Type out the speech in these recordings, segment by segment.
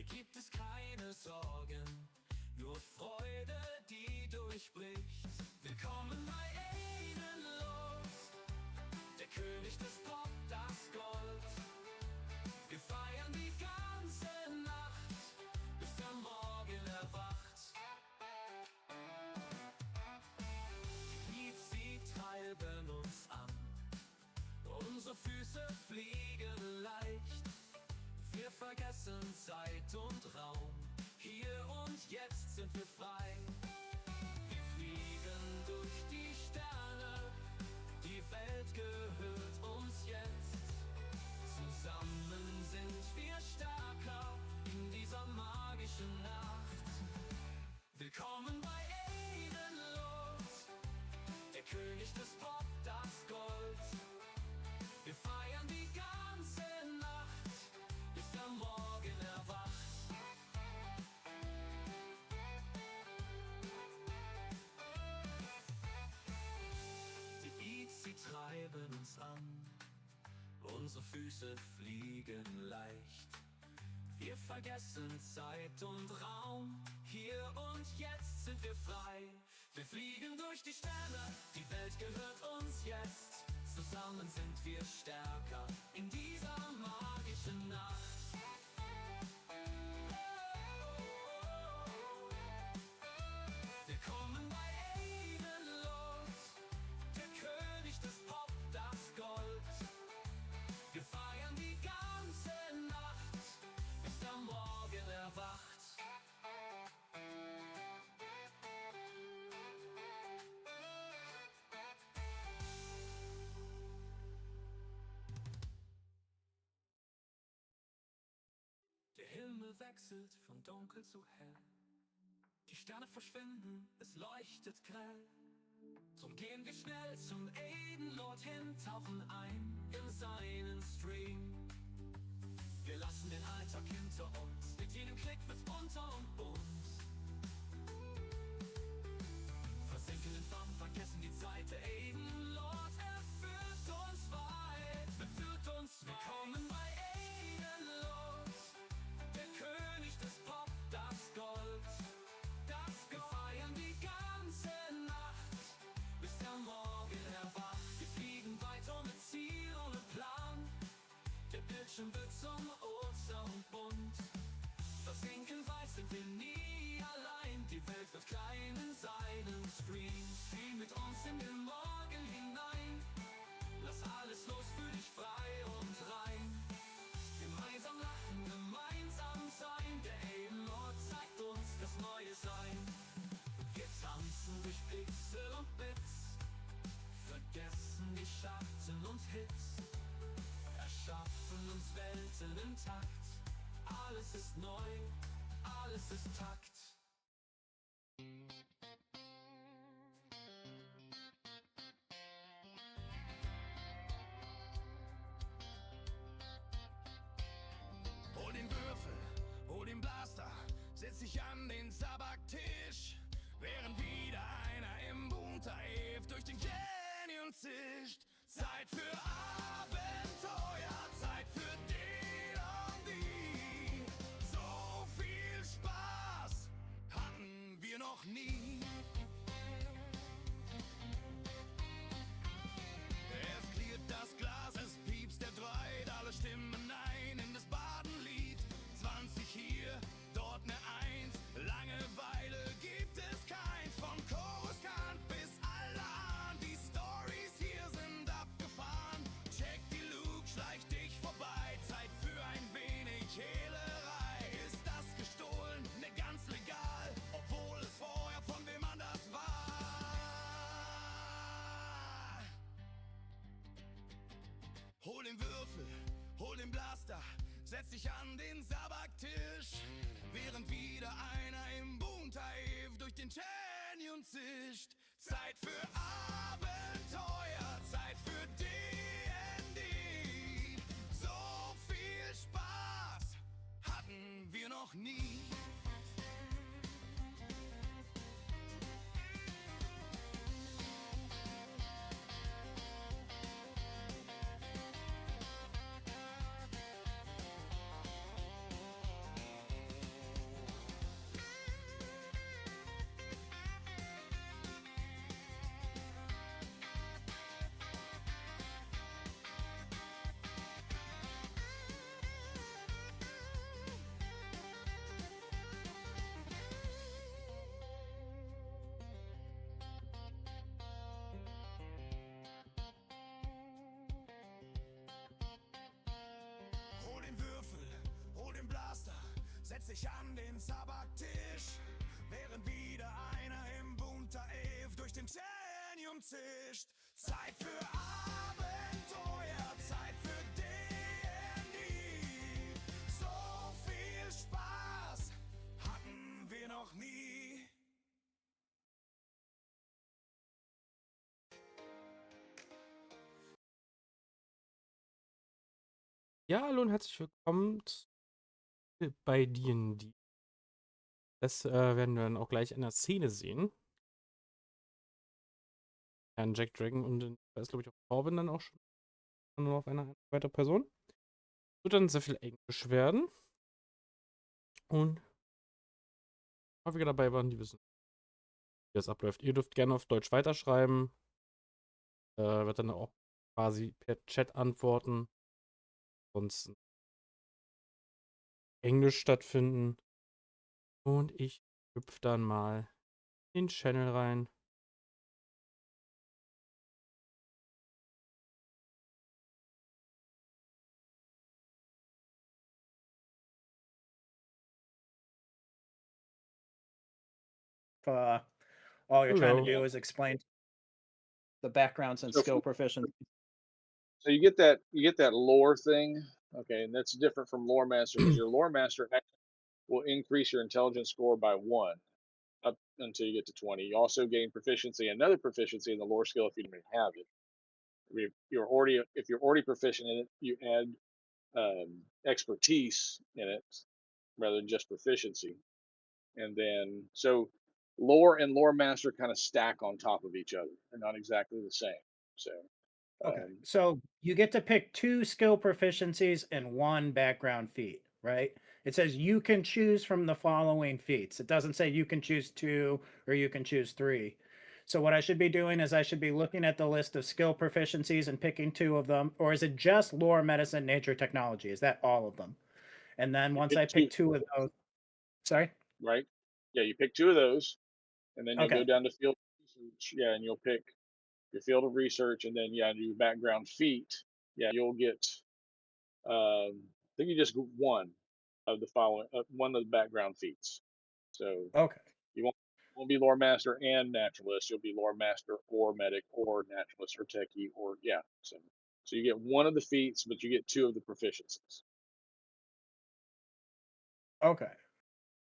Hier gibt es keine Sorgen, nur Freude, die durchbricht. Willkommen bei Ehrenlos, der König des Pop, das Gold. Wir feiern die ganze Nacht, bis der Morgen erwacht. Die Beats, sie treiben uns an, unsere Füße fliegen leicht. Wir vergessen Zeit und Raum, hier und jetzt sind wir frei. Wir fliegen durch die Sterne, die Welt gehört uns jetzt. Zusammen sind wir stärker in dieser magischen Nacht. Willkommen bei Ehrenlos, der König des Pop, das Gold. Wir feiern die ganze Nacht, bis der Morgen erwacht. Die Beats, sie treiben uns an, unsere Füße fliegen leicht. Wir vergessen Zeit und Raum, hier und jetzt sind wir frei. Wir fliegen durch die Sterne, die Welt gehört uns jetzt. Zusammen sind wir stärker in dieser magischen Nacht. Willkommen bei Ehrenlos, der König des Pop, das Gold. Wir feiern die ganze Nacht, bis der Morgen erwacht. Der Himmel wechselt von dunkel zu hell. Die Sterne verschwinden, es leuchtet grell. Drum gehen wir schnell zum Aiden-Lord hin, tauchen ein in seinen Stream. Wir lassen den Alltag hinter uns, mit jedem Klick wird's bunter und bunt. Versinken in Farben, vergessen die Zeit, der Aiden-Lord, er führt uns weit, er führt uns weit. Willkommen bei Aiden-Lord, der König des Pop, das Gold. Wir feiern die ganze Nacht, bis der Morgen erwacht. Wir fliegen weiter mit Ziel, ohne Plan. Der Bildschirm wird zum Ozean bunt. Versinken weit sind wir nie allein. Die Welt wird klein in seinem Screen. Spiel mit uns in den Morgen hinein. Lass alles los, fühl dich frei und rein. Gemeinsam lachen, gemeinsam sein. Der Aiden-Lord zeigt uns das neue Sein. Wir tanzen durch Pixel und Bits, vergessen die Schatten und Hits, erschaffen uns Welten im Takt. Alles ist neu, alles ist Takt. Hol den Würfel, hol den Blaster, setz dich an den Tabaktisch, während wieder einer im Bunter-Eve durch den Canyon zischt. Zeit für Abenteuer, Zeit für DnD. So viel Spaß hatten wir noch nie. Es klirrt das Glas, es piepst der Dreit, alle stimmen ein in das Badenlied. 20 hier, dort eine 1, Langeweile gibt es keins. Vom Choruskant bis Alarm, die Stories hier sind abgefahren. Check die Luke, schleich dich vorbei, Zeit für ein wenig Hehlerei. Ist das gestohlen? Ne, ganz legal, obwohl es vorher von wem anders war. Hol den Würfel, hol den Blaster, setz dich an den Sabaktisch, während wieder einer im Bunter-Eve durch den Canyon zischt. Zeit für Abenteuer, Zeit für DnD. So viel Spaß hatten wir noch nie. den Blaster, setz dich an den Tabaktisch, während wieder einer im Bunter Eve durch den Genium zischt. Zeit für Abenteuer, Zeit für DnD. So viel Spaß hatten wir noch nie. Ja, hallo und herzlich willkommen bei DnD. Das werden wir dann auch gleich in der Szene sehen. Herrn Jack Dragon und da ist, glaube ich, auch Corbin dann auch schon nur auf eine weitere Person. Wird dann sehr viel Englisch werden. Und häufiger dabei waren, die wissen, wie das abläuft. Ihr dürft gerne auf Deutsch weiterschreiben. Wird dann auch quasi per Chat antworten. Sonst Englisch stattfinden. Und ich hüpfe dann mal in den Channel rein. All you're trying to Hello. do is explain the backgrounds and So, skill proficiency. so you get that lore thing, okay, and that's different from lore master because your lore master will increase your intelligence score by 1 up until you get to 20. You also gain proficiency, another proficiency in the lore skill if you don't have it. If you're already proficient in it, you add expertise in it rather than just proficiency, and then so lore and lore master kind of stack on top of each other. They're not exactly the same. So Okay. um, So you get to pick 2 skill proficiencies and 1 background feat, right? It says you can choose from the following feats. It doesn't say you can choose 2 or you can choose 3. So what I should be doing is I should be looking at the list of skill proficiencies and picking 2 of them, or is it just lore, medicine, nature, technology? Is that all of them? And then you once pick I two, pick 2 of those, sorry? right? Yeah, you pick 2 of those, and then you'll go Okay. down to field research. Yeah, and you'll pick your field of research, and then yeah, your background feat. Yeah, you'll get. I think you just get one of the following, one of the background feats. So Okay. you won't be lore master and naturalist. You'll be lore master or medic or naturalist or techie or yeah. So you get one of the feats, but you get 2 of the proficiencies. Okay.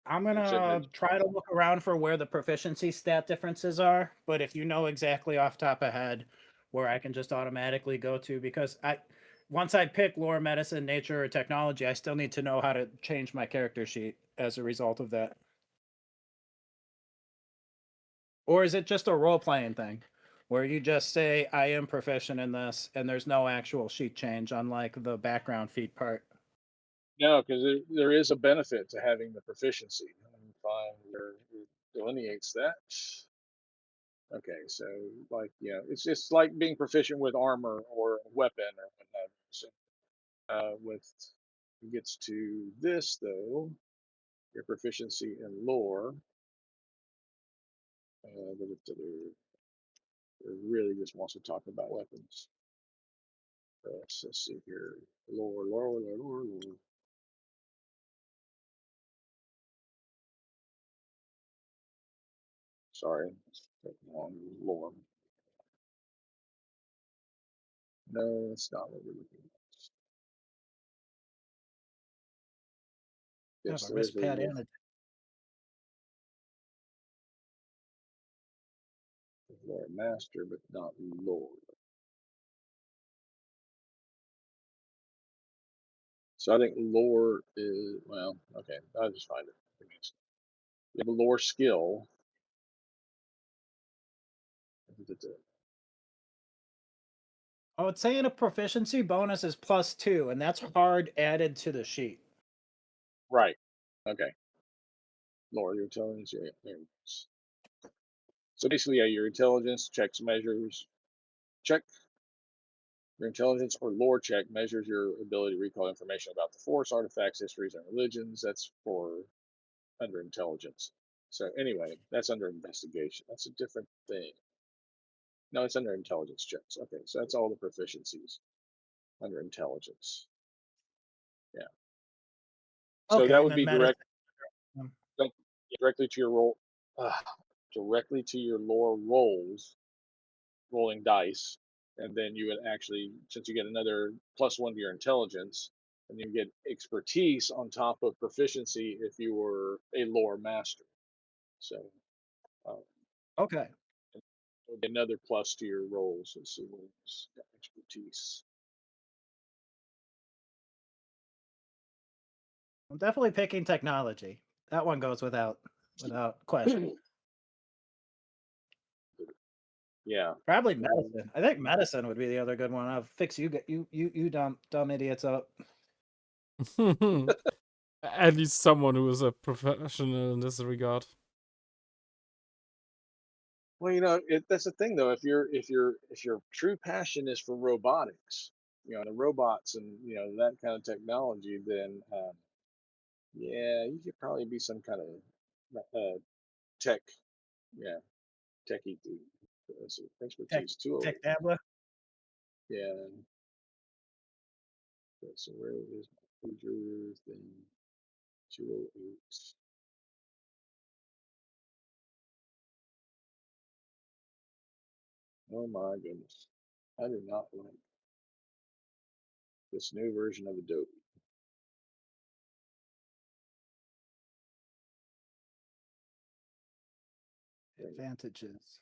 I'm Except gonna try to look around for where the proficiency stat differences are, but if you know exactly off top of head where I can just automatically go to, because once I pick lore, medicine, nature, or technology, I still need to know how to change my character sheet as a result of that. Or is it just a role playing thing where you just say I am proficient in this and there's no actual sheet change, unlike the background feat part? no, because there is a benefit to having the proficiency. Let me find where it delineates that. Okay, so like it's just like being proficient with armor or a weapon or whatnot. So with it gets to this though, your proficiency in lore. But it really just wants to talk about weapons. Let's see here, lore. Sorry, it's taking long. Lore. No, that's not what we're looking at. I have Yes, a there is wrist a pad and a lore master, but not lore. So I think lore is well, okay. I'll just find it. You have a lore skill. Oh, it's saying a proficiency bonus is +2, and that's hard added to the sheet. Right. Okay. Lore, your intelligence. Yeah, there it is. So basically, yeah, your intelligence checks measures check your intelligence or lore check measures your ability to recall information about the force, artifacts, histories, and religions. That's for under intelligence. So anyway, that's under investigation. That's a different thing. No, it's under intelligence checks. Okay, so that's all the proficiencies under intelligence. Yeah. So Okay, that and would then be medicine. that- directly to your roll, directly to your lore rolls, rolling dice, and then you would actually, since you get another +1 to your intelligence, and you get expertise on top of proficiency if you were a lore master. So uh, Okay. it'll be another plus to your rolls. Let's see what it's got expertise. I'm definitely picking technology. That one goes without question. Yeah. Probably medicine. I think medicine would be the other good one. I'll fix you dumb idiots up. At least someone who is a professional in this regard. Well, that's the thing though. If your true passion is for robotics, the robots and that kind of technology, then yeah, you could probably be some kind of tech, yeah, techie dude. Let's see, Tech expertise 208. tech dabbler. Yeah. Okay, so where is my pager thing? 208. Oh my goodness. I do not like this new version of Adobe. Advantages.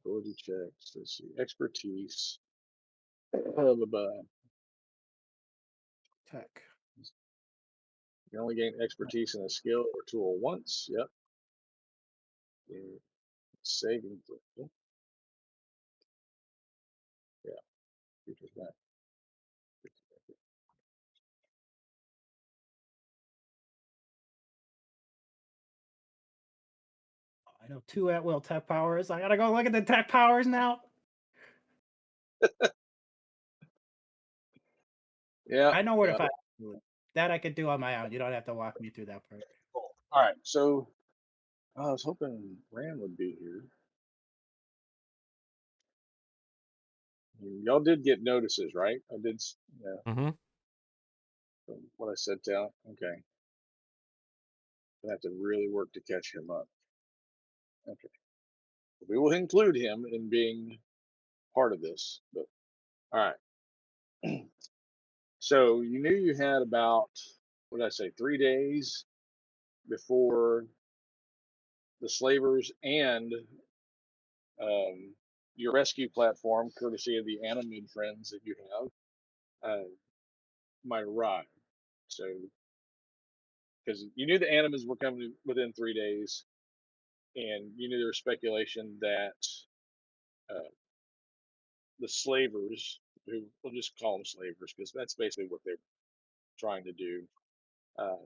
Ability checks. Let's see. Expertise. Blah, blah, blah. Tech. You only gain expertise in a skill or tool once. Yep. Yeah. Saving throw. Yeah. Features back. I know 2 at will tech powers. I gotta go look at the tech powers now. Yeah. I know where to Yeah. find that I could do on my own. You don't have to walk me through that part. Cool. All right. So I was hoping Ram would be here. Y'all did get notices, right? I did. Yeah. Mm-hmm. From what I said down. Okay. I have to really work to catch him up. Okay. We will include him in being part of this. But all right. So you knew you had about, what did I say, 3 days before the slavers and um, your rescue platform, courtesy of the animid friends that you have, might arrive. So, because you knew the animals were coming within 3 days, and you knew there was speculation that uh, the slavers, who we'll just call them slavers, because that's basically what they're trying to do. Uh,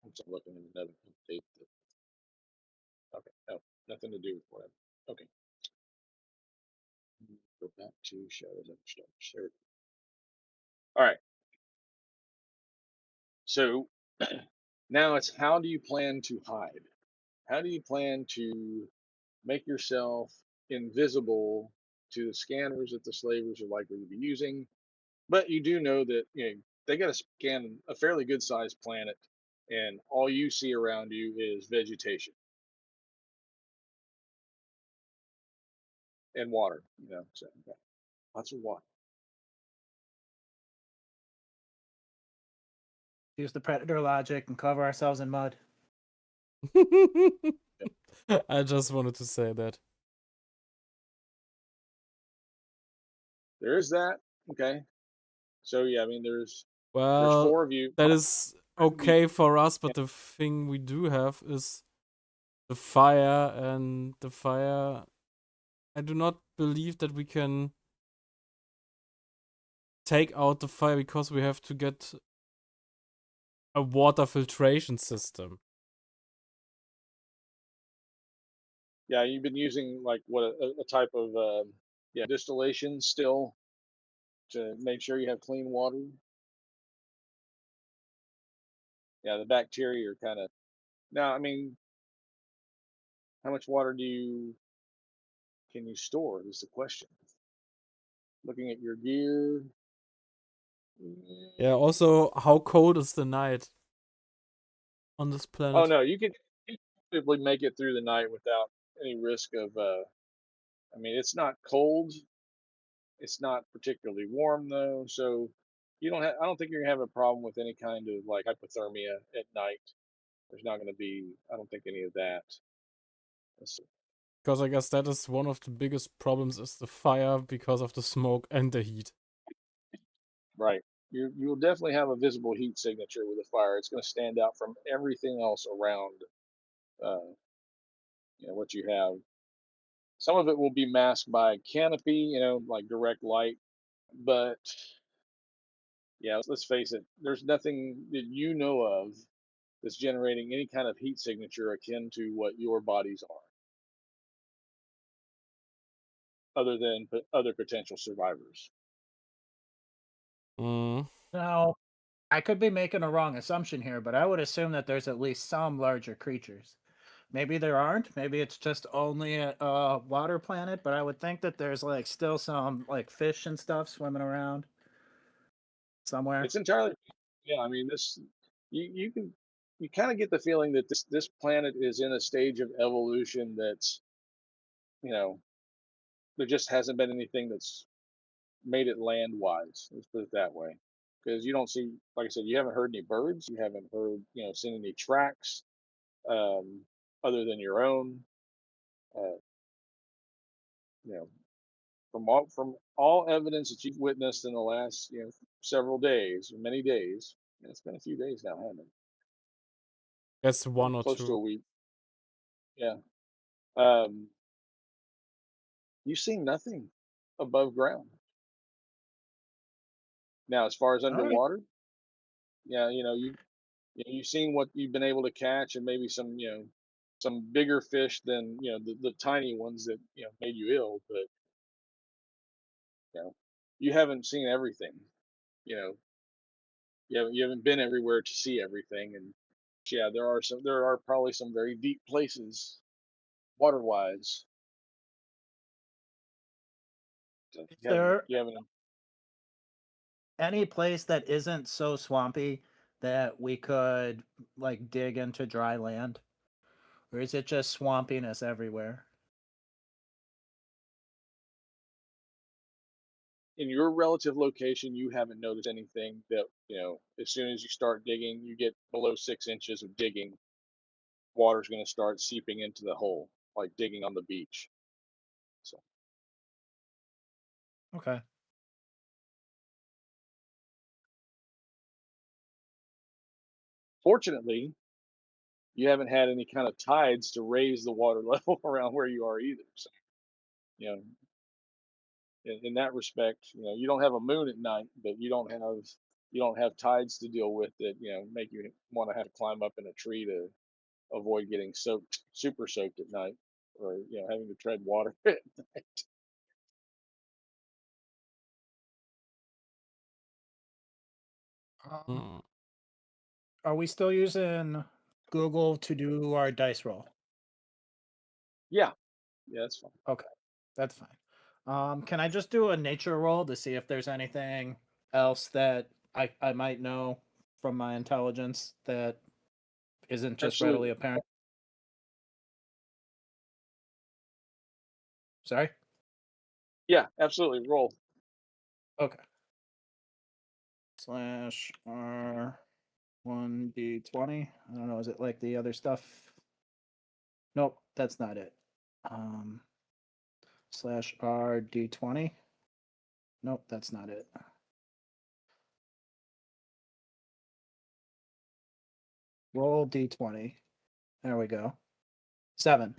I'm just looking at another update. Okay, no, nothing to do with what okay. Go back to shadows and stars. There. All right. So now it's, how do you plan to hide? How do you plan to make yourself invisible to the scanners that the slavers are likely to be using? But you do know that they got to scan a fairly good sized planet, and all you see around you is vegetation and water. So okay, lots of water. Use the predator logic and cover ourselves in mud. I just wanted to say that. There is that. Okay. So yeah, I mean, there's Well, 4 of you. that is okay for us, but the thing we do have is the fire, and the fire, I do not believe that we can take out the fire because we have to get a water filtration system. Yeah, you've been using like what, a type of distillation still to make sure you have clean water. Yeah, the bacteria are kind of, now. I mean, how much water can you store is the question. Looking at your gear. Yeah, also, how cold is the night on this Oh planet? no, you can probably make it through the night without any risk of. I mean, it's not cold. It's not particularly warm though, so you don't have. I don't think you're gonna have a problem with any kind of like hypothermia at night. There's not gonna be. I don't think any of that. Let's see. Because I guess that is one of the biggest problems is the fire because of the smoke and the heat. Right. You will definitely have a visible heat signature with a fire. It's going to stand out from everything else around. Uh, what you have. Some of it will be masked by canopy, like direct light. But yeah, let's face it. There's nothing that you know of that's generating any kind of heat signature akin to what your bodies are, other than other potential survivors. Mm. Now, I could be making a wrong assumption here, but I would assume that there's at least some larger creatures. Maybe there aren't. Maybe it's just only a water planet. But I would think that there's like still some like fish and stuff swimming around somewhere. It's entirely, yeah. I mean, this you kind of get the feeling that this planet is in a stage of evolution that's you know there just hasn't been anything that's made it land wise. Let's put it that way. Because you don't see, like I said, you haven't heard any birds. You haven't heard, seen any tracks um, other than your own. Uh, you know, from all evidence that you've witnessed in the last, several days, or many days. It's been a few days now, hasn't it? Guess Or one or close to a two. week. Yeah. Um, you see nothing above ground. Now, as far as All right. underwater, yeah, you've seen what you've been able to catch, and maybe some bigger fish than the tiny ones that made you ill. But you know, you haven't seen everything. You know, you haven't been everywhere to see everything. And yeah, there are probably some very deep places water wise. Is You haven't there you haven't any place that isn't so swampy that we could like dig into dry land? Or is it just swampiness everywhere? in your relative location, you haven't noticed anything that as soon as you start digging, you get below 6 inches of digging, water's going to start seeping into the hole, like digging on the beach. So Okay. fortunately, you haven't had any kind of tides to raise the water level around where you are either. So, you know, in that respect, you don't have a moon at night, but you don't have tides to deal with that, make you want to have to climb up in a tree to avoid getting soaked, super soaked at night, or having to tread water. Um, Mm. are we still using Google to do our dice roll? Yeah, yeah, that's fine. Okay, that's fine. Can I just do a nature roll to see if there's anything else that I might know from my intelligence that isn't just readily Absolutely. apparent? Sorry? Yeah, absolutely. Roll. Okay. Slash R 1d20. I don't know, is it like the other stuff? Nope, that's not it. Um slash R d20. Nope, that's not it. Roll d20. There we go. 7.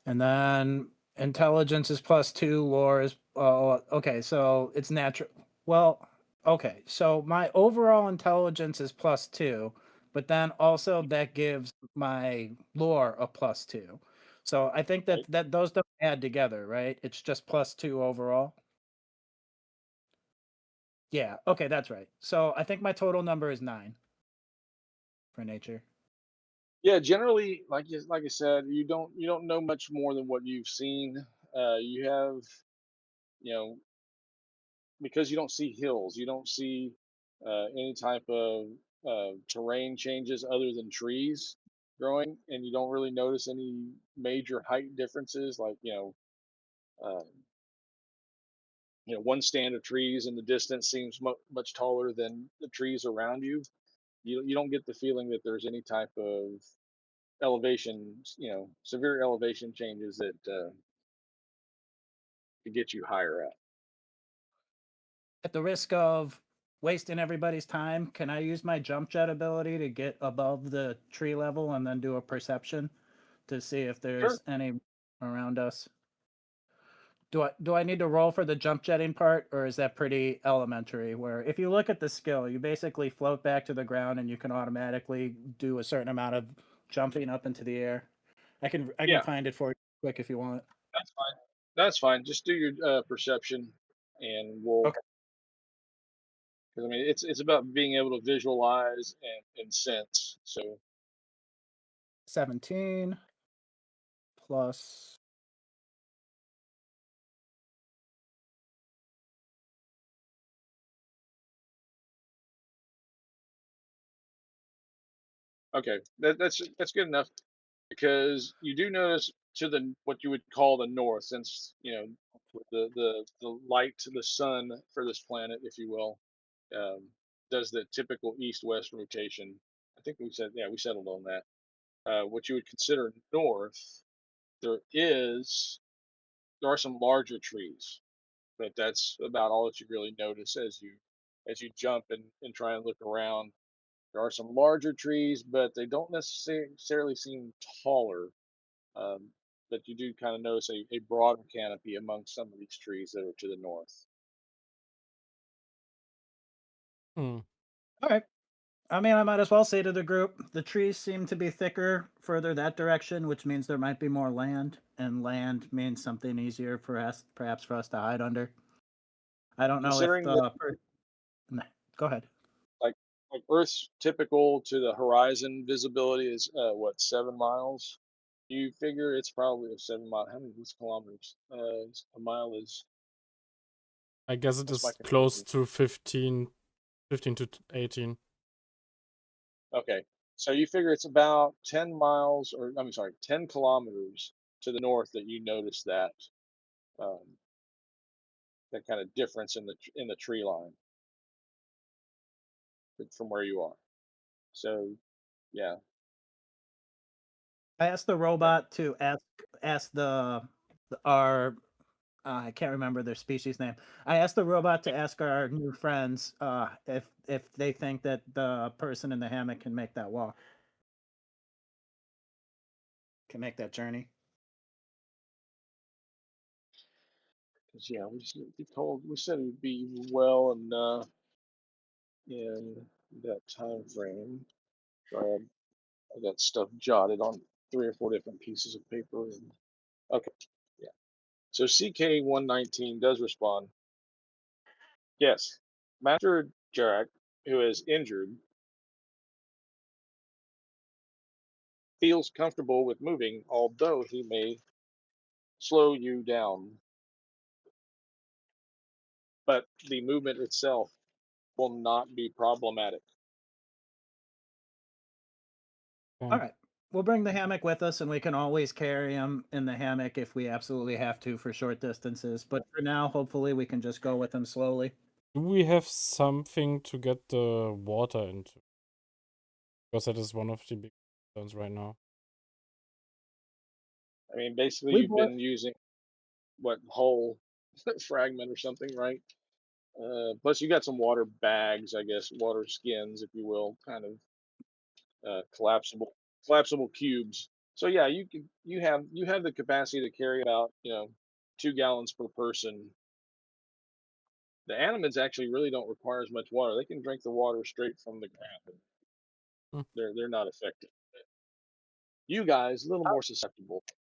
And then intelligence is +2, lore is okay, so it's natural. Well, okay, so my overall intelligence is +2, but then also that gives my lore a +2. So I think that Right? those don't add together, right? It's just +2 overall. Yeah, okay, that's right. So I think my total number is 9 for nature. Yeah, generally, like I said, you don't know much more than what you've seen. You have, you know, because you don't see hills, you don't see any type of terrain changes other than trees growing, and you don't really notice any major height differences, like uh, one stand of trees in the distance seems much taller than the trees around you. You don't get the feeling that there's any type of elevation, severe elevation changes that could get you higher up. At the risk of wasting everybody's time, can I use my jump jet ability to get above the tree level and then do a perception to see if Sure. there's any around us? Do I need to roll for the jump jetting part, or is that pretty elementary? Where if you look at the skill, you basically float back to the ground and you can automatically do a certain amount of jumping up into the air. I can Yeah, find it for you quick if you want. that's fine. That's fine. Just do your perception, and we'll. Okay. Because I mean, it's about being able to visualize and sense. So 17 plus. okay, that's good enough, because you do notice to the what you would call the north, since the light to the sun for this planet, if you will, um, does the typical east-west rotation. I think we settled on that. What you would consider north, there is there are some larger trees, but that's about all that you really notice as you jump and try and look around. There are some larger trees, but they don't necessarily seem taller. Um, but you do kind of notice a broader canopy among some of these trees that are to the north. Hmm. All right. I mean, I might as well say to the group, the trees seem to be thicker further that direction, which means there might be more land, and land means something easier for us, perhaps for us to hide under. I don't know if Considering that No, go ahead. like like Earth's typical to the horizon visibility is what, 7 miles? You figure it's probably a 7 mile. How many what's kilometers? A mile is I guess it what's my is close conversion? to 15 to 18. Okay, so you figure it's about 10 miles, or I'm sorry, 10 kilometers to the north that you notice um, that kind of difference in the tree line from where you are. So yeah, I asked the that, robot to ask our I can't remember their species name. I asked the robot to ask our new friends if they think that the person in the hammock can make that walk, can make that journey. 'cause, yeah, we said it would be well enough in that time frame. Sorry, I got stuff jotted on 3 or 4 different pieces of paper. Okay, yeah. So CK119 does respond. Yes, Master Jarek, who is injured, feels comfortable with moving, although he may slow you down. But the movement itself will not be problematic. All Okay. right. We'll bring the hammock with us, and we can always carry him in the hammock if we absolutely have to for short distances. But for now, hopefully, we can just go with him slowly. Do we have something to get the water into? Because that is one of the big concerns right now. I mean, basically, We you've boil. been using what, whole fragment or something, right? Plus, you got some water bags, I guess, water skins, if you will, kind of collapsible cubes. So yeah, you have the capacity to carry about 2 gallons per person. The animals actually really don't require as much water. They can drink the water straight from the ground. Hmm. They're not affected. You guys, a little more susceptible to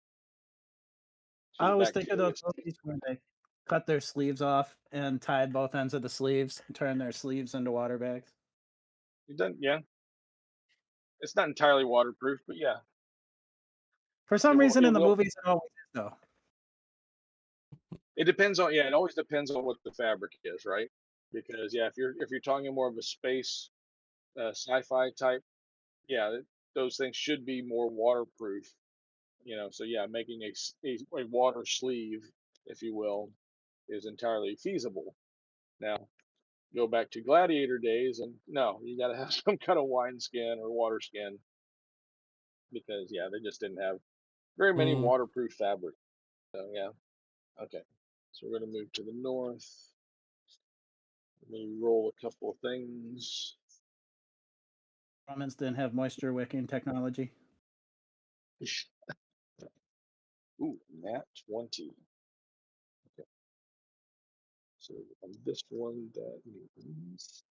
I the always think of those bacteria. movies where they cut their sleeves off and tied both ends of the sleeves and turned their sleeves into water bags. It doesn't, yeah. It's not entirely waterproof, but yeah, For some it will. reason, It in the will. movies, it always is, though. It depends on, it always depends on what the fabric is, right? Because if you're talking more of a space sci-fi type, those things should be more waterproof. So making a water sleeve, if you will, is entirely feasible. Now, go back to gladiator days, and no, you got to have some kind of wine skin or water skin because they just didn't have very many Mm. waterproof fabric. So okay. So we're gonna move to the north. Let me roll a couple of things. Romans didn't have moisture wicking technology. Ooh, nat 20. Okay. So on this one, that means.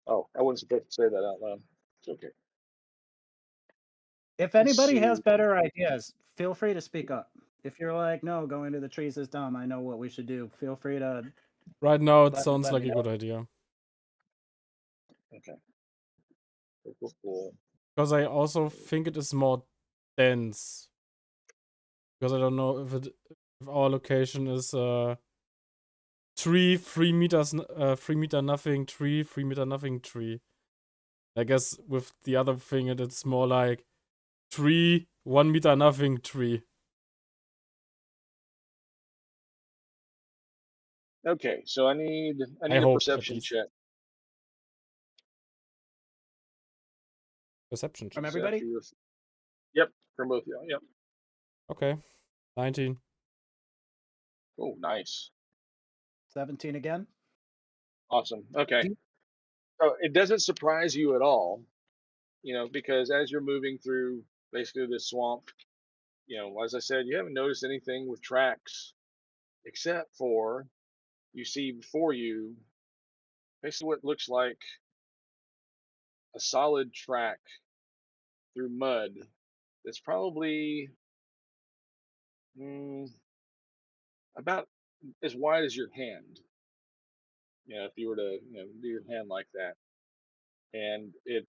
Oh, I wasn't supposed to say that out loud. It's okay. If Let's anybody has see. better ideas, feel free to speak up. If you're like, no, going to the trees is dumb, I know what we should do. Feel free to. Right now, it Let sounds like me a know. good idea. Okay. Cool. Because I also think it is more dense. Because I don't know if our location is 3 meters, 3 meter nothing tree, 3 meter nothing tree. I guess with the other thing, it's more like 1 meter nothing tree. Okay, so I need I a hope, at perception least. check. Perception check. From everybody? Yep, from both of you. Yep. Okay. 19. Oh, nice. 17 again. Awesome. Okay. So it doesn't surprise you at all, because as you're moving through basically this swamp, as I said, you haven't noticed anything with tracks except for you see before you basically what looks like a solid track through mud that's probably about as wide as your hand. If you were to do your hand like that, and it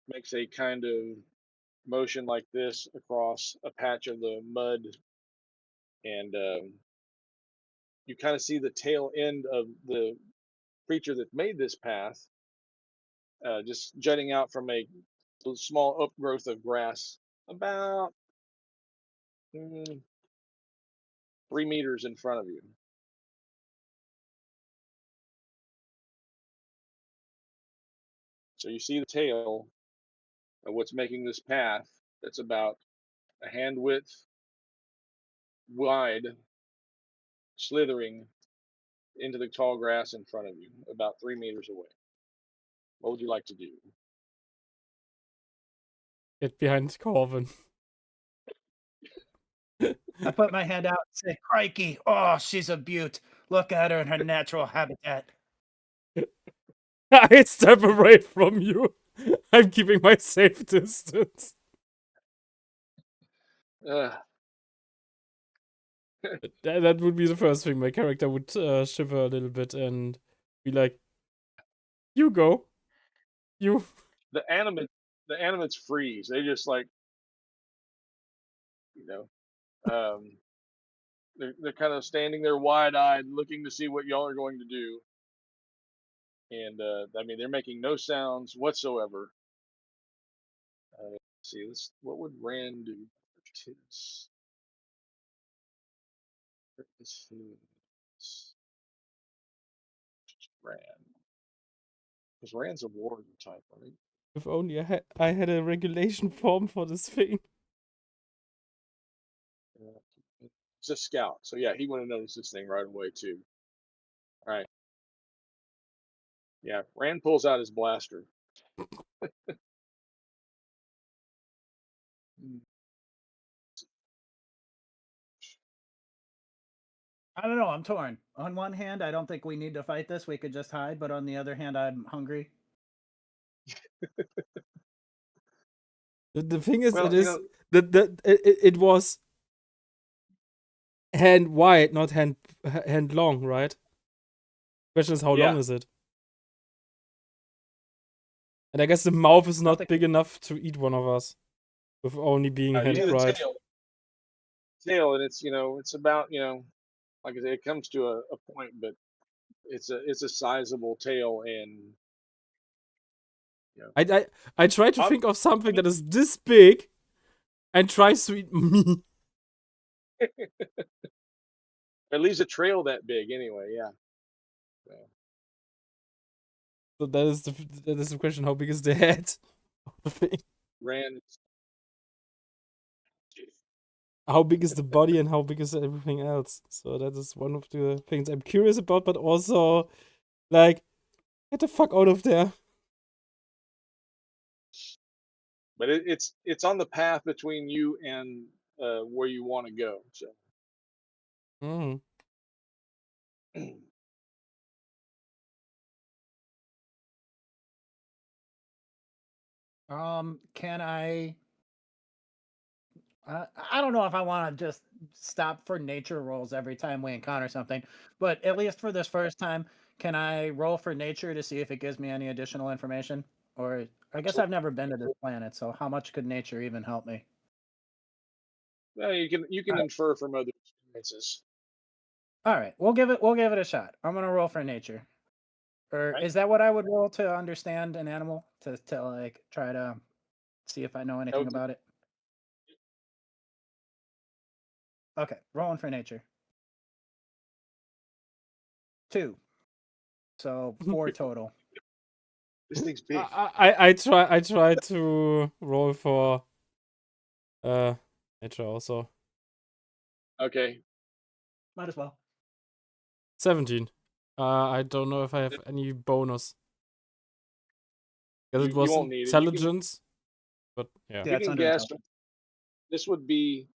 makes a kind of motion like this across a patch of the mud, and you kind of see the tail end of the creature that made this path just jutting out from a small upgrowth of grass about 3 meters in front of you. So you see the tail of what's making this path that's about a hand width wide, slithering into the tall grass in front of you, about 3 meters away. What would you like to do? Get behind Corvin. I put my hand out and say, crikey, oh, she's a beaut. Look at her in her natural habitat. I step away from you. I'm keeping my safe distance. That would be the first thing. My character would shiver a little bit and be like, "You go, you." The animates freeze. They just like, they're kind of standing there wide-eyed, looking to see what y'all are going to do. And I mean, they're making no sounds whatsoever. Let's see, what would Rand do? Rand, because Rand's a warrior type, right? If only I had a regulation form for this thing. It's a scout, so he would have noticed this thing right away too. All right. Yeah, Rand pulls out his blaster. I don't know. I'm torn. On one hand, I don't think we need to fight this. We could just hide. But on the other hand, I'm hungry. The thing is, Well, it was hand wide, not hand long, right? Question is, how long is it? And I guess the mouth is not big enough to eat one of us, with only being hand you see the wide. tail. tail, and it's about like I said, it comes to a point, but it's a sizable tail, and you know, I try to ob- think of something that is this big and tries to eat me. it leaves a trail that big anyway. Yeah. So, So that is the question: how big is the head of the thing? Rand, How big is the body and how big is everything else? So that is one of the things I'm curious about, but also like, get the fuck out of there. but it's on the path between you and where you want to go. So Mm. Can I don't know if I want to just stop for nature rolls every time we encounter something, but at least for this first time, can I roll for nature to see if it gives me any additional information? Or I guess I've never been to this planet, so how much could nature even help me? well, you can infer from other experiences. All right, we'll give it a shot. I'm gonna roll for nature. Or Right? is that what I would roll to understand an animal to like try to see if I know That anything would be about it? Okay, rolling for nature. 2. So 4 total. this thing's big. I try to roll for uh nature also. Okay. Might as well. 17. I don't know if I have any bonus. Because it You was won't need it. intelligence, but yeah. Yeah, You it's can under guess intelligence. this would be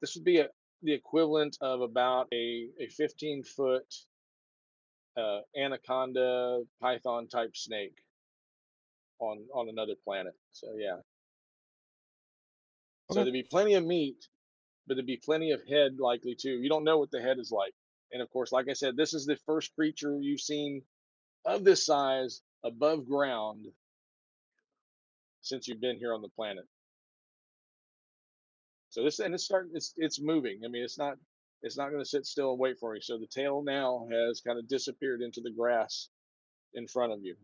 the equivalent of about a 15-foot anaconda python type snake on another planet. So yeah. So Okay. there'd be plenty of meat, but there'd be plenty of head likely too. You don't know what the head is like. And of course, like I said, this is the first creature you've seen of this size above ground since you've been here on the planet. So this and it's starting it's moving. I mean, it's not going to sit still and wait for you. So the tail now has kind of disappeared into the grass in front of you.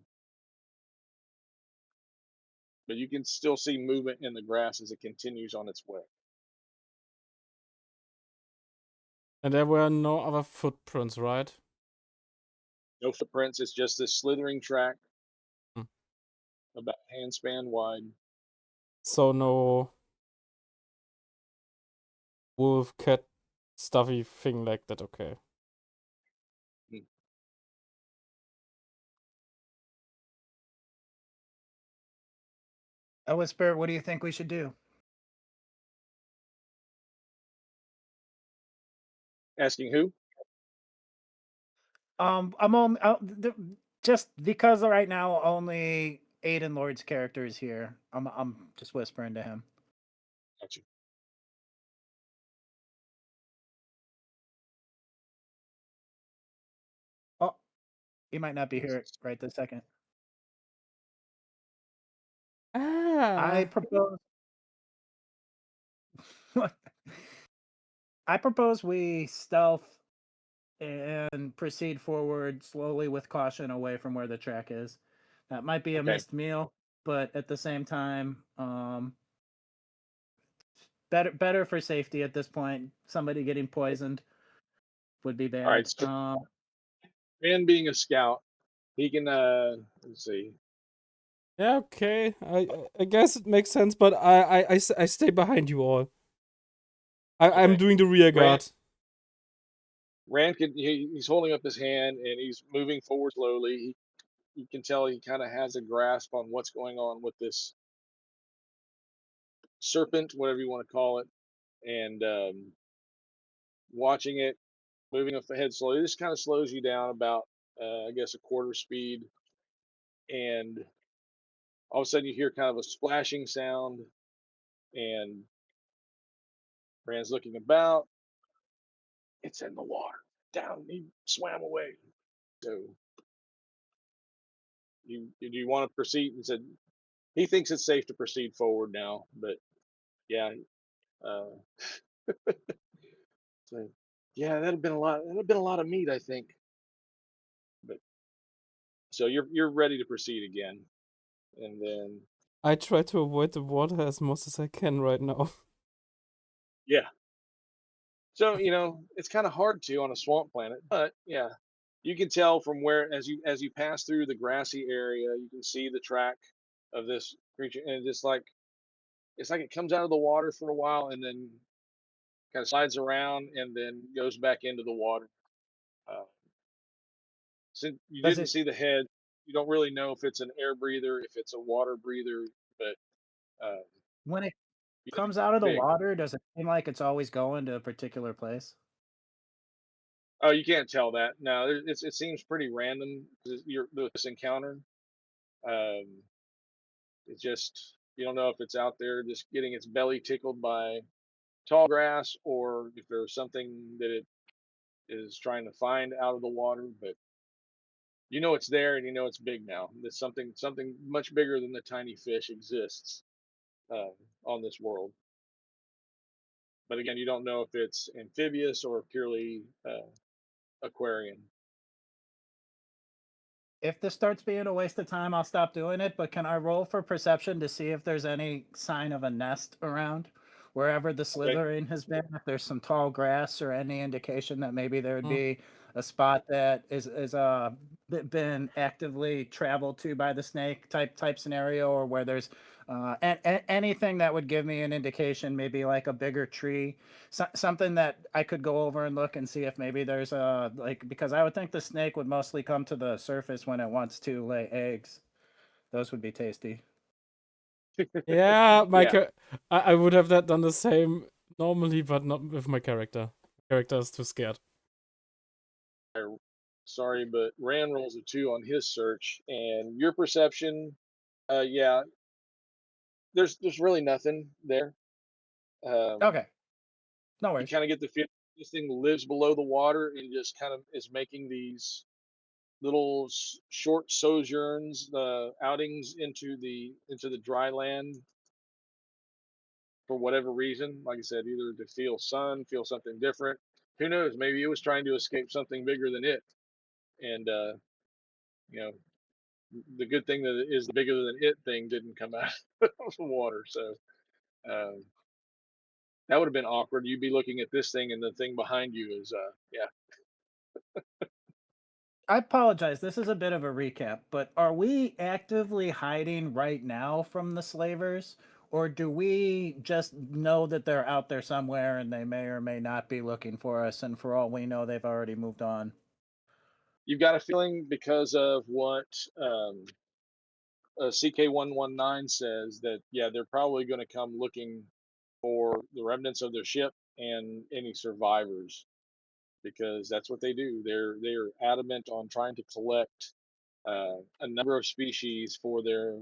But you can still see movement in the grass as it continues on its way. And there were no other footprints, right? No footprints. It's just this slithering track Hmm. about handspan wide. So no wolf, cat, stuffy thing like that. Okay. Hmm. I whisper, what do you think we should do? Asking who? I'm on just because right now only Aiden Lord's character is here. I'm just whispering to him. Gotcha. Oh, he might not be here right this second. I Ah. propose I propose we stealth and proceed forward slowly with caution away from where the track is. That might be a Okay. missed meal, but at the same time, better for safety at this point. Somebody getting poisoned would be All right. bad. So man being a scout, he can let's see. Yeah, okay. I guess it makes sense, but I stay behind you all. I'm Okay. doing the rear Rand guard. Rand he's holding up his hand and he's moving forward slowly. You can tell he kind of has a grasp on what's going on with this serpent, whatever you want to call it, and watching it moving ahead slowly. This kind of slows you down about, I guess, a quarter speed, and all of a sudden you hear kind of a splashing sound, and Rand's looking about. It's in the water. Down. He swam away. So you want to proceed? And said he thinks it's safe to proceed forward now, but yeah, uh, So, yeah, that'd have been a lot. That'd have been a lot of meat, I think. But so you're ready to proceed again, and then I try to avoid the water as much as I can right now. yeah. So it's kind of hard to on a swamp planet, but yeah, you can tell from where as you pass through the grassy area, you can see the track of this creature, and it's like it comes out of the water for a while and then kind of slides around and then goes back into the water. Uh, since you Does didn't it see the head, you don't really know if it's an air breather, if it's a water breather, but uh, when it yeah, comes out of the big. water, does it seem like it's always going to a particular place? Oh, you can't tell that. No, it seems pretty random. This encounter. Um, it's just you don't know if it's out there just getting its belly tickled by tall grass or if there's something that it is trying to find out of the water. But it's there and it's big now. That something much bigger than the tiny fish exists uh, on this world. But again, you don't know if it's amphibious or purely aquarian. If this starts being a waste of time, I'll stop doing it. But can I roll for perception to see if there's any sign of a nest around wherever the Okay. slithering has been? If there's some tall grass or any indication that maybe there would Mm. be a spot that is been actively traveled to by the snake type scenario, or where there's anything that would give me an indication, maybe like a bigger tree, something that I could go over and look and see if maybe there's because I would think the snake would mostly come to the surface when it wants to lay eggs. Those would be tasty. Yeah, Yeah. I would have that done the same normally, but not with my character. Character is too scared. Sorry, but Rand rolls a 2 on his search, and your perception, yeah, there's really nothing there. Um, Okay, no you worries. kind of get the feeling this thing lives below the water and just kind of is making these little short sojourns, outings into the dry land for whatever reason. Like I said, either to feel sun, feel something different. Who knows? Maybe it was trying to escape something bigger than it, and you know the good thing that is the bigger than it thing didn't come out of the water. So um, that would have been awkward. You'd be looking at this thing, and the thing behind you is, yeah. I apologize. This is a bit of a recap, but are we actively hiding right now from the slavers? Or do we just know that they're out there somewhere and they may or may not be looking for us? And for all we know, they've already moved on. You've got a feeling because of what CK119 says that yeah, they're probably going to come looking for the remnants of their ship and any survivors because that's what they do. They're adamant on trying to collect a number of species for their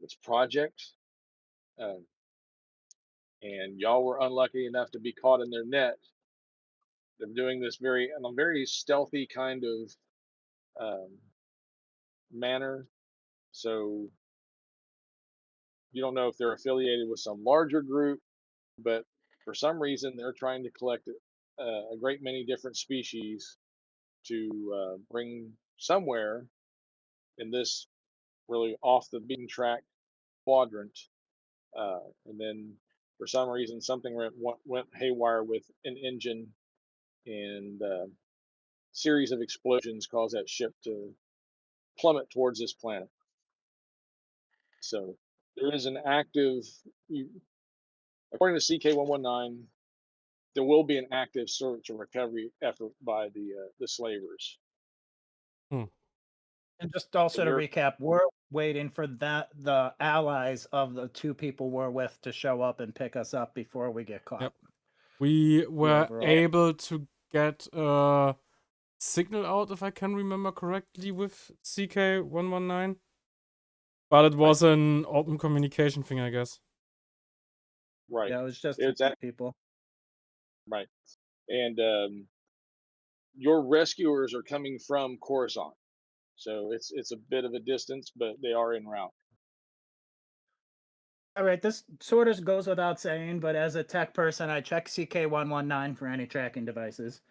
its project. Uh, and y'all were unlucky enough to be caught in their net. They're doing this in a very stealthy kind of um, manner. So you don't know if they're affiliated with some larger group, but for some reason they're trying to collect a great many different species to bring somewhere in this really off the beaten track quadrant. And then for some reason something went haywire with an engine and series of explosions caused that ship to plummet towards this planet. So there is an active, according to CK119, there will be an active search and recovery effort by the slavers. Hmm. And just And also to you're recap, we're waiting for the allies of the two people we're with to show up and pick us up before we get caught. Yep. We were Whoever all. able to get a signal out, if I can remember correctly, with CK119. But it was an open communication thing, I guess. right. Yeah, it was just the It's two at, people. right, and your rescuers are coming from Coruscant, so it's a bit of a distance, but they are en route. All right, this sort of goes without saying, but as a tech person, I check CK119 for any tracking devices,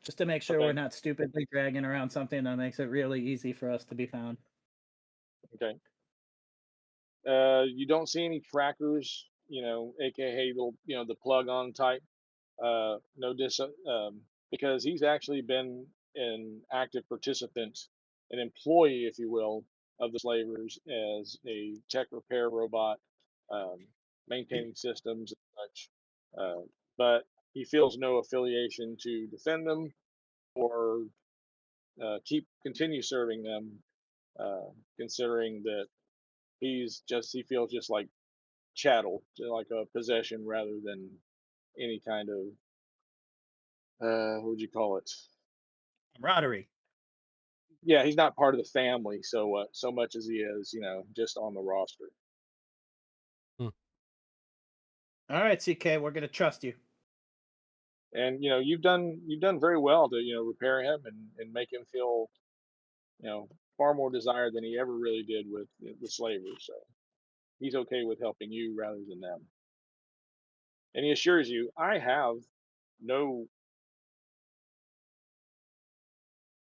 just to make sure we're Okay. not stupidly dragging around something that makes it really easy for us to be found. Okay. You don't see any trackers, aka the plug on type. No because he's actually been an active participant, an employee, if you will, of the slavers as a tech repair robot, um, maintaining systems and such. But he feels no affiliation to defend them or continue serving them, considering that he feels just like chattel, like a possession rather than any kind of what would you call it? Camaraderie. Yeah, he's not part of the family so much as he is, just on the roster. Hmm. All right, CK, we're gonna trust you. And you've done very well to repair him and make him feel far more desired than he ever really did with the slavers. So he's okay with helping you rather than them. And he assures you, I have no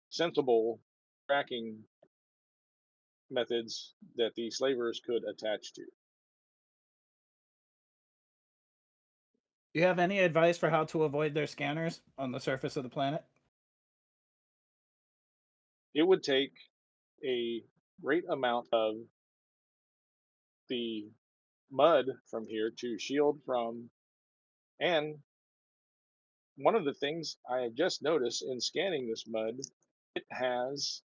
sensible tracking methods that the slavers could attach to. Do you have any advice for how to avoid their scanners on the surface of the planet? It would take a great amount of the mud from here to shield from. And one of the things I just noticed in scanning this mud, it has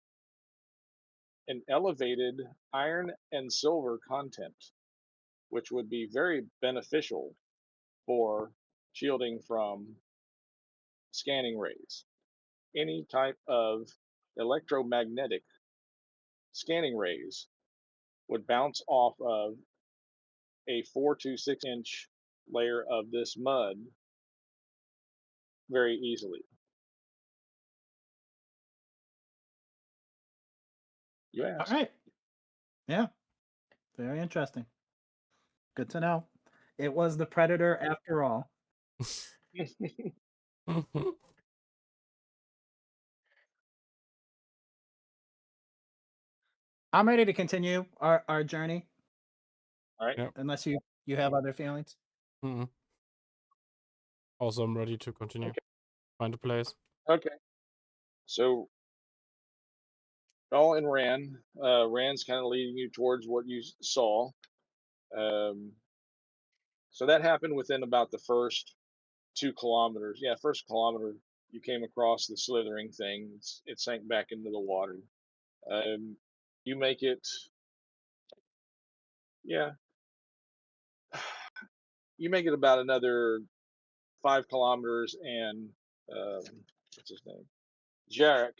an elevated iron and silver content, which would be very beneficial for shielding from scanning rays. Any type of electromagnetic scanning rays would bounce off of a 4 to 6 inch layer of this mud very easily. You All asked. right. Yeah, very interesting. Good to know. It was the Predator after all. I'm ready to continue our journey, All right. Yep. unless you have other feelings. Mm-mm. Also, I'm ready to continue. Okay. Find a place. Okay. So all in Ran. Ran's kind of leading you towards what you saw. Um, so that happened within about the first 2 kilometers. Yeah, first kilometer, you came across the slithering thing. It sank back into the water. Um, you make it, yeah, you make it about another 5 kilometers, and what's his name? Jarek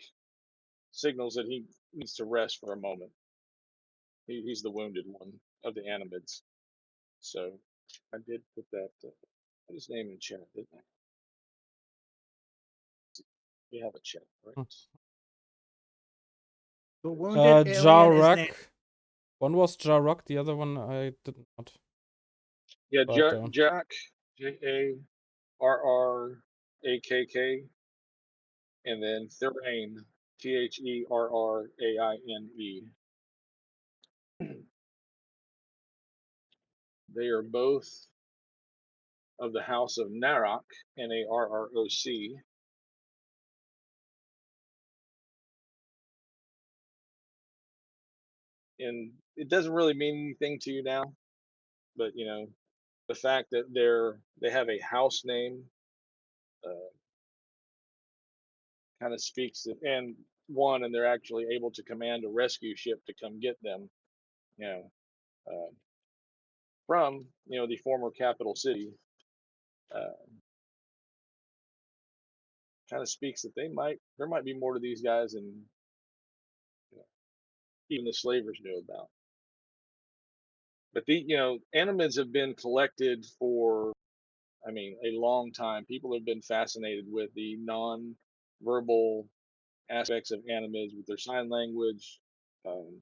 signals that he needs to rest for a moment. He's the wounded one of the Animids. So I did put that. Put his name in chat, didn't I? We have a chat, right? Hmm. The wounded alien is named. Jarrak. One was Jarrak, the other one I did not. Yeah, But Jack, Jarrakk, and then Therain, Therraine. They are both of the House of Narok, Narroc. And it doesn't really mean anything to you now, but the fact that they have a house name uh, kind of speaks to, and they're actually able to command a rescue ship to come get them, you know, uh, from the former capital city. Uh, Kind of speaks that there might be more to these guys than you know, even the slavers knew about. But the Animids have been collected for, I mean, a long time. People have been fascinated with the non-verbal aspects of Animids with their sign language. Um,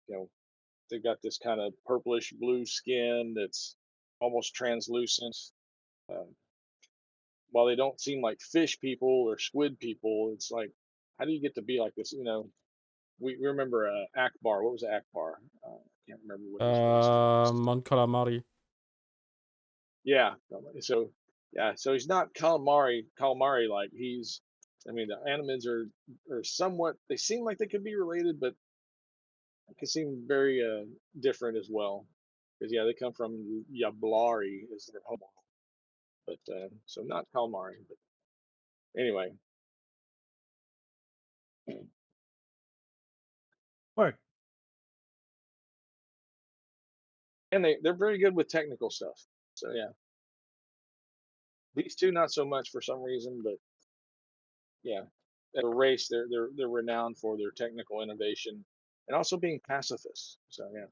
you know, They've got this kind of purplish blue skin that's almost translucent. Um, while they don't seem like fish people or squid people, it's like, how do you get to be like this? We remember Akbar. What was Akbar? I can't remember what his race was. Mon Calamari. Yeah. So he's not calamari. Calamari like he's. I mean, the Animids are somewhat. They seem like they could be related, but it can seem very different as well. Because yeah, they come from Yablari is their home, but so not calamari. But anyway, Work. and they're very good with technical stuff. So yeah, these two not so much for some reason, but yeah, as a race they're renowned for their technical innovation and also being pacifists. So yeah.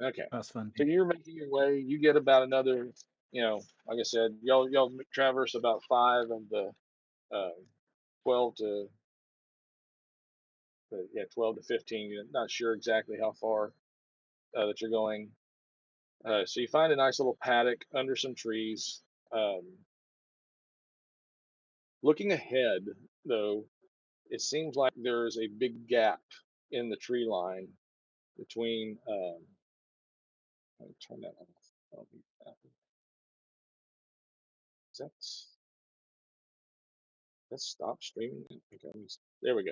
Okay. That's funny. So you're making your way. You get about another, like I said, y'all traverse about 5 of the 12 to 12 to 15. You're not sure exactly how far that you're going. So you find a nice little paddock under some trees. Um, looking ahead, though, it seems like there's a big gap in the tree line between. Let me turn that off. I'll be happy. Let's stop streaming. Okay, there we go.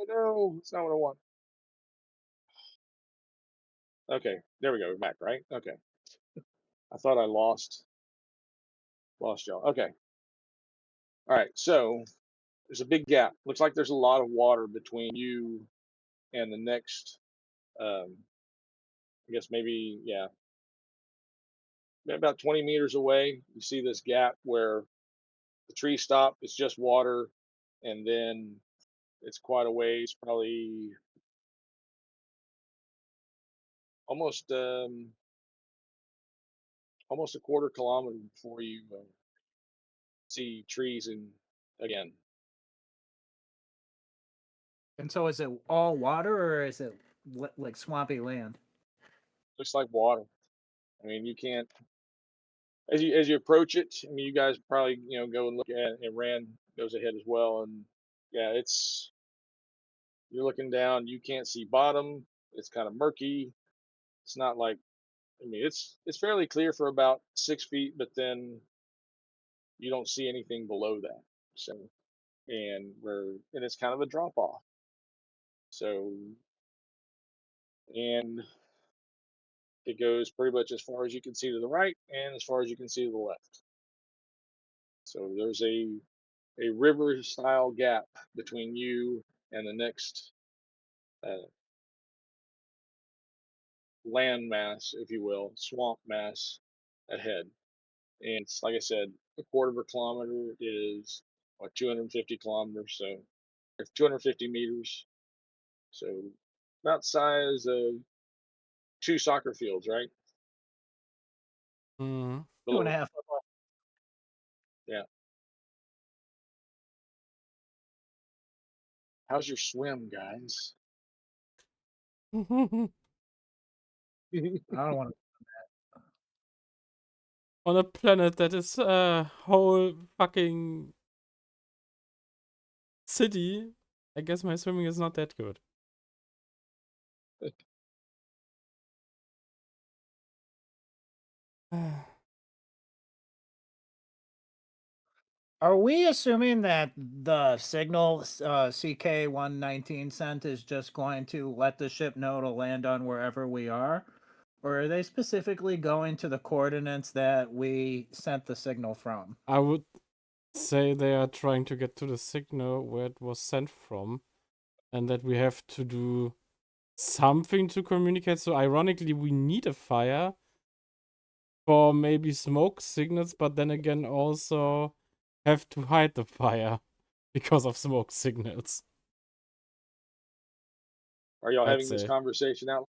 No, that's not what I want. Okay, there we go. We're back, right? Okay. I thought I lost y'all. Okay. All right. So there's a big gap. Looks like there's a lot of water between you and the next. I guess maybe about 20 meters away. You see this gap where the trees stop. It's just water, and then it's quite a ways, probably almost almost a quarter kilometer before you see trees and again. And so is it all water or is it like swampy land? Looks like water. I mean, you can't as you approach it. I mean, you guys probably go and look at it, and Rand goes ahead as well. And yeah, you're looking down. You can't see bottom. It's kind of murky. It's not like I mean, it's fairly clear for about 6 feet, but then you don't see anything below that. So and it's kind of a drop off. So and it goes pretty much as far as you can see to the right and as far as you can see to the left. So there's a river style gap between you and the next uh, land mass, if you will, swamp mass ahead. And it's like I said, a quarter of a kilometer is what 250 kilometers, so 250 meters. So about size of 2 soccer fields, right? Mhm. Two and Below a it. half. Yeah. How's your swim, guys? On I don't want to. a planet that is a whole fucking city, I guess my swimming is not that good. Are we assuming that the signal CK-119 sent is just going to let the ship know to land on wherever we are? Or are they specifically going to the coordinates that we sent the signal from? I would say they are trying to get to the signal where it was sent from, and that we have to do something to communicate. So ironically, we need a fire for maybe smoke signals, but then again also have to hide the fire because of smoke signals. Are y'all I'd having this say. conversation out?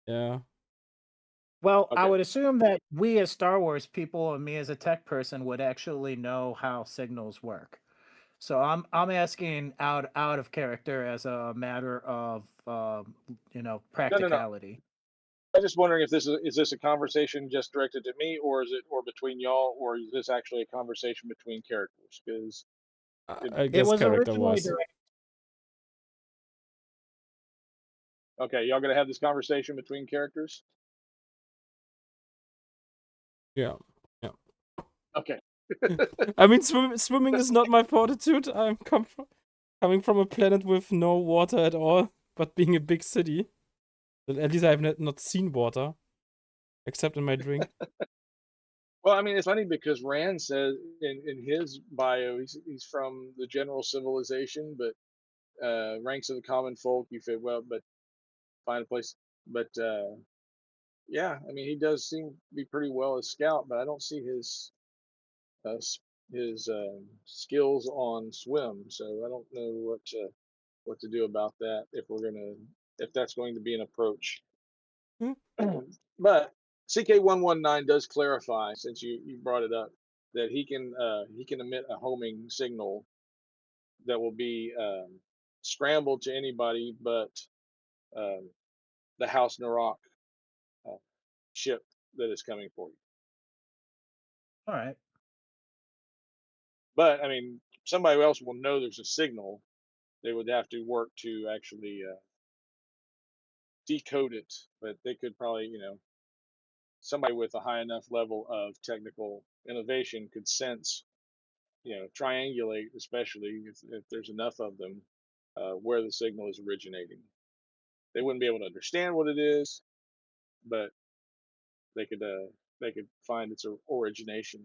Yeah. Well, I Okay. would assume that we as Star Wars people and me as a tech person would actually know how signals work. So I'm asking out of character as a matter of No. practicality. I'm just wondering if is this a conversation just directed to me, or is it or between y'all, or is this actually a conversation between characters? Because I It guess was character originally was. direct. okay, y'all gonna have this conversation between characters? Yeah. Yeah. Okay. I mean, swimming is not my fortitude. I'm coming from a planet with no water at all, but being a big city. At least I have not seen water, except in my drink. Well, I mean, it's funny because Rand says in his bio he's from the general civilization, but ranks of the common folk. You fit well, but find a place. But yeah, I mean, he does seem to be pretty well a scout, but I don't see his uh, s- his skills on swim. So I don't know what to do about that if that's going to be an approach. Hmm. But CK119 does clarify, since you brought it up, that he can emit a homing signal that will be scrambled to anybody but um, the House Narok uh, ship that is coming for you. All right. But I mean, somebody else will know there's a signal. They would have to work to actually decode it, but they could probably, somebody with a high enough level of technical innovation could sense, triangulate, especially if there's enough of them, where the signal is originating. They wouldn't be able to understand what it is, but they could find its origination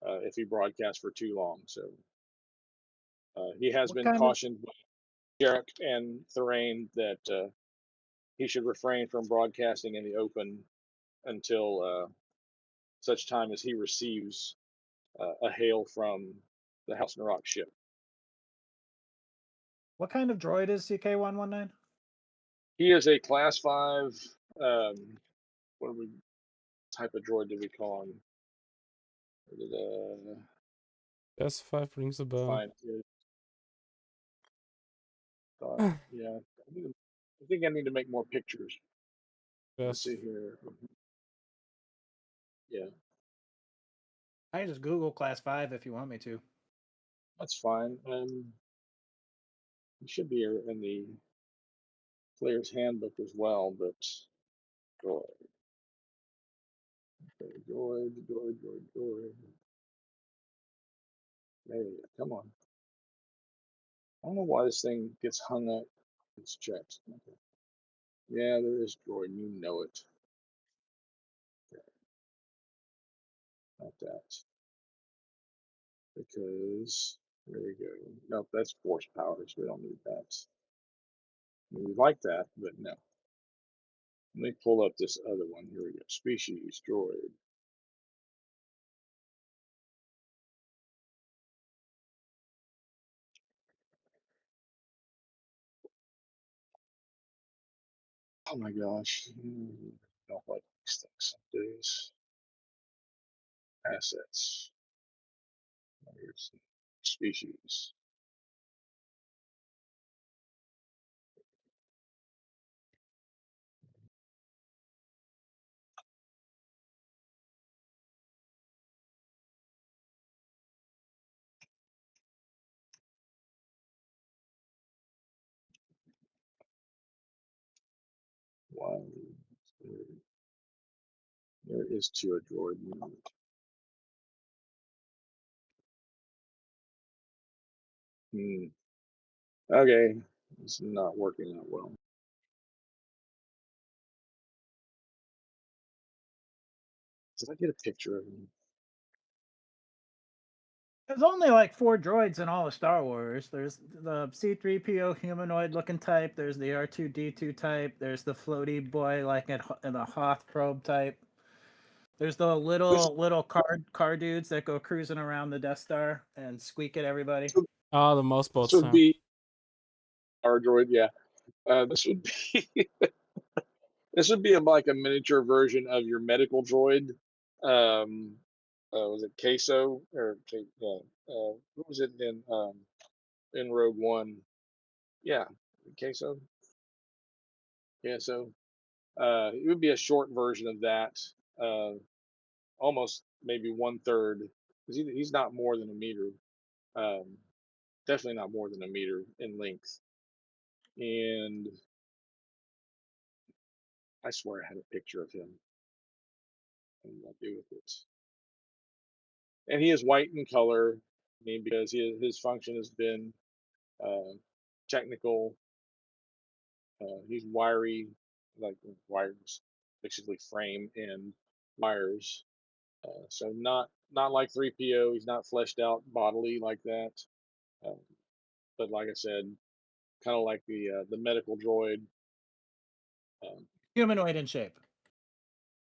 if he broadcasts for too long. So he has What been kind of cautioned by Jarek and Thorane that he should refrain from broadcasting in the open until such time as he receives a hail from the House Narok ship. droid is CK119? He is a class 5. What do we type of droid did we call him? Did, S5 rings a bell. find it. Yeah, I think I need to make more pictures. Let's Yes. see here. Yeah, I can just Google class 5 if you want me to. that's fine. It should be in the player's handbook as well, but droid, okay, droid. There you go. Come on. I don't know why this thing gets hung up. It's checked. Okay. Yeah, there is droid. You know it. Okay. Not that. Because there we go. Nope, that's force powers. We don't need that. We like that, but no. Let me pull up this other one. Here we go. Species droid. Oh my gosh. I don't like these things some days. Assets. Here's species. Why? There is to a droid. Hmm. Okay. It's not working out well. Did I get a picture of him? There's only like 4 droids in all of Star Wars. There's the C3PO humanoid looking type. There's the R2D2 type. There's the floaty boy like in the Hoth probe type. There's the This, little car dudes that go cruising around the Death Star and squeak at everybody. Ah, the mouse this bots. would be our droid, yeah. This would be this would be like a miniature version of your medical droid. Was it Queso or what was it in in Rogue One. Yeah, queso. Queso. It would be a short version of that. Uh, Almost maybe 1/3, because he's not more than a meter. Um, Definitely not more than a meter in length. And I swear I had a picture of him. What did I do with it? And he is white in color. I mean, because his function has been uh, technical. He's wiry, like wires, basically frame and wires. So not like 3PO. He's not fleshed out bodily like that. Uh, but like I said, kind of like the medical droid. Um, Humanoid in shape.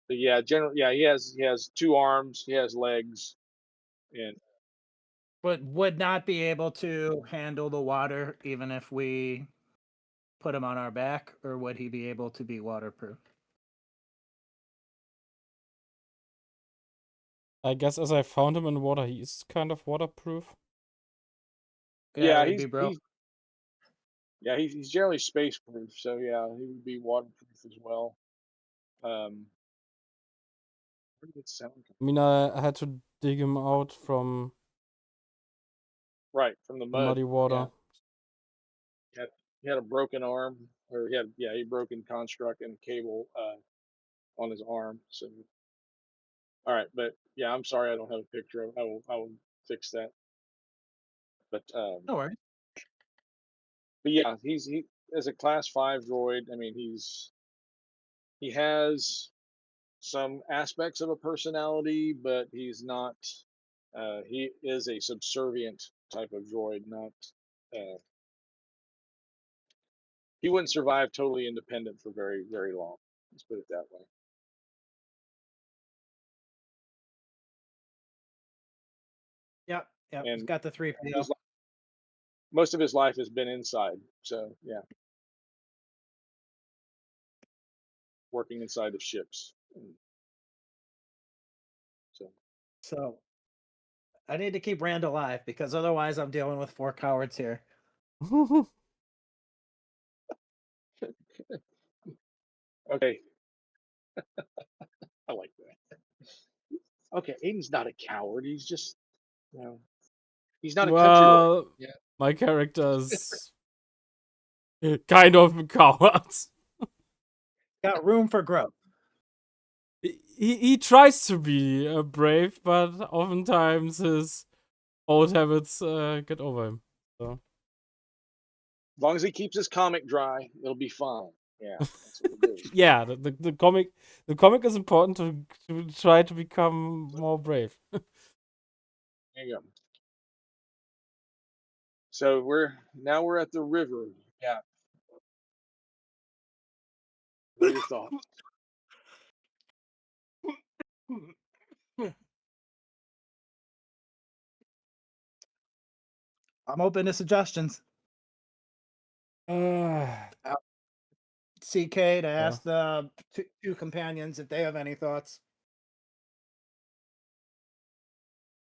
but yeah, generally, yeah, he has 2 arms, he has legs, and But would not be able to handle the water even if we put him on our back, or would he be able to be waterproof? I guess as I found him in water, he is kind of waterproof. Yeah, yeah, would be, bro. he's generally space proof. So yeah, he would be waterproof as well. Where did it sound come I mean, I had to dig him out from Right, from the the mud. muddy Yeah, water. he had a broken arm, or he broken construct and cable on his arm. So all right, but yeah, I'm sorry I don't have a picture of. I will fix that. But No worries. yeah, he as a class 5 droid. I mean, he has some aspects of a personality, but he's not. He is a subservient type of droid, not. Uh, he wouldn't survive totally independent for very very long. Let's put it that way. Yep, yep. It's And got the 3PO. his, most of his life has been inside. So yeah, working inside of ships. So So I need to keep Rand alive because otherwise I'm dealing with 4 cowards here. okay, I like that. Okay, Aiden's not a coward. He's just, you know, he's not a country boy. Well, Yeah. my character is kind of a coward. Got room for growth. He tries to be brave, but oftentimes his old habits get over him. So As long as he keeps his comic dry, it'll be fine. Yeah, that's what we'll do. yeah, the comic is important to try to become more brave. There you go. So we're at the river. Yeah. What are your thoughts? I'm open to suggestions. Uh, CK to yeah. ask the two companions if they have any thoughts.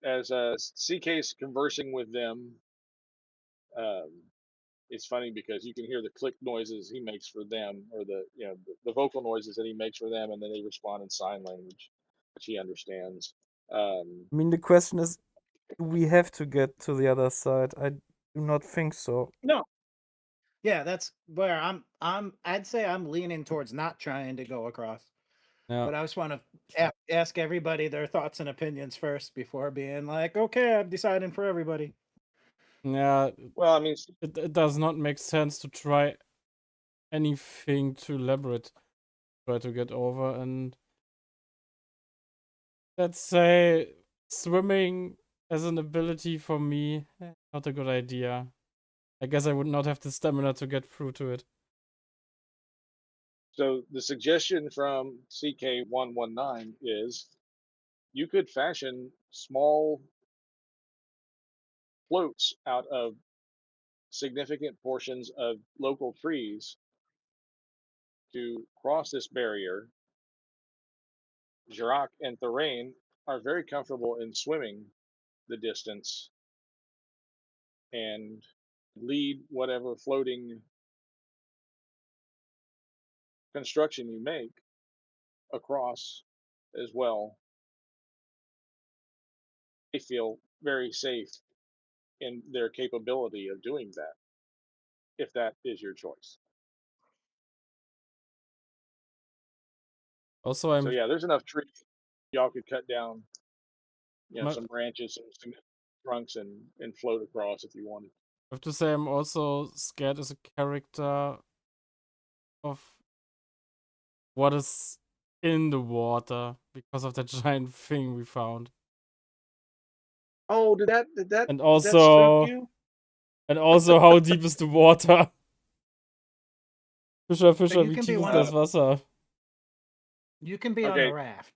As CK's conversing with them, um, it's funny because you can hear the click noises he makes for them, or the vocal noises that he makes for them, and then they respond in sign language, which he understands. I mean, the question is, do we have to get to the other side? I do not think so. No. Yeah, that's where I'd say I'm leaning towards not trying to go across. Yeah. But I just want to ask everybody their thoughts and opinions first before being like, okay, I'm deciding for everybody. Yeah, Well, I mean, it does not make sense to try anything too elaborate, try to get over. And let's say swimming as an ability for me, not a good idea. I guess I would not have the stamina to get through to it. so the suggestion from CK119 is you could fashion small floats out of significant portions of local trees to cross this barrier. Jirac and Thorane are very comfortable in swimming the distance, and lead whatever floating construction you make across as well. They feel very safe in their capability of doing that, if that is your choice. Also, So yeah, there's enough trees y'all could cut down, I some branches, some trunks, and float across if you wanted. have to say I'm also scared as a character of what is in the water because of that giant thing we found. Oh, did that And spook also you? how deep is the water? Fischer, But you wie can tief be ist one of das Wasser? you can be on the Okay, raft.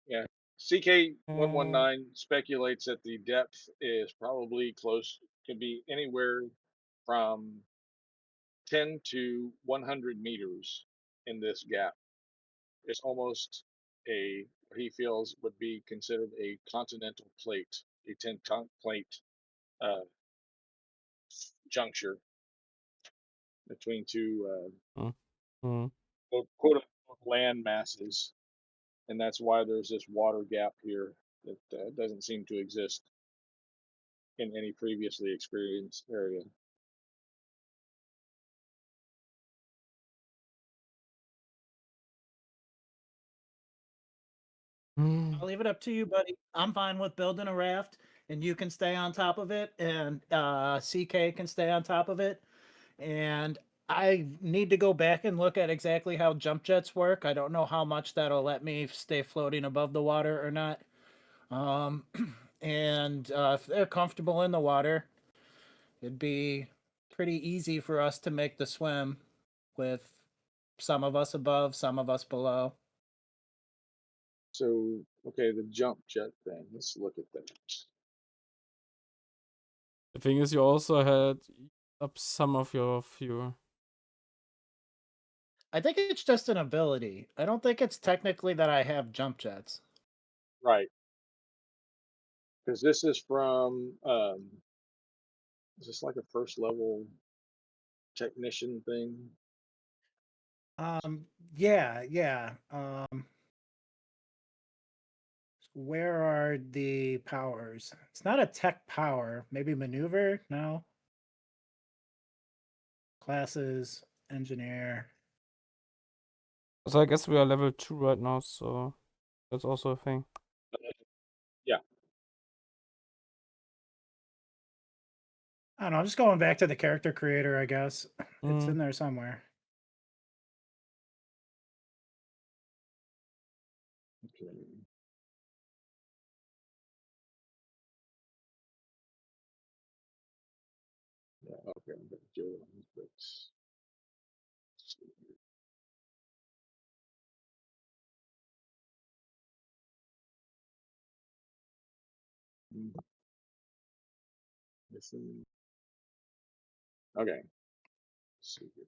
yeah. CK Uh, 119 speculates that the depth is probably close, could be anywhere from 10 to 100 meters in this gap. It's almost what he feels would be considered a continental plate, a tectonic plate uh, juncture between two mm, mm. quote unquote land masses, and that's why there's this water gap here that doesn't seem to exist in any previously experienced area. Mm. I'll leave it up to you, buddy. I'm fine with building a raft, and you can stay on top of it, and CK can stay on top of it. And I need to go back and look at exactly how jump jets work. I don't know how much that'll let me stay floating above the water or not. Um, and if they're comfortable in the water, it'd be pretty easy for us to make the swim with some of us above, some of us below. So, okay, the jump jet thing. Let's look at that. The thing is, you also had up some of your fuel. I think it's just an ability. I don't think it's technically that I have jump jets. Right. Because this is from, is this like a first level technician thing? Yeah, yeah. Where are the powers? It's not a tech power. Maybe maneuver? No. Classes, engineer. So I guess we are level 2 right now, so that's also a thing. Yeah. I don't know. I'm just going back to the character creator, I guess. It's Mm. in there somewhere. Okay. Yeah, okay, I'm gonna do it on these books. Let's see here. Hmm, missing. Okay. Let's see here.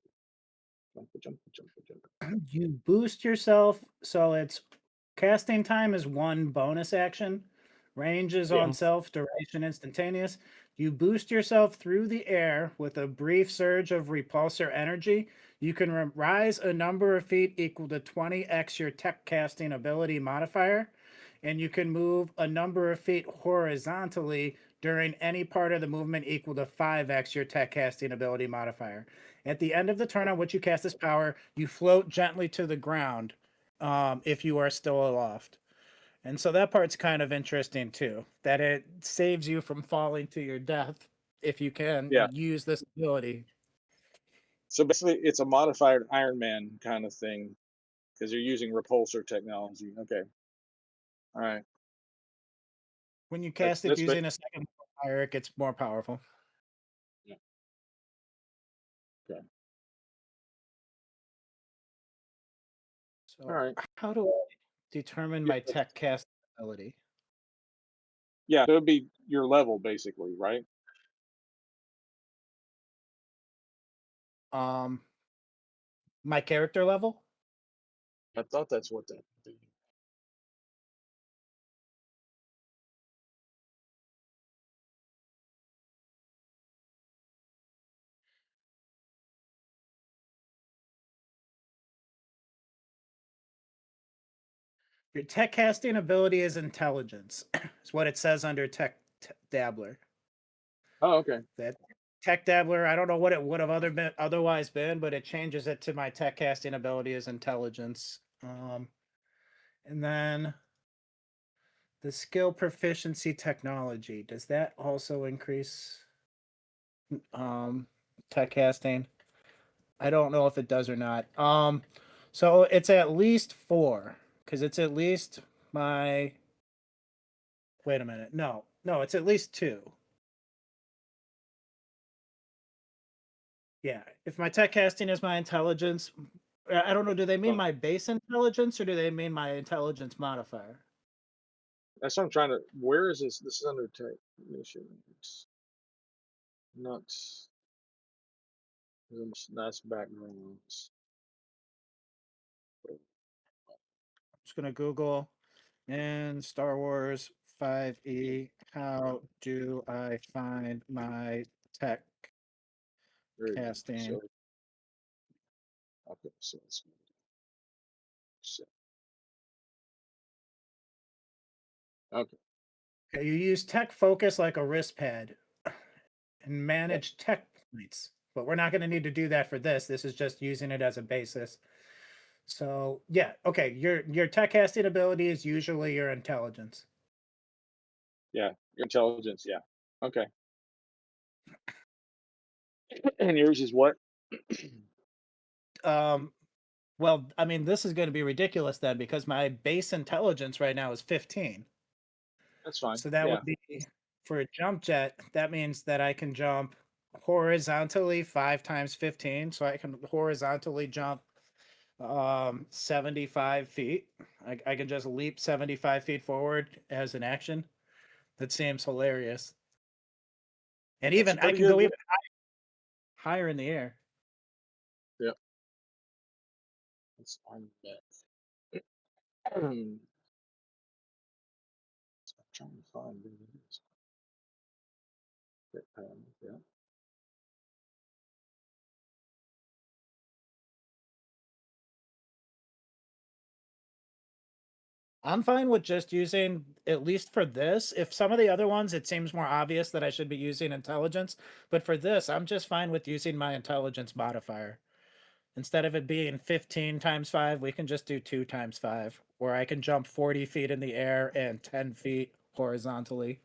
Jump. You boost yourself, so it's casting time is one bonus action. Range is Yeah. on self, duration instantaneous. You boost yourself through the air with a brief surge of repulsor energy. You can rise a number of feet equal to 20x your tech casting ability modifier, and you can move a number of feet horizontally during any part of the movement equal to 5x your tech casting ability modifier. At the end of the turn on which you cast this power, you float gently to the ground if you are still aloft. And so that part's kind of interesting too, that it saves you from falling to your death if you can Yeah. use this ability. So basically, it's a modified Iron Man kind of thing because you're using repulsor technology. Okay. All right. When you cast it That's using a second modifier, it gets more powerful. Yeah. Okay. All So right. how do I determine Yeah. my tech cast ability? Yeah. So it'd be your level basically, right? Um, my character level? I thought that's what that would be. Your tech casting ability is intelligence. Is what it says under tech dabbler. Oh, okay. That tech dabbler, I don't know what it would have otherwise been, but it changes it to my tech casting ability is intelligence. And then the skill proficiency technology, does that also increase tech casting? I don't know if it does or not. So it's at least 4 because it's at least my. Wait a minute. No, it's at least 2. Yeah, if my tech casting is my intelligence, I don't know. Do they mean Oh, my base intelligence or do they mean my intelligence modifier? that's what I'm trying to. Where is this? This is under technician. It's not. That's backgrounds. Just gonna Google in Star Wars 5e. How do I find my tech There you go. casting? So, okay, so it's okay. Okay, you use tech focus like a wrist pad and Yep. manage tech points, but we're not going to need to do that for this. This is just using it as a basis. So yeah, okay. Your tech casting ability is usually your intelligence. Yeah, your intelligence. Yeah. Okay. And yours is what? Well, I mean, this is going to be ridiculous then because my base intelligence right now is 15. That's fine. So that Yeah. would be for a jump jet. That means that I can jump horizontally 5 times 15. So I can horizontally jump 75 feet. I can just leap 75 feet forward as an action. That seems hilarious. And That's even I pretty can go good. even higher in the air. Yeah. That's fine. Bet. I'm trying to find where it is. Yeah. I'm fine with just using, at least for this. If some of the other ones, it seems more obvious that I should be using intelligence. But for this, I'm just fine with using my intelligence modifier. Instead of it being 15 times 5, we can just do 2 times 5, where I can jump 40 feet in the air and 10 feet horizontally.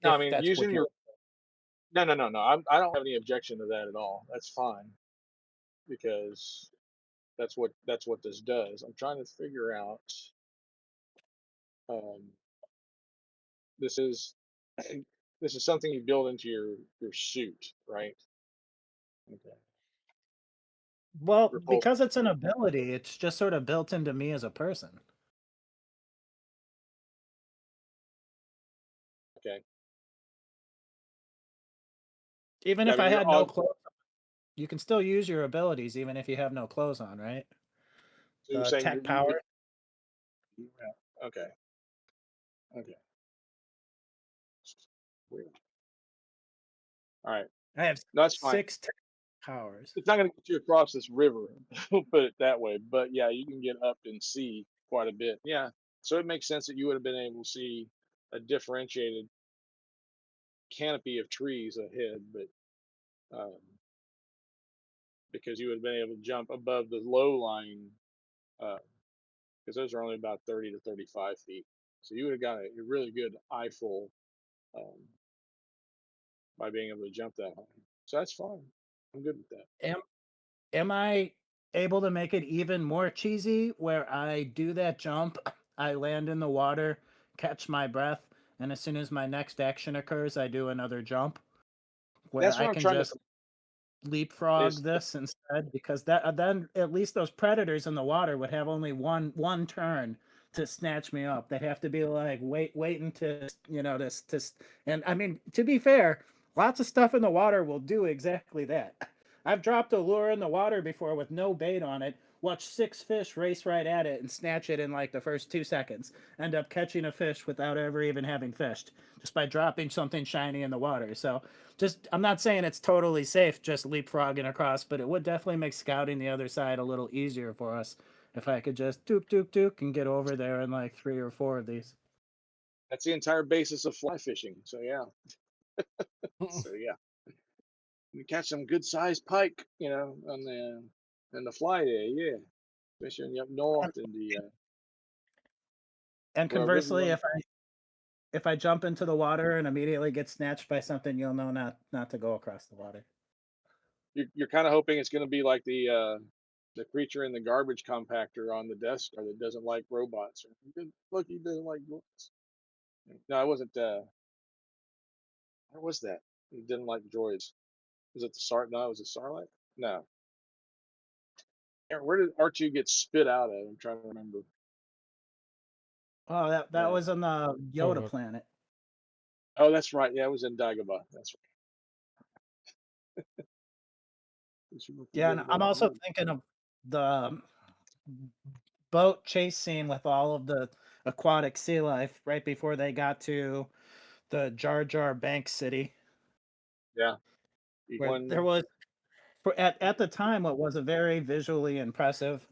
No, I If mean that's what using you're. your no. I don't have any objection to that at all. That's fine because that's what this does. I'm trying to figure out. Um, this is this is something you build into your suit, right? Okay. Well, Repulsor. because it's an ability, it's just sort of built into me as a person. Okay. Even Yeah, I if mean I your had no aug. clothes, you can still use your abilities even if you have no clothes on, right? So you're The saying tech you could. power. Yeah. Okay. Okay. Weird. All right. I have No, that's fine. 6 tech powers. It's not going to get you across this river, we'll put it that way. But yeah, you can get up and see quite a bit. Yeah. So it makes sense that you would have been able to see a differentiated canopy of trees ahead, but because you would have been able to jump above the low lying, because those are only about 30 to 35 feet. So you would have got a really good eyeful um, by being able to jump that high. So that's fine. I'm good with that. Am I able to make it even more cheesy where I do that jump, I land in the water, catch my breath, and as soon as my next action occurs, I do another jump where That's I what I'm can trying to just leapfrog is this instead because that then at least those predators in the water would have only one turn to snatch me up. They'd have to be like waiting to this and I mean to be fair, lots of stuff in the water will do exactly that. I've dropped a lure in the water before with no bait on it, watch 6 fish race right at it and snatch it in like the first 2 seconds, end up catching a fish without ever even having fished just by dropping something shiny in the water. So just I'm not saying it's totally safe just leapfrogging across, but it would definitely make scouting the other side a little easier for us If I could just dook dook dook and get over there in like 3 or 4 of these. That's the entire basis of fly fishing. So yeah. So yeah. You catch some good sized pike, on the fly day, yeah. Fishing up north in the And well river conversely, run. if I jump into the water and immediately get snatched by something, you'll know not to go across the water. You're kind of hoping it's going to be like the creature in the garbage compactor on the Death Star that doesn't like robots. Look, he doesn't like droids. No, I wasn't. Where was that? He didn't like droids. Was it the Sar? No, was it Sarlacc? No. Where did R2 get spit out of? I'm trying to remember. Oh, that Uh, was on the Yoda God. planet. oh, that's right. Yeah, it was in Dagobah. That's right. Yeah, and I'm also thinking of the boat chase scene with all of the aquatic sea life right before they got to the Jar Jar Bank City, Yeah. where there One. was at the time what was a very visually impressive,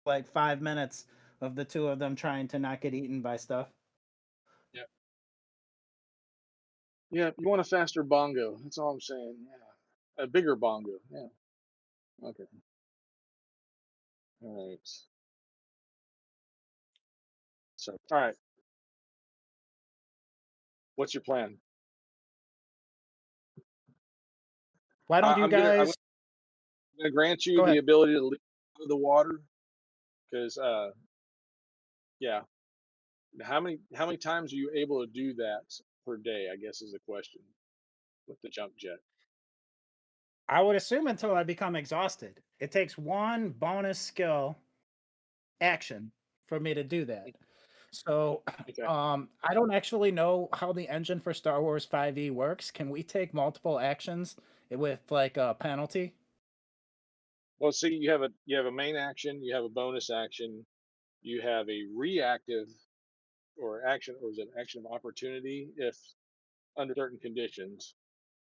like 5 minutes of the two of them trying to not get eaten by stuff. Yeah. Yeah. You want a faster bongo? That's all I'm saying. Yeah. A bigger bongo. Yeah. Okay. All right. So, all right. What's your plan? Why don't you I'm gonna guys grant you go the ahead? ability to leap out of the water because yeah. How many times are you able to do that per day? I guess is the question with the jump jet. I would assume until I become exhausted. It takes one bonus skill action for me to do that. So, Okay. I don't actually know how the engine for Star Wars 5e works. Can we take multiple actions with like a penalty? Well, see, you have a main action, you have a bonus action, you have a reactive or action, or is it action of opportunity if under certain conditions,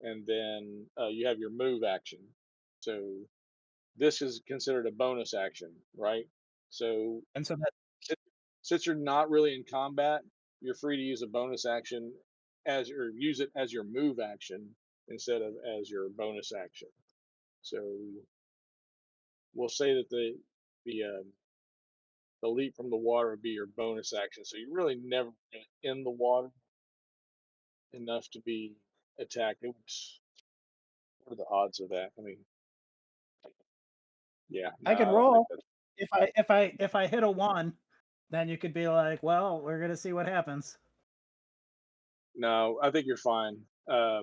and then you have your move action. So this is considered a bonus action, right? So And so that si- since you're not really in combat, you're free to use a bonus action or use it as your move action instead of as your bonus action. So we'll say that the leap from the water would be your bonus action. So you're really never in the water enough to be attacked. What are the odds of that? I mean, yeah, no, I can I don't think roll. that's. If I hit a 1, then you could be like, well, we're gonna see what happens. No, I think you're fine. Now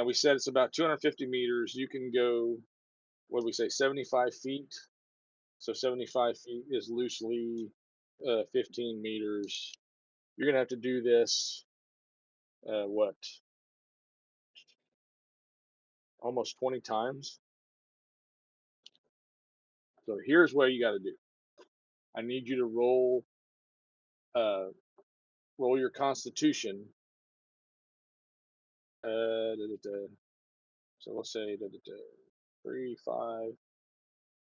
we said it's about 250 meters. You can go, what do we say, 75 feet? So 75 feet is loosely 15 meters. You're gonna have to do this, what, almost 20 times. So here's what you got to do. I need you to uh, roll your Constitution. Da, da, da. So let's say 3, 5.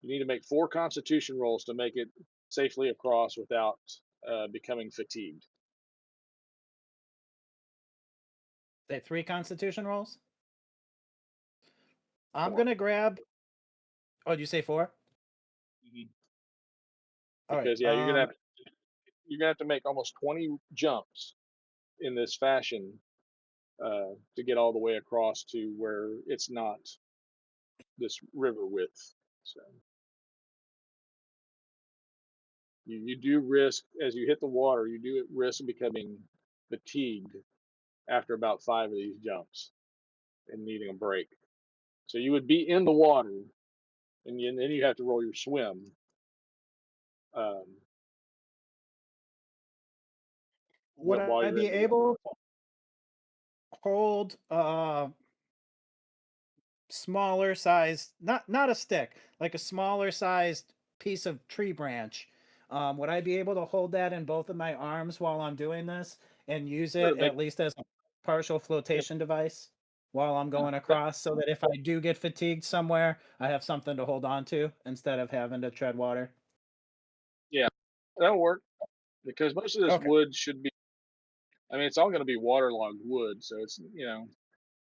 You need to make 4 Constitution rolls to make it safely across without becoming fatigued. Say 3 Constitution rolls. I'm 4. gonna grab. Oh, did you say 4? Mhm. All right. Because yeah, you're gonna have to make almost 20 jumps in this fashion to get all the way across to where it's not this river width. So you do risk as you hit the water, you do risk becoming fatigued after about 5 of these jumps and needing a break. So you would be in the water, and then you have to roll your swim. Um, Would while I you're be in the water. able to hold smaller size, not a stick, like a smaller sized piece of tree branch? Would I be able to hold that in both of my arms while I'm doing this and use Sure, it at least as a partial yeah, flotation device while I'm going that, across so that if I do get fatigued somewhere, I have something to hold on to instead of having to tread water? That'll work because most of this Okay. wood should be. I mean, it's all going to be waterlogged wood, so it's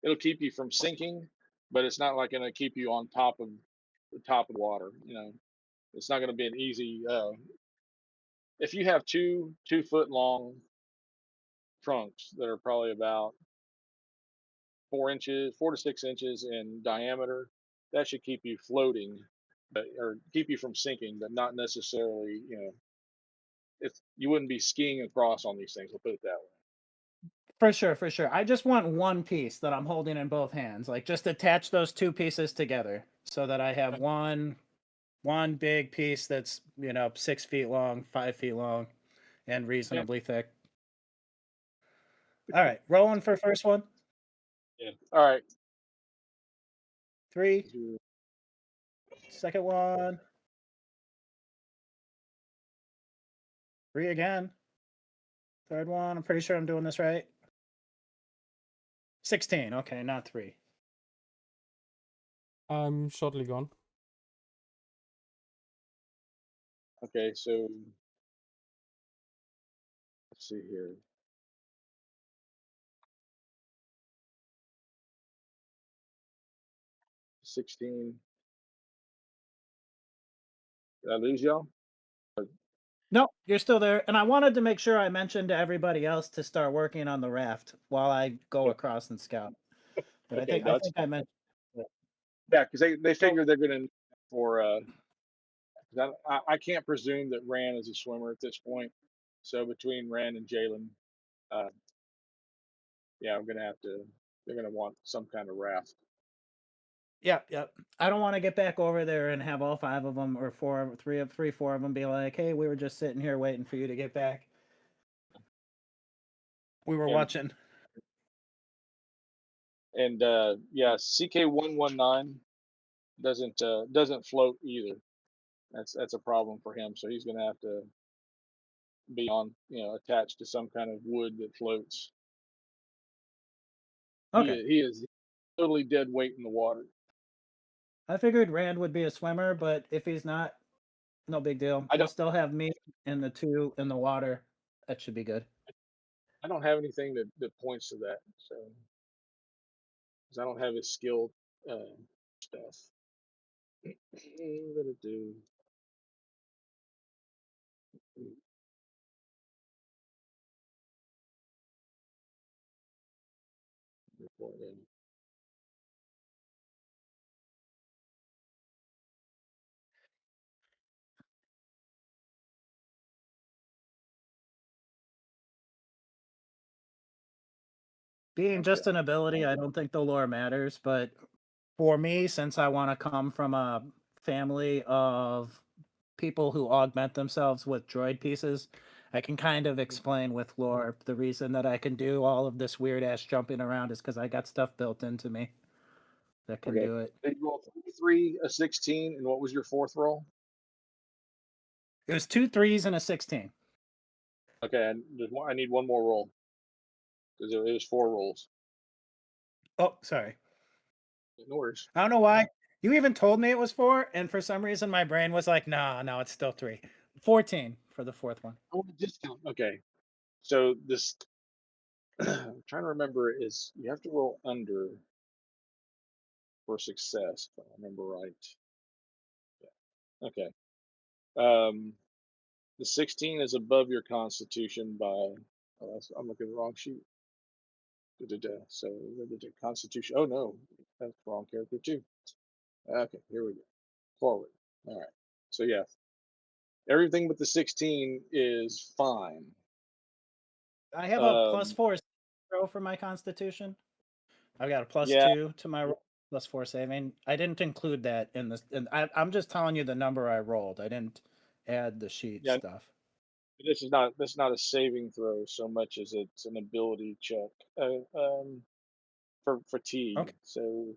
it'll keep you from sinking, but it's not like going to keep you on top of the top of the water. It's not going to be an easy. If you have 2 foot long trunks that are probably about 4 inches, 4 to 6 inches in diameter, that should keep you floating, but or keep you from sinking, but not necessarily. It's you wouldn't be skiing across on these things. We'll put it that way. For sure, for sure. I just want one piece that I'm holding in both hands. Like just attach those two pieces together so that I have one big piece that's 6 feet long, 5 feet long, and Yeah, reasonably thick. All right, rolling for first one. yeah. All right. 3. Second one. 3 again. Third one. I'm pretty sure I'm doing this right. 16. Okay, not 3. I'm shortly gone. Okay, so let's see here. 16. Did I lose y'all? No, you're still there. And I wanted to make sure I mentioned to everybody else to start working on the raft while I go across and scout. But I Okay, think I that's think I mentioned. yeah, because they So figure they're going to for 'cause I can't presume that Rand is a swimmer at this point. So between Rand and Jaylen, uh, yeah, I'm gonna have to. They're gonna want some kind of raft. yep. I don't want to get back over there and have all 5 of them or 4 of them be like, "Hey, we were just sitting here waiting for you to get back. We were And watching." yeah, CK119 doesn't float either. That's a problem for him. So he's gonna have to be on attached to some kind of wood that floats. Okay. He is totally dead weight in the water. I figured Rand would be a swimmer, but if he's not, no big deal. I We'll don't still have me and the 2 in the water. That should be good. I don't have anything that points to that. So 'cause I don't have his skill stuff. I'm gonna do report in. Being Okay. just an ability, I don't think the lore matters, but for me, since I want to come from a family of people who augment themselves with droid pieces, I can kind of explain with lore the reason that I can do all of this weird ass jumping around is because I got stuff built into me that can Okay. do it. Did you roll 3, a 16, and what was your fourth roll? It was 2 3s and a 16. Okay, I need one more roll because it was 4 rolls. Oh, sorry. No worries. I don't know why. You even told me it was 4, and for some reason my brain was like, "No, no, it's still 3." 14 for the fourth one. I want a discount. Okay. So this, I'm trying to remember, is you have to roll under for success, if I remember right. Yeah. Okay. Um, the 16 is above your constitution by, I'm looking at the wrong sheet. Da-da-da. So the constitution, oh no, that's the wrong character too. Okay, here we go. Forward. All right. So yeah, everything but the 16 is fine. I have a Um, +4 row for my constitution. I've got a yeah, +2 to my +4 saving. I didn't include that in this, and I'm just telling you the number I rolled. I didn't add the sheet yeah. stuff. This is not a saving throw so much as it's an ability check for fatigue. Okay. So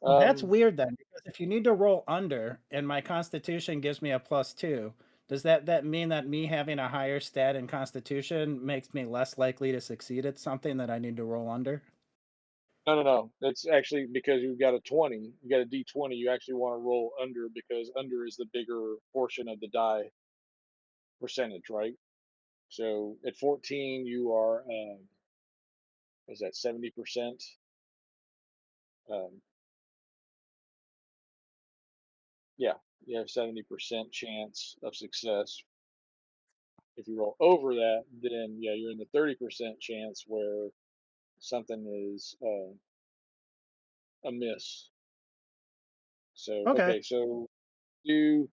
Well, that's um, weird then, because if you need to roll under and my constitution gives me a +2, does that mean that me having a higher stat in constitution makes me less likely to succeed at something that I need to roll under? no. That's actually because you've got a 20. You got a D20. You actually want to roll under because under is the bigger portion of the die. percentage, right? So at 14, you are, was that 70%? Um, yeah, you have 70% chance of success. If you roll over that, then yeah, you're in the 30% chance where something is amiss. So Okay. okay, so you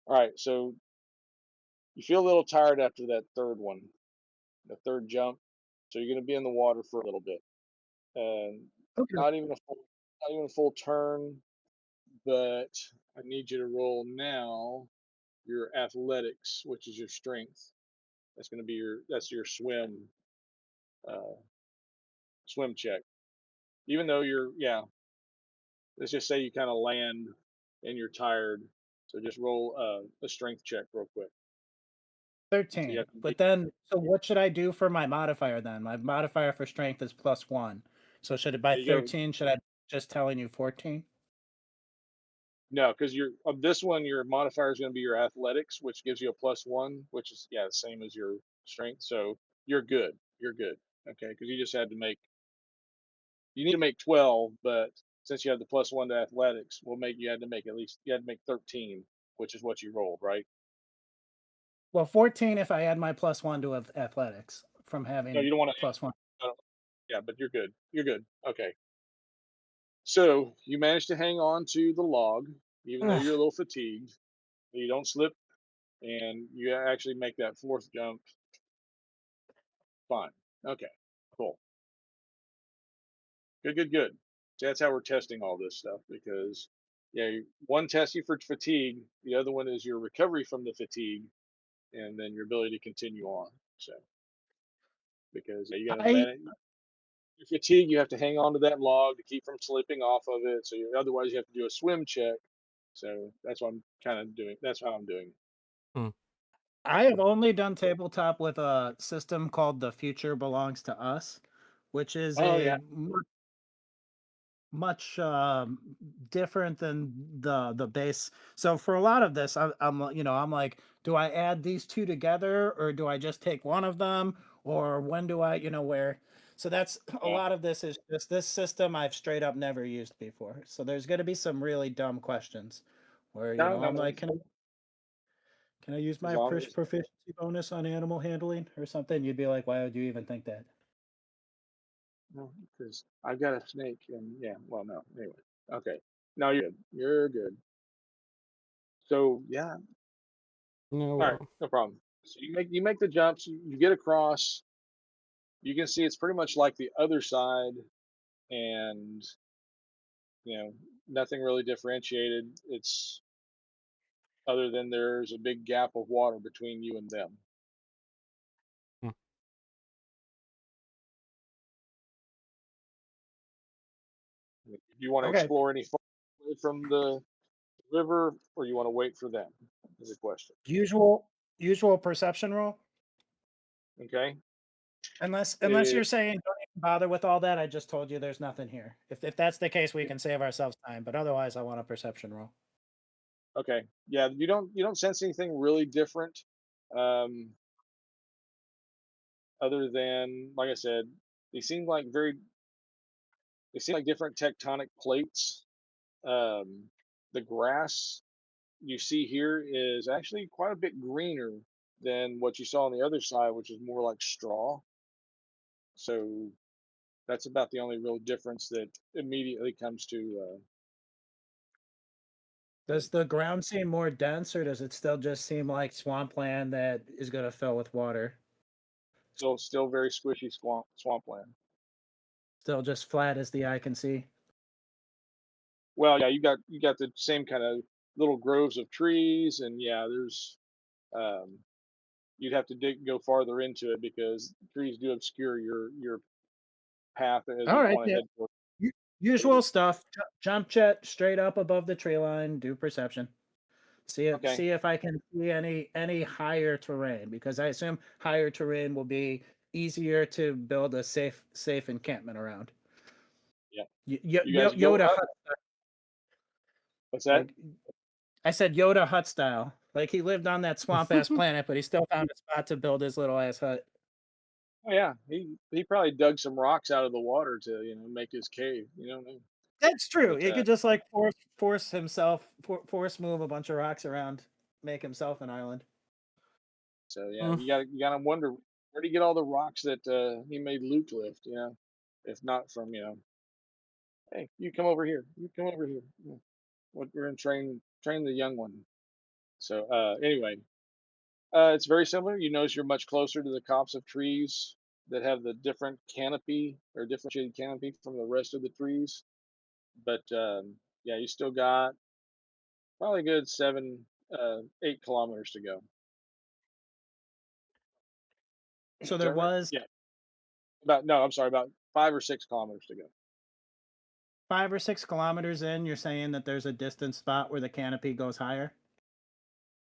all right. So you feel a little tired after that third one, the third jump. So you're going to be in the water for a little bit, and Okay. not even a full turn. But I need you to roll now your athletics, which is your strength. That's going to be that's your uh, swim check. Even though let's just say you kind of land and you're tired. So just roll a strength check real quick. So you 13. have to But then, so what should I do for my modifier then? My modifier for strength is +1. So should it by there you go. 13? Should I just telling you 14? No, because you're of this one, your modifier is going to be your athletics, which gives you a +1, which is the same as your strength. So you're good. You're good. Okay, because you just had to make you need to make 12, but since you have the +1 to athletics, you had to make at least you had to make 13, which is what you rolled, right? Well, 14 if I add my +1 to athletics from No, having you don't want +1. to. Yeah, but you're good. You're good. Okay. So you managed to hang on to the log, even though you're a little fatigued. You don't slip, and you actually make that fourth jump. Fine. Okay. Cool. Good. Good. Good. So that's how we're testing all this stuff because, yeah, one tests you for fatigue, the other one is your recovery from the fatigue, and then your ability to continue on. So because you got to I manage your fatigue, you have to hang on to that log to keep from slipping off of it. So otherwise, you have to do a swim check. So that's what I'm kind of doing. That's how I'm doing. Hmm. I have only done tabletop with a system called The Future Belongs to Us, which is Oh yeah. a much different than the base. So for a lot of this, I'm like, do I add these two together, or do I just take one of them, or when do I, where? So that's a Yeah. lot of this is just this system I've straight up never used before. So there's going to be some really dumb questions where No, I'm no. like, can I use As my long as proficiency bonus on animal handling or something? You'd be like, why would you even think that? no, because I've got a snake, and yeah. Well, no. Anyway. Okay. No, you're good. You're good. So yeah. No, All right. No problem. So you make the jumps. You get across. You can see it's pretty much like the other side, and you know nothing really differentiated. It's other than there's a big gap of water between you and them. Hmm. Do you want to Okay. explore any far away from the river, or you want to wait for them? Is the question. Usual perception roll. Okay. Unless Eh, you're saying don't even bother with all that, I just told you there's nothing here. If that's the case, we can save ourselves time. But otherwise, I want a perception roll. okay. Yeah. You don't sense anything really different, um, other than like I said, they seem like very they seem like different tectonic plates. The grass you see here is actually quite a bit greener than what you saw on the other side, which is more like straw. So that's about the only real difference that immediately comes to. Does the ground seem more dense, or does it still just seem like swampland that is going to fill with water? Still very squishy swampland. Still just flat as the eye can see. Well, yeah, you got the same kind of little groves of trees, and yeah, there's um, you'd have to go farther into it because trees do obscure your path as All you right, want to yeah. head toward the Usual river. stuff. Jump jet straight up above the tree line. Do perception. Okay, See if I can see any higher terrain, because I assume higher terrain will be easier to build a safe encampment around. yeah, you guys go Yoda up. hut, What's that? like I said, Yoda hut style. Like he lived on that swamp ass planet, but he still found a spot to build his little ass hut. Oh yeah, he probably dug some rocks out of the water to make his cave. You know what I mean? That's true. But He could just like force himself force move a bunch of rocks around, make himself an island. so yeah, Mm. you gotta wonder where did he get all the rocks that he made Luke lift. If not from hey, you come over here, you come over here. We're gonna train the young one. So anyway, it's very similar. You notice you're much closer to the copse of trees that have the different canopy or differentiated canopy from the rest of the trees. But yeah, you still got probably a good 8 kilometers to go. So Is there that right? was Yeah. About no, I'm sorry, about 5 or 6 kilometers to go. 5 or 6 kilometers in. You're saying that there's a distant spot where the canopy goes higher.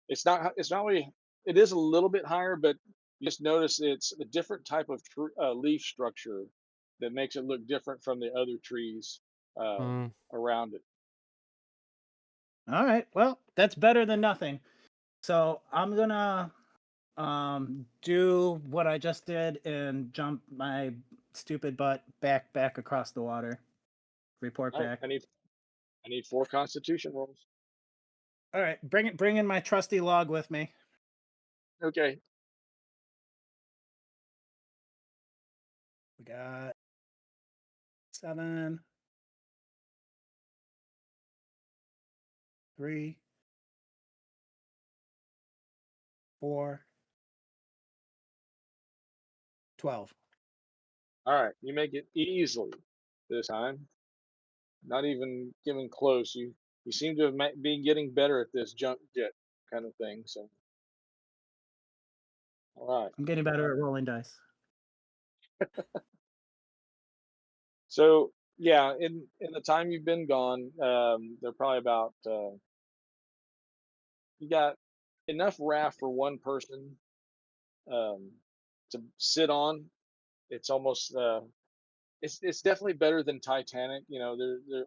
It's not really. It is a little bit higher, but you just notice it's a different type of leaf structure that makes it look different from the other trees Mm. around it. All right. Well, that's better than nothing. So I'm gonna do what I just did and jump my stupid butt back across the water. Report All right, back. I need 4 Constitution rolls. All right, bring in my trusty log with me. Okay. We got 7, 3, 4, 12. All right. You make it easily this time. Not even giving close. You seem to have been getting better at this jump jet kind of thing. So all right. I'm getting better at rolling dice. So yeah, in the time you've been gone, they're probably about you got enough raft for one person um, to sit on. It's almost it's definitely better than Titanic.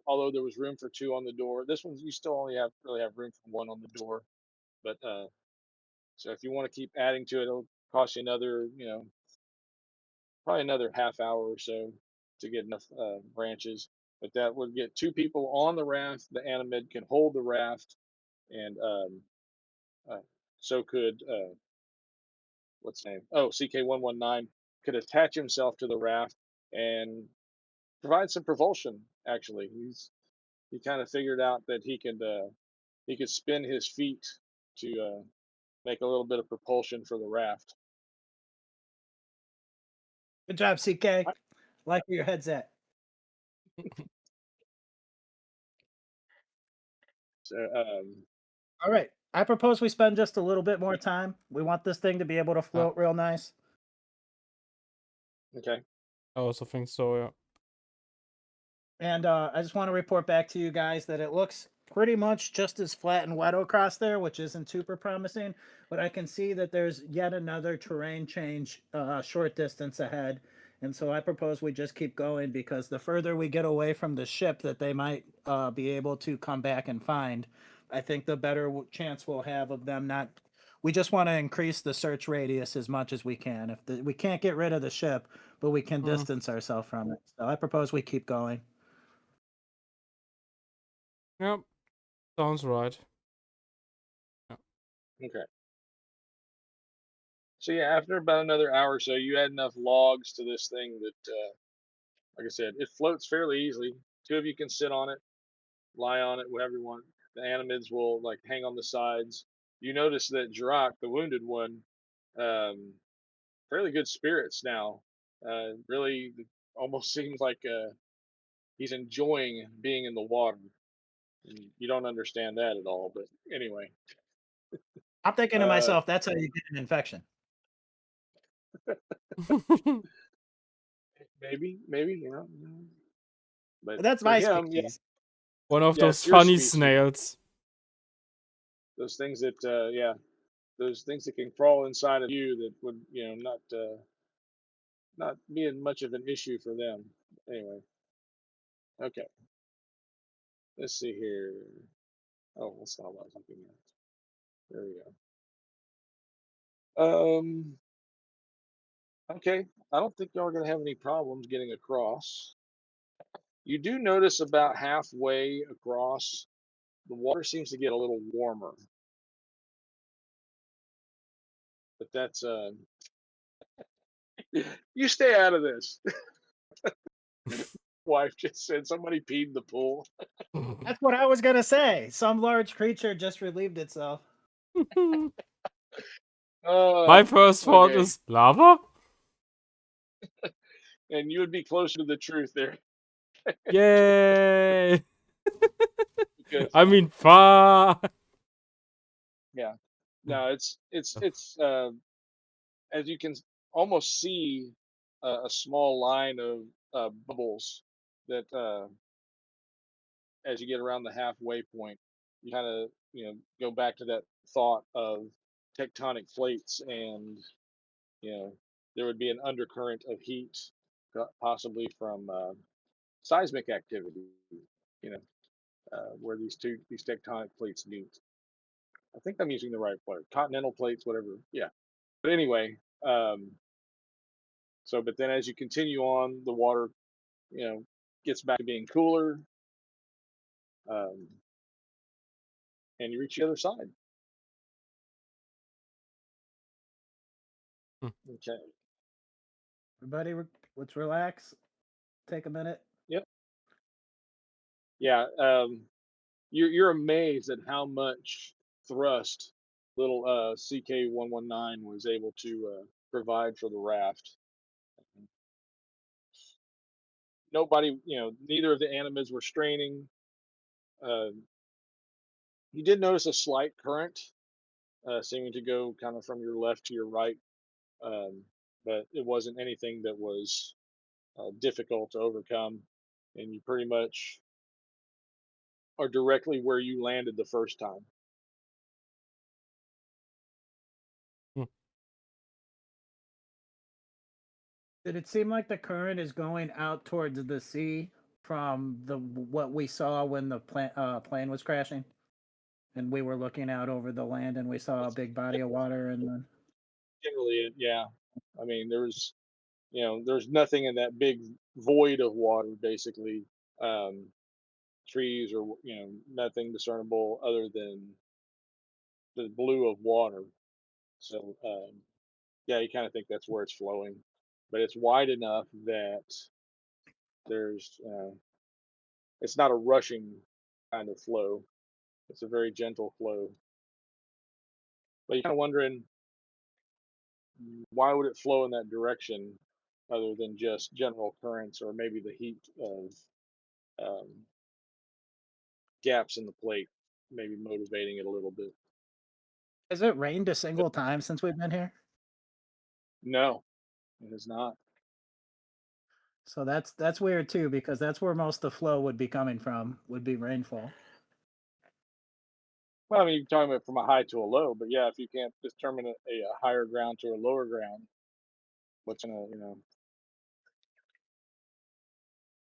Although there was room for two on the door. This one you still only really have room for one on the door. But so if you want to keep adding to it, it'll cost you another probably another half hour or so to get enough branches. But that would get two people on the raft. The animid can hold the raft, and uh, so could what's his name? Oh, CK119 could attach himself to the raft and provide some propulsion. Actually, he kind of figured out that he could spin his feet to make a little bit of propulsion for the raft. Good job, CK. I- Like where your head's at. So All right. I propose we spend just a little bit more time. We want this thing to be able to Yeah, float real nice. okay, I also think so. Yeah. And I just want to report back to you guys that it looks pretty much just as flat and wet across there, which isn't super promising. But I can see that there's yet another terrain change short distance ahead. And so I propose we just keep going because the further we get away from the ship that they might be able to come back and find, I think the better chance we'll have of them not. We just want to increase the search radius as much as we can. We can't get rid of the ship, but we can Mm. distance ourselves from it. So I propose we keep going. Yep. Sounds right. okay. So yeah, after about another hour or so, you add enough logs to this thing that, like I said, it floats fairly easily. Two of you can sit on it, lie on it, whatever you want. The animids will like hang on the sides. You notice that Jirac, the wounded one, um, fairly good spirits now. Really, almost seems like he's enjoying being in the water. And you don't understand that at all, but anyway, I'm thinking to uh, myself, that's how you get an infection. maybe but That's for my him, yeah, species. One of yeah, those it's your funny species. snails. Those things that, yeah, those things that can crawl inside of you that would, not be much of an issue for them. Anyway, okay, let's see here. Oh, that's not what I was looking at. There we go. Okay. I don't think y'all are gonna have any problems getting across. You do notice about halfway across, the water seems to get a little warmer, but that's you stay out of this. Wife just said somebody peed the pool. That's what I was gonna say. Some large creature just relieved itself. My first thought Okay. is lava? And you would be closer to the truth there Yay! because I mean, fuck! yeah, no, it's as you can almost see a small line of bubbles that as you get around the halfway point, you kind of go back to that thought of tectonic plates, and you know there would be an undercurrent of heat, possibly from seismic activity. You know, where these tectonic plates meet. I think I'm using the right word. Continental plates, whatever. Yeah. But anyway, so but then as you continue on, the water, you know, gets back to being cooler, um, and you reach the other side. Hmm. Okay. Everybody, let's relax. Take a minute. Yep. Yeah. You're amazed at how much thrust little CK-119 was able to provide for the raft. Nobody, neither of the animals were straining. Uh, you did notice a slight current seeming to go kind of from your left to your right, um, but it wasn't anything that was difficult to overcome. And you pretty much are directly where you landed the first time. Hmm. Did it seem like the current is going out towards the sea from the what we saw when the plane was crashing, and we were looking out over the land and we saw a That's big body of water and then generally it. Yeah. I mean, there's nothing in that big void of water, basically. Um, trees or nothing discernible other than the blue of water. So yeah, you kind of think that's where it's flowing, but it's wide enough that there's it's not a rushing kind of flow. It's a very gentle flow. But you're kind of wondering, why would it flow in that direction other than just general currents or maybe the heat of um, gaps in the plate, maybe motivating it a little bit. has it rained a single time since we've been here? No, it is not. So that's weird too, because that's where most of the flow would be coming from, would be rainfall. Well, I mean, you're talking about from a high to a low, but yeah, if you can't determine a higher ground to a lower ground, what's gonna,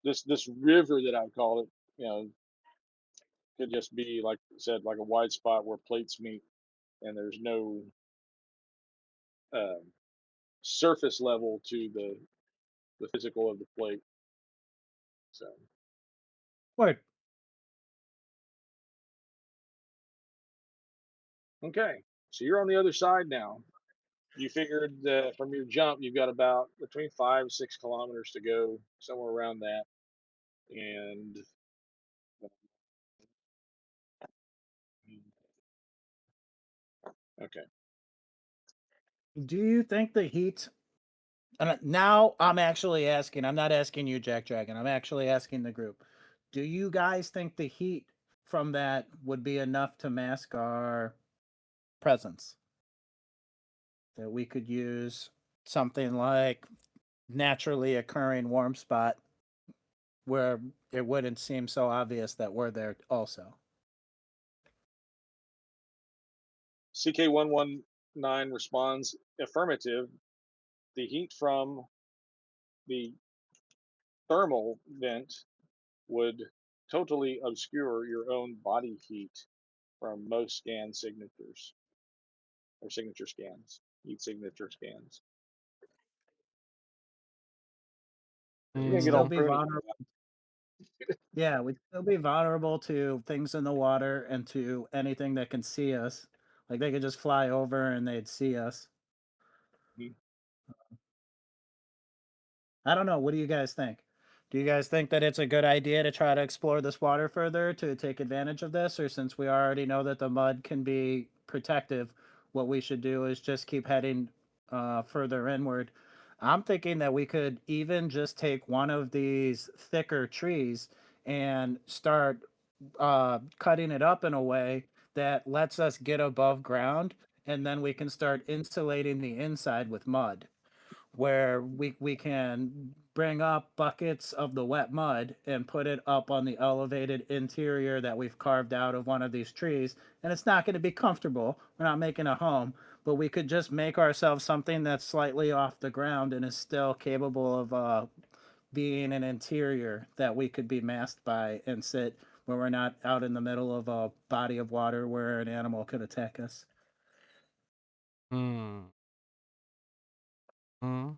this river that I call it, could just be like I said, like a wide spot where plates meet, and there's no um, surface level to the physical of the plate. So Word. okay, so you're on the other side now. You figured from your jump, you've got about between 5 and 6 kilometers to go, somewhere around that. And okay, Do you think the heat? And now I'm actually asking. I'm not asking you, Jack Dragon. I'm actually asking the group. Do you guys think the heat from that would be enough to mask our presence? That we could use something like naturally occurring warm spot where it wouldn't seem so obvious that we're there also. CK-119 responds affirmative. The heat from the thermal vent would totally obscure your own body heat from most scan signatures. or signature scans. Need signature scans. You're gonna We'd get still all Mm, be pruny. vulnerable. Yeah, we'd still be vulnerable to things in the water and to anything that can see us. Like they could just fly over and they'd see us. Mhm. I don't know. What do you guys think? Do you guys think that it's a good idea to try to explore this water further to take advantage of this? Or since we already know that the mud can be protective, what we should do is just keep heading further inward? I'm thinking that we could even just take one of these thicker trees and start cutting it up in a way that lets us get above ground, and then we can start insulating the inside with mud where we can bring up buckets of the wet mud and put it up on the elevated interior that we've carved out of one of these trees. And it's not going to be comfortable. We're not making a home, but we could just make ourselves something that's slightly off the ground and is still capable of being an interior that we could be masked by and sit where we're not out in the middle of a body of water where an animal could attack us. mm, mm.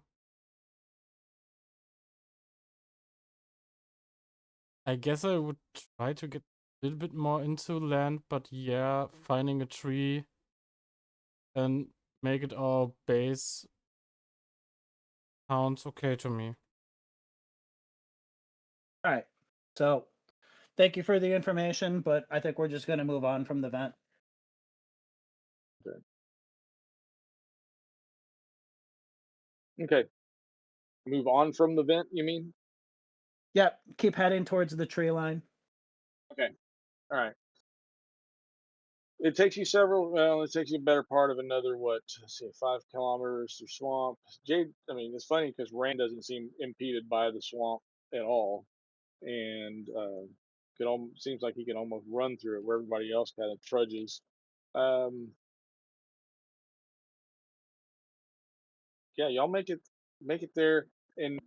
I guess I would try to get a little bit more into land, but yeah, finding a tree and make it our base sounds okay to me. All right. So thank you for the information, but I think we're just going to move on from the vent. Okay. Move on from the vent, you mean? Yep. Keep heading towards the tree line. Okay. All right. It takes you several. Well, it takes you a better part of another what? Let's see, 5 kilometers through swamp. Jade. I mean, it's funny because Rain doesn't seem impeded by the swamp at all, and seems like he can almost run through it where everybody else kind of trudges. Um, yeah, y'all make it there, and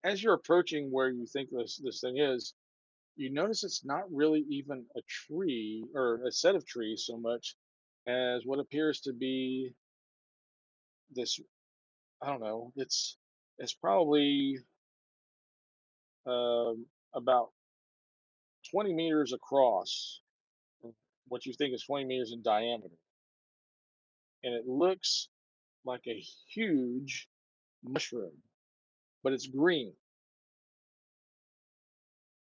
as you're approaching where you think this thing is, you notice it's not really even a tree or a set of trees so much as what appears to be this. I don't know. It's probably um, about 20 meters across, what you think is 20 meters in diameter, and it looks like a huge mushroom, but it's green.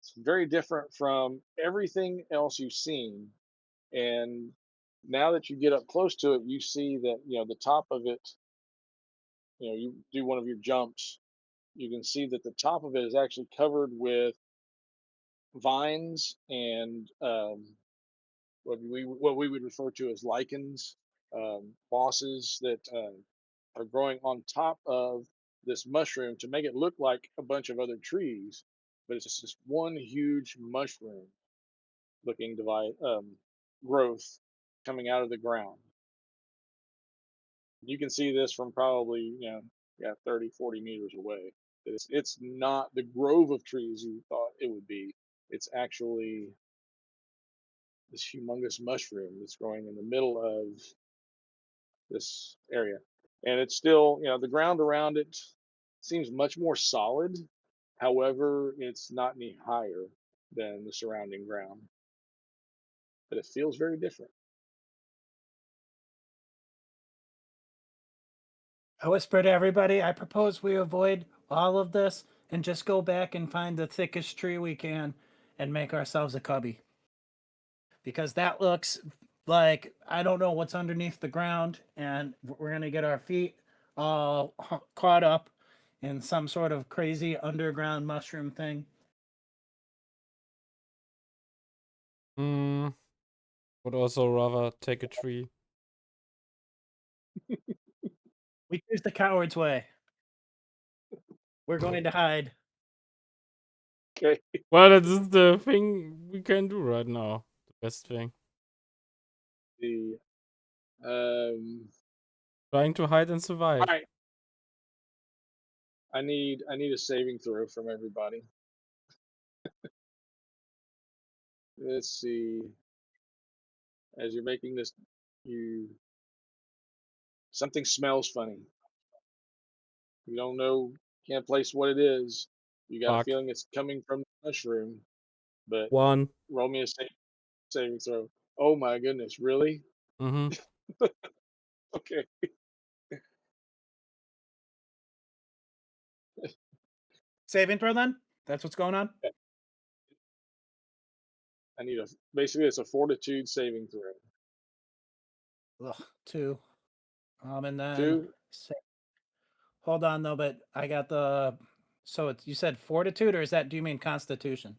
It's very different from everything else you've seen. And now that you get up close to it, you see that the top of it. You do one of your jumps. You can see that the top of it is actually covered with vines and what we would refer to as lichens, mosses that are growing on top of this mushroom to make it look like a bunch of other trees, but it's just this one huge mushroom looking growth coming out of the ground. You can see this from probably 30, 40 meters away. It's not the grove of trees you thought it would be. It's actually this humongous mushroom that's growing in the middle of this area. And it's still, the ground around it seems much more solid. However, it's not any higher than the surrounding ground, but it feels very different. I whisper to everybody, I propose we avoid all of this and just go back and find the thickest tree we can and make ourselves a cubby. Because that looks like I don't know what's underneath the ground, and we're going to get our feet all caught up in some sort of crazy underground mushroom thing. Mm, would also rather take a tree. We choose the coward's way. We're going to hide. Okay. Well, that is the thing we can do right now. The best thing. The um Trying to hide and all survive. right. I need a saving throw from everybody. Let's see. As you're making this, you Something smells funny. You don't know, can't place what it is. You got a Fuck. feeling it's coming from the mushroom, but One. roll me a saving throw. Oh my goodness, really? Mm-hmm. Okay. Saving throw then? That's what's going on? I need basically it's a fortitude saving throw. Ugh, 2. And then 2. hold on though, but I got the so it's you said fortitude or do you mean constitution?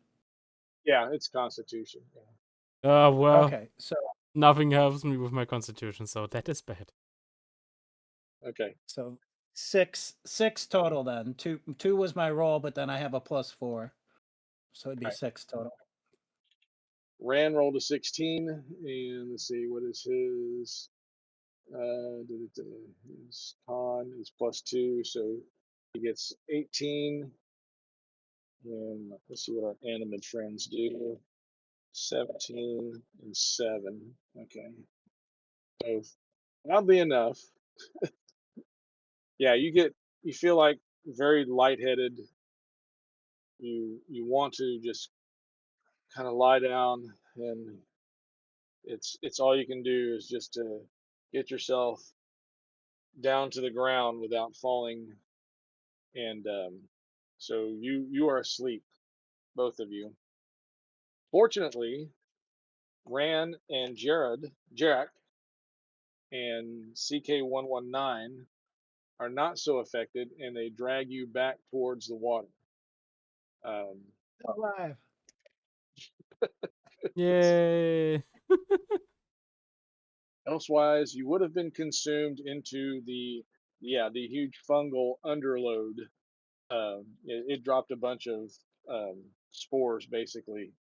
Yeah, it's Constitution. Yeah. Well, Okay, so nothing helps me with my constitution, so that is bad. Okay. so 6 total then. 2 was my roll, but then I have a +4. So it'd be Right. 6 total. Rand rolled a 16, and let's see what is his. His con is +2, so he gets 18. And let's see what our animate friends do. 17 and 7. Okay. So oddly enough, yeah, you feel like very lightheaded. You want to just kind of lie down, and it's all you can do is just to get yourself down to the ground without falling. And so you are asleep, both of you. Fortunately, Ran and Jack and CK119 are not so affected, and they drag you back towards the water. Um, Still alive. Yay! Elsewise, you would have been consumed into the huge fungal underload. It dropped a bunch of spores basically,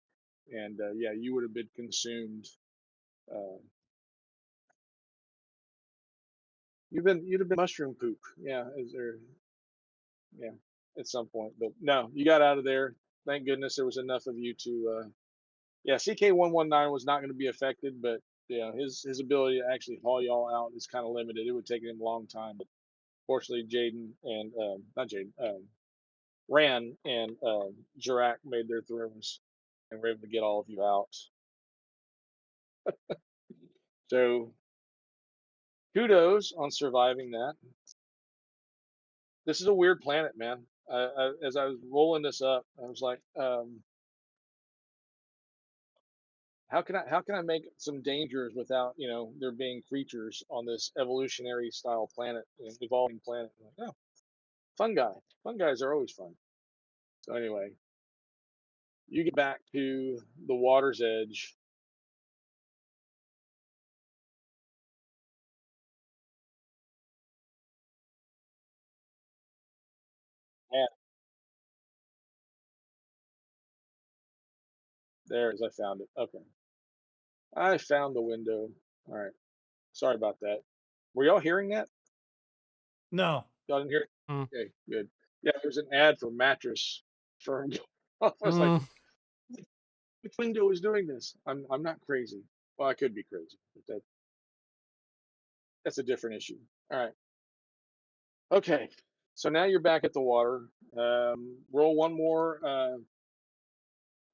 and yeah, you would have been consumed. Uh, you'd have been mushroom poop. Yeah, is there? Yeah, at some point, but no, you got out of there. Thank goodness there was enough of you to. Yeah, CK119 was not going to be affected, but yeah, his ability to actually haul y'all out is kind of limited. It would take him a long time, but fortunately, Jaden and not Jaden, Ran and Jirak made their throws and were able to get all of you out. So kudos on surviving that. This is a weird planet, man. As I was rolling this up, I was like, how can I make some dangers without there being creatures on this evolutionary style planet, evolving planet? I'm like, oh, fun guy. Fun guys are always fun. So anyway, you get back to the water's edge. And there's I found it. Okay, I found the window. All right. Sorry about that. Were y'all hearing that? No. Y'all didn't hear it? Mm. Okay, good. Yeah, there's an ad for mattress firm. I was like, Mm. which window is doing this? I'm not crazy. Well, I could be crazy, but that's a different issue. All right. Okay. So now you're back at the water. Roll one more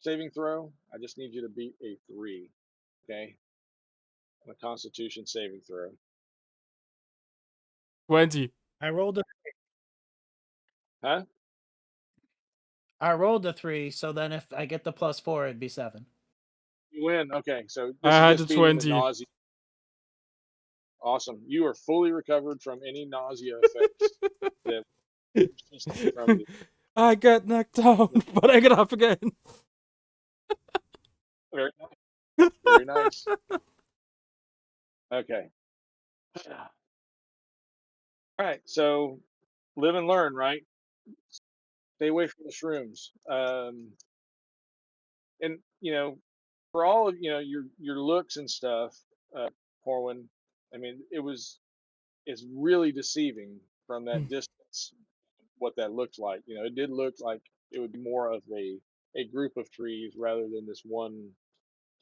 saving throw. I just need you to beat a 3. Okay. On a Constitution saving throw. 20. I rolled a Huh? 3, so then if I get the +4, it'd be 7. You win. Okay. So I this is had a just beating the 20. nausea. Awesome. You are fully recovered from any nausea effects that persisted from the. I got knocked down, but I got up again. Very nice. Very nice. Okay. All right. So live and learn, right? Stay away from the shrooms. And for all of your looks and stuff, Corwin. I mean, it's really deceiving from that distance what that looked like. It did look like it would be more of a group of trees rather than this one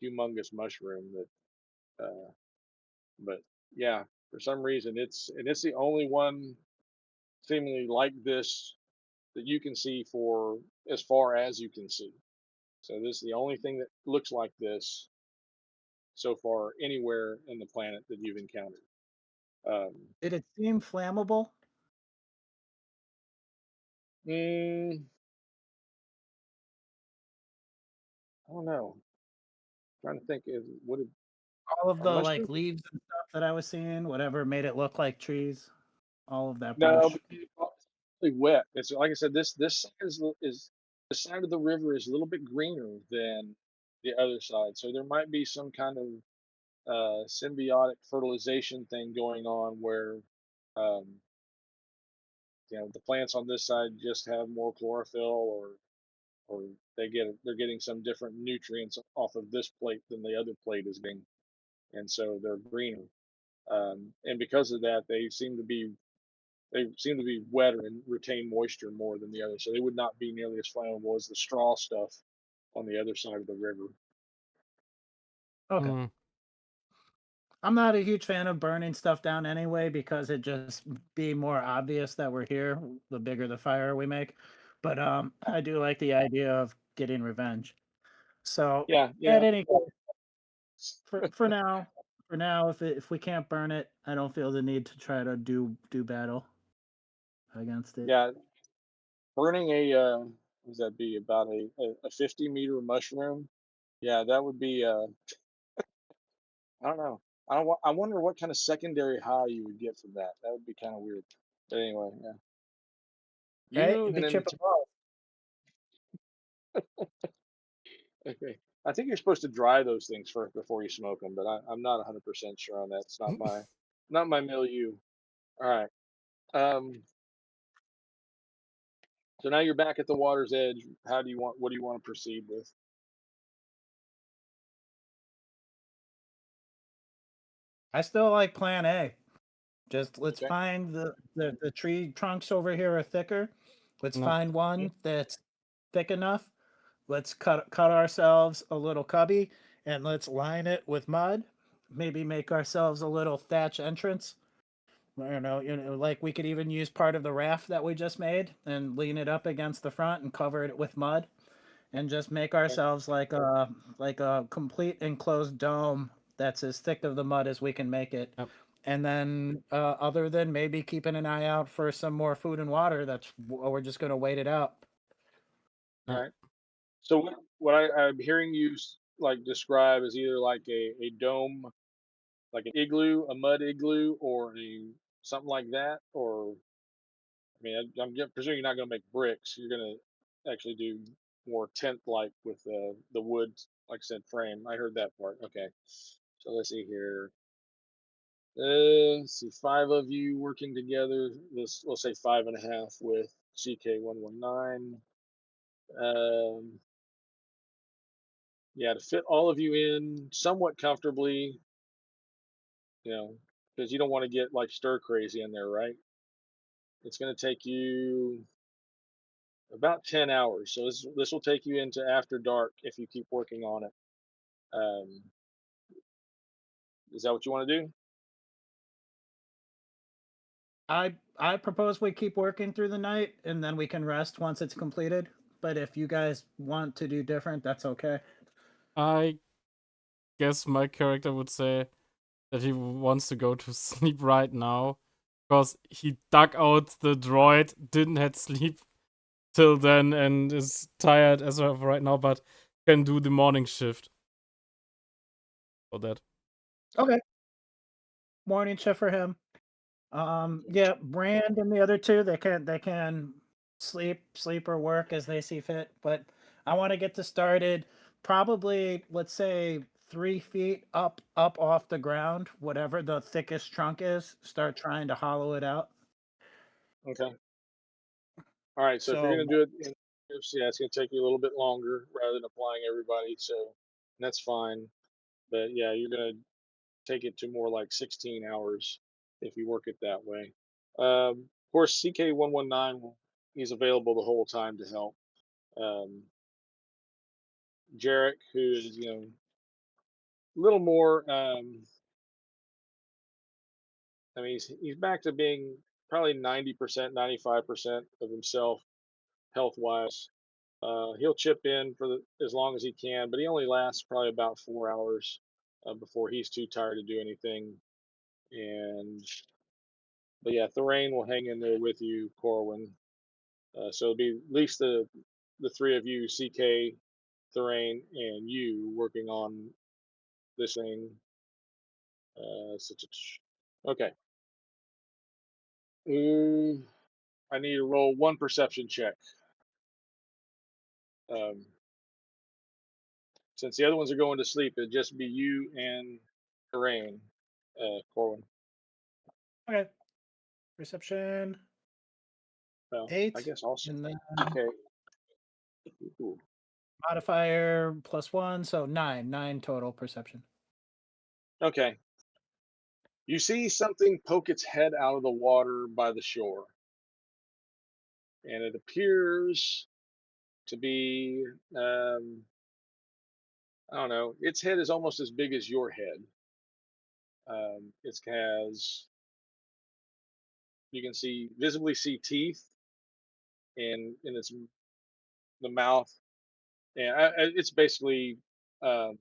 humongous mushroom that. But yeah, For some reason, it's the only one seemingly like this that you can see for as far as you can see. So this is the only thing that looks like this so far anywhere in the planet that you've encountered. Um, Did it seem flammable? mm, I don't know. Trying to think, is would it All of are the mushrooms? like leaves and stuff that I was seeing, whatever made it look like trees, all of that No, brush. but it's probably wet. It's like I said, this side is the side of the river is a little bit greener than the other side, so there might be some kind of symbiotic fertilization thing going on where um, the plants on this side just have more chlorophyll, or they're getting some different nutrients off of this plate than the other plate is getting, and so they're greener. And because of that, they seem to be wetter and retain moisture more than the other, so they would not be nearly as flammable as the straw stuff on the other side of the river. Okay. Mm, I'm not a huge fan of burning stuff down anyway because it just be more obvious that we're here the bigger the fire we make. But I do like the idea of getting revenge. So Yeah, at yeah, any for now, if we can't burn it, I don't feel the need to try to do battle against it. yeah. Burning a what does that be, about a 50-meter mushroom? Yeah, that would be I don't know. I wonder what kind of secondary high you would get from that. That would be kind of weird. But anyway, yeah. Right? You It'd and be then chip and ball. okay. I think you're supposed to dry those things first before you smoke them, but I'm not 100% sure on that. It's not my milieu. All right. Um, so now you're back at the water's edge. What do you want to proceed with? I still like plan A. Just let's Okay. find the tree trunks over here are thicker. Let's no. find one that's thick enough. Let's cut ourselves a little cubby and let's line it with mud. Maybe make ourselves a little thatch entrance. I don't know, like we could even use part of the raft that we just made and lean it up against the front and cover it with mud and just make Okay. ourselves like a complete enclosed dome that's as thick of the mud as we can make it. Yep. And then, other than maybe keeping an eye out for some more food and water, we're just gonna wait it out. All Yep. right. So I'm hearing you like describe is either like a dome, like an igloo, a mud igloo, or a something like that, or I mean, presuming you're not going to make bricks. You're going to actually do more tent like with the wood, like I said, frame. I heard that part. Okay. So let's see here. Let's see, five of you working together. We'll say five and a half with CK119. Yeah, to fit all of you in somewhat comfortably, because you don't want to get like stir crazy in there, right? It's going to take you about 10 hours. So this will take you into after dark if you keep working on it. Um, is that what you want to do? I propose we keep working through the night and then we can rest once it's completed. But if you guys want to do different, that's okay. I guess my character would say that he wants to go to sleep right now because he dug out the droid, didn't had sleep till then, and is tired as of right now, but can do the morning shift for that. Okay. Morning shift for him. Yeah, Brand and the other two, they can sleep or work as they see fit. But I want to get this started. Probably, let's say 3 feet up off the ground, whatever the thickest trunk is. Start trying to hollow it out. Okay. All right. So if you're So going to do it in shifts, yeah, it's going to take you a little bit longer rather than applying everybody. So that's fine. But yeah, you're going to take it to more like 16 hours if you work it that way. Of course, CK119, he's available the whole time to help. Um, Jarek, who is, a little more I mean, he's back to being probably 90%, 95% of himself health wise. He'll chip in for as long as he can, but he only lasts probably about 4 hours before he's too tired to do anything. And but yeah, Thorane will hang in there with you, Corwin. So it'll be at least the three of you, CK, Thorane, and you working on this thing. Okay. I need to roll one perception check. Um, since the other ones are going to sleep, it'd just be you and Thorane, Corwin. Okay. Perception Well, 8. I guess also. And then Okay. Ooh. modifier +1, so 9. 9 total perception. Okay. You see something poke its head out of the water by the shore, and it appears to be, I don't know, its head is almost as big as your head. It has, you can visibly see teeth in its the mouth, and it's basically a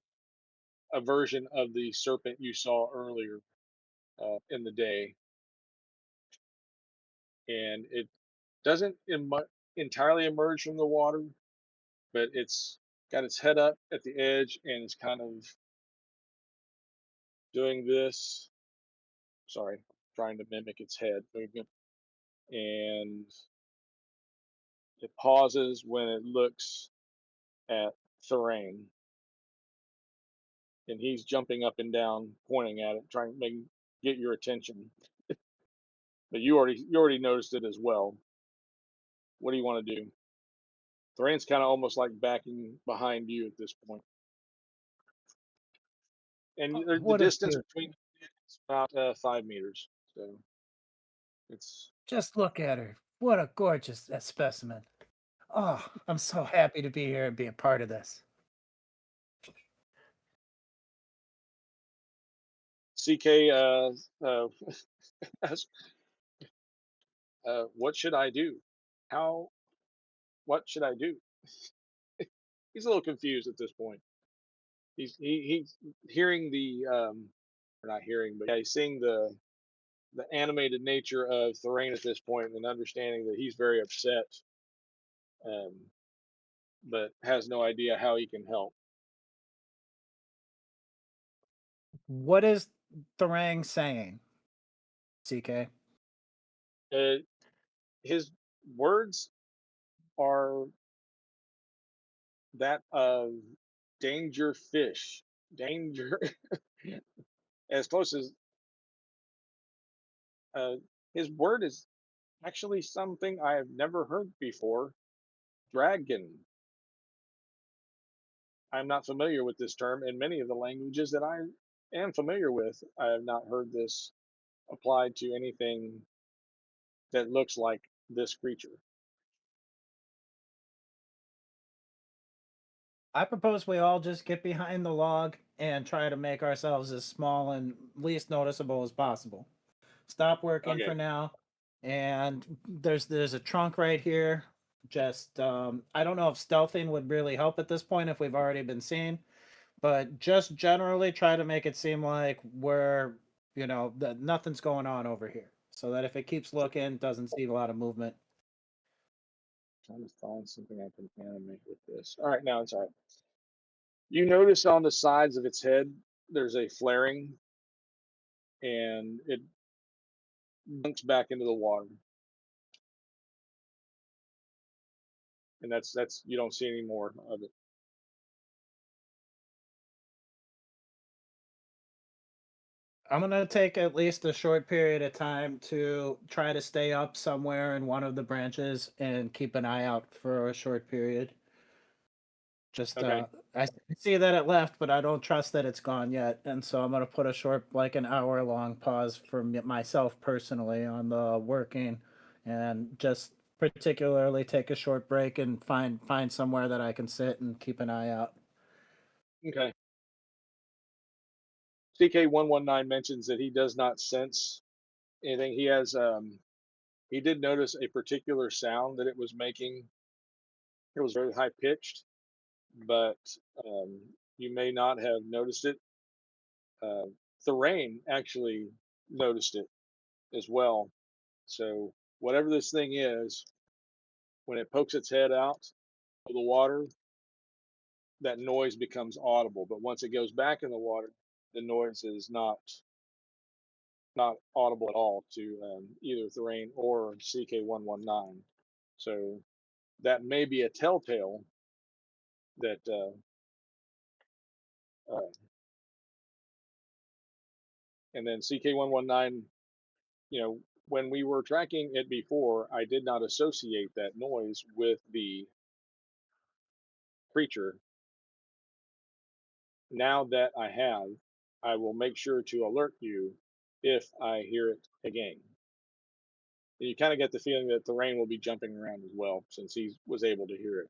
version of the serpent you saw earlier in the day, and it doesn't entirely emerge from the water, but it's got its head up at the edge and it's kind of doing this. Sorry, trying to mimic its head movement, and it pauses when it looks at Thorane, and he's jumping up and down, pointing at it, trying to get your attention. But you already noticed it as well. What do you want to do? Thoraine's kind of almost like backing behind you at this point, and the What a distance cute. between is about 5 meters. So it's Just look at her. What a gorgeous specimen. Oh, I'm so happy to be here and be a part of this. CK. Asks, what should I do? How? What should I do? He's a little confused at this point. He's hearing or not hearing, but yeah, he's seeing the animated nature of Thorane at this point and understanding that he's very upset, um, but has no idea how he can help. What is Thorang saying, CK? Uh, his words are that of danger fish, danger, as close as uh, his word is actually something I have never heard before. Dragon. I'm not familiar with this term in many of the languages that I am familiar with. I have not heard this applied to anything that looks like this creature. I propose we all just get behind the log and try to make ourselves as small and least noticeable as possible. Stop working Okay. for now. And there's a trunk right here. Just I don't know if stealthing would really help at this point if we've already been seen, but just generally try to make it seem like we're, that nothing's going on over here. So that if it keeps looking, doesn't see a lot of movement. Trying to find something I can animate with this. All right, now it's all right. You notice on the sides of its head, there's a flaring, and it dunks back into the water. And that's you don't see any more of it. I'm gonna take at least a short period of time to try to stay up somewhere in one of the branches and keep an eye out for a short period. Just Okay. I see that it left, but I don't trust that it's gone yet, and so I'm gonna put a short, like an hour-long pause for myself personally on the working, and just particularly take a short break and find somewhere that I can sit and keep an eye out. Okay. CK119 mentions that he does not sense anything. He did notice a particular sound that it was making. It was very high pitched, but you may not have noticed it. Uh, Thorane actually noticed it as well. So whatever this thing is, when it pokes its head out of the water, that noise becomes audible. But once it goes back in the water, the noise is not audible at all to either Thorane or CK119. So that may be a telltale that uh, and then CK119, when we were tracking it before, I did not associate that noise with the creature. Now that I have, I will make sure to alert you if I hear it again. And you kind of get the feeling that the rain will be jumping around as well since he was able to hear it.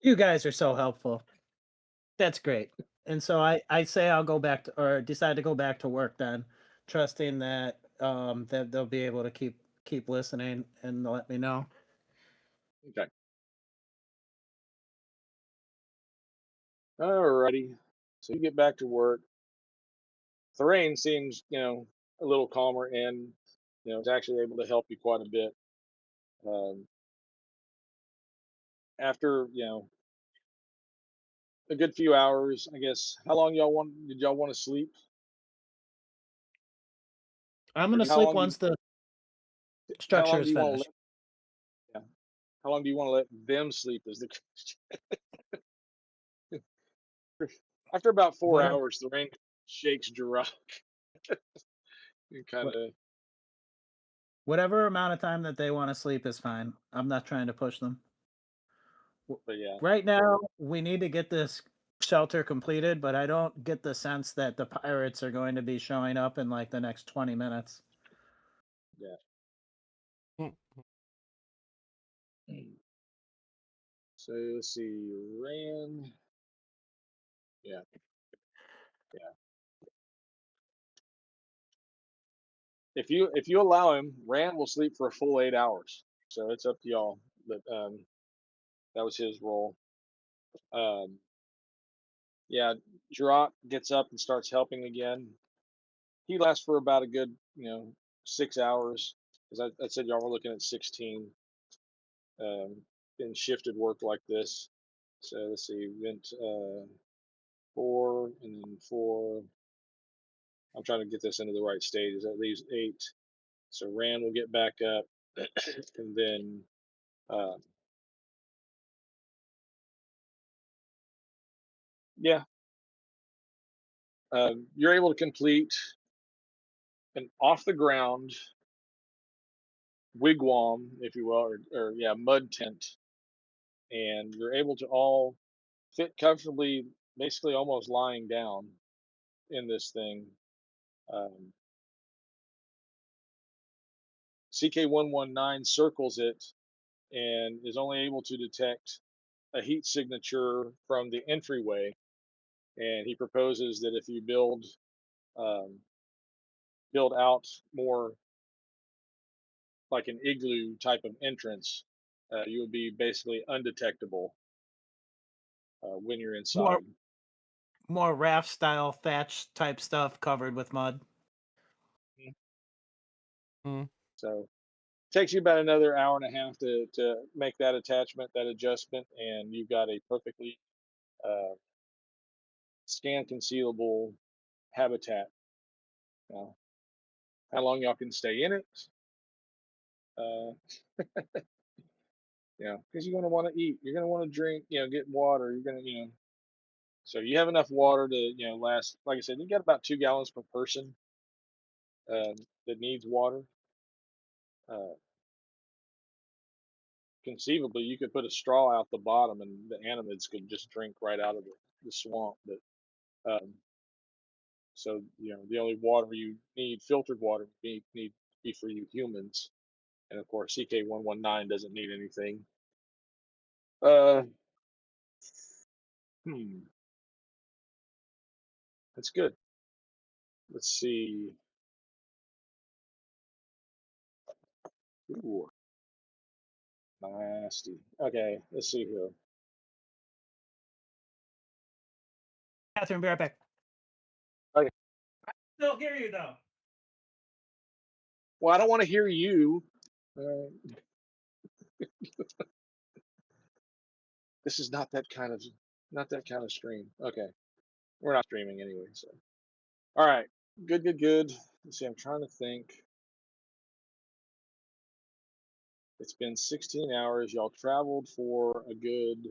You guys are so helpful. That's great. And so I say I'll go back to or decide to go back to work then, trusting that that they'll be able to keep listening and let me know. Okay. Alrighty. So you get back to work. Thorane seems, a little calmer and, is actually able to help you quite a bit. Um, After, a good few hours, I guess. How long did y'all want to sleep? I'm Or gonna how sleep long do you once the how structure long do is you want to finished. let yeah, how long do you want to let them sleep is the question. After about 4 Whatever hours, the rain shakes Jirok. You kind what of whatever amount of time that they want to sleep is fine. I'm not trying to push them. W- but yeah, Right now, we need to get this shelter completed, but I don't get the sense that the pirates are going to be showing up in like the next 20 minutes. yeah. Mm. So let's see, Ran. Yeah, yeah. If you allow him, Ran will sleep for a full 8 hours. So it's up to y'all. But that was his role. Um, yeah, Jirok gets up and starts helping again. He lasts for about a good, 6 hours. Because I said y'all were looking at 16 in shifted work like this. So let's see, went 4 and then 4. I'm trying to get this into the right stages. That leaves 8. So Rand will get back up, and then uh, yeah, you're able to complete an off the ground wigwam, if you will, or yeah, mud tent, and you're able to all fit comfortably, basically almost lying down in this thing. Um, CK119 circles it and is only able to detect a heat signature from the entryway. And he proposes that if you um, build out more like an igloo type of entrance, you will be basically undetectable when you're More inside. more raft style thatch type stuff covered with mud. Mhm. Mm. So takes you about another hour and a half to make that attachment, that adjustment, and you've got a perfectly uh, scan concealable habitat. Now, how long y'all can stay in it? Uh, because you're going to want to eat, you're going to want to drink, get water. You're going to, so you have enough water to, last. Like I said, you got about 2 gallons per person um, that needs water. Uh, Conceivably, you could put a straw out the bottom, and the animals could just drink right out of the swamp. But so the only water you need, filtered water, need be for you humans, and of course, CK119 doesn't need anything. Uh, hmm, that's good. Let's see. Ooh, nasty. Okay, let's see here. Catherine, be right back. Okay. Still hear you though. Well, I don't want to hear you. This is not that kind of stream. Okay, we're not streaming anyway. So, all right, good, good, good. Let's see. I'm trying to think. It's been 16 hours. Y'all traveled for a good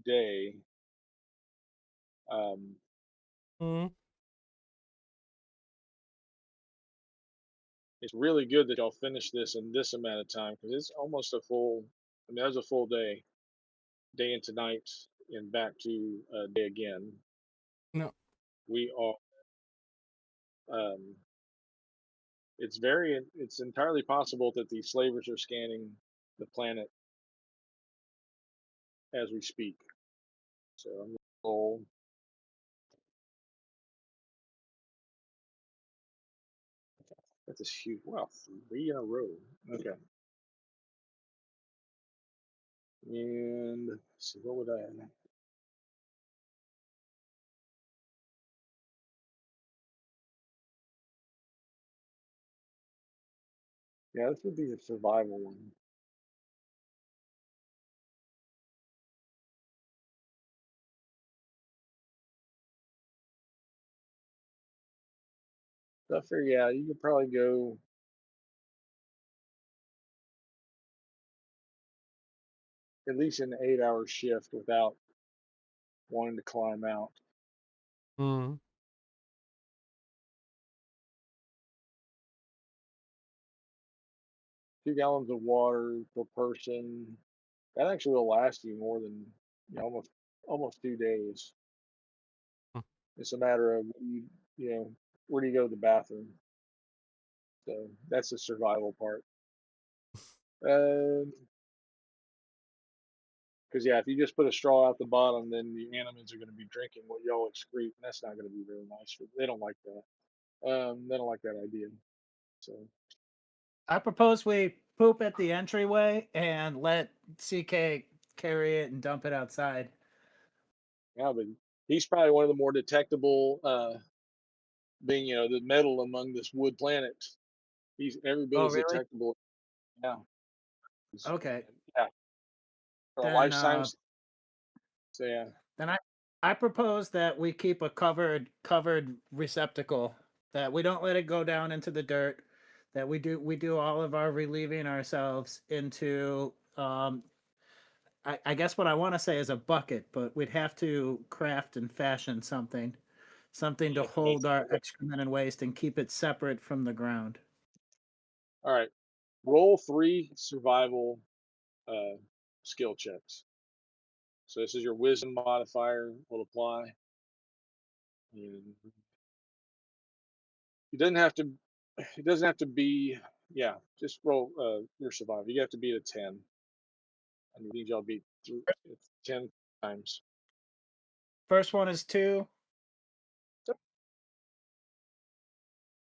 day. Um, Hmm. it's really good that y'all finished this in this amount of time because it's almost a full. I mean, that was a full day into night, and back to day again. No. We are. Um, it's entirely possible that the slavers are scanning the planet as we speak. So I'm gonna roll. That's a huge. Wow, 3 in a row. Okay. And let's see, what would I? Yeah, this would be a survival one. So I figure, yeah, you could probably go at least an 8 hour shift without wanting to climb out. Hmm. 2 gallons of water per person. That actually will last you more than almost 2 days. Hmm. It's a matter of where do you go to the bathroom? So that's the survival part. Because yeah, if you just put a straw out the bottom, then the animals are going to be drinking what y'all excrete, and that's not going to be very nice. They don't like that. They don't like that idea. So I propose we poop at the entryway and let CK carry it and dump it outside. yeah, but he's probably one of the more detectable, being the metal among this wood planet. He's every bit Oh, as really? detectable. Yeah. Okay. Yeah. For a Then lifetime. So yeah. then I propose that we keep a covered receptacle, that we don't let it go down into the dirt, that we do all of our relieving ourselves into I guess what I want to say is a bucket, but we'd have to craft and fashion something to hold our excrement and waste and keep it separate from the ground. All right. Roll 3 survival skill checks. So this is your wisdom modifier will apply. And it doesn't have to. It doesn't have to be. Yeah, just roll your survival. You have to beat a 10. I need y'all beat 10 times. First one is 2. Yep.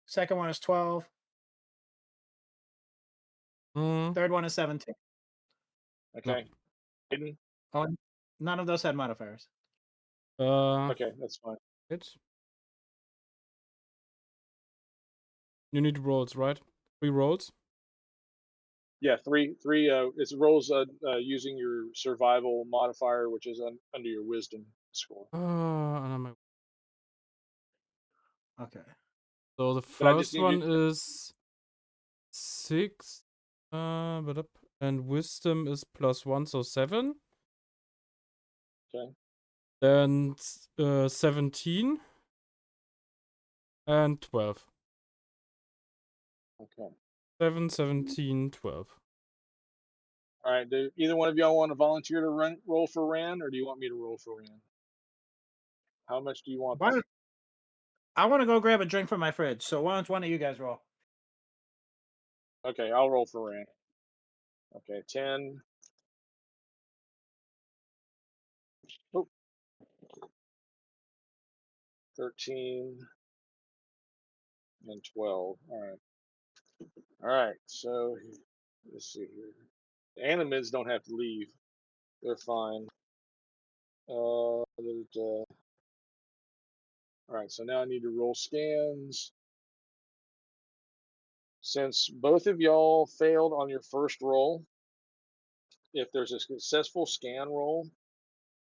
Second one is 12. Hmm. Third one is 17. No. Okay. Hidden? Oh, none of those had modifiers. Okay, that's fine. It. You need rolls, right? 3 rolls. Yeah, three. It rolls using your survival modifier, which is under your wisdom score. Okay. So the But I just first need one you. is 6. And wisdom is +1, so 7. Okay. Then 17 and 12. Okay. 7, 17, 12. All right. Do either one of y'all want to volunteer to roll for Ran, or do you want me to roll for Ran? How much do you want? I want to go grab a drink from my fridge. So why don't one of you guys roll? Okay, I'll roll for Ran. Okay, 10. Oh, 13. and 12. All right. All right. So let's see here. The Animids don't have to leave. They're fine. All right. So now I need to roll scans. Since both of y'all failed on your first roll, if there's a successful scan roll,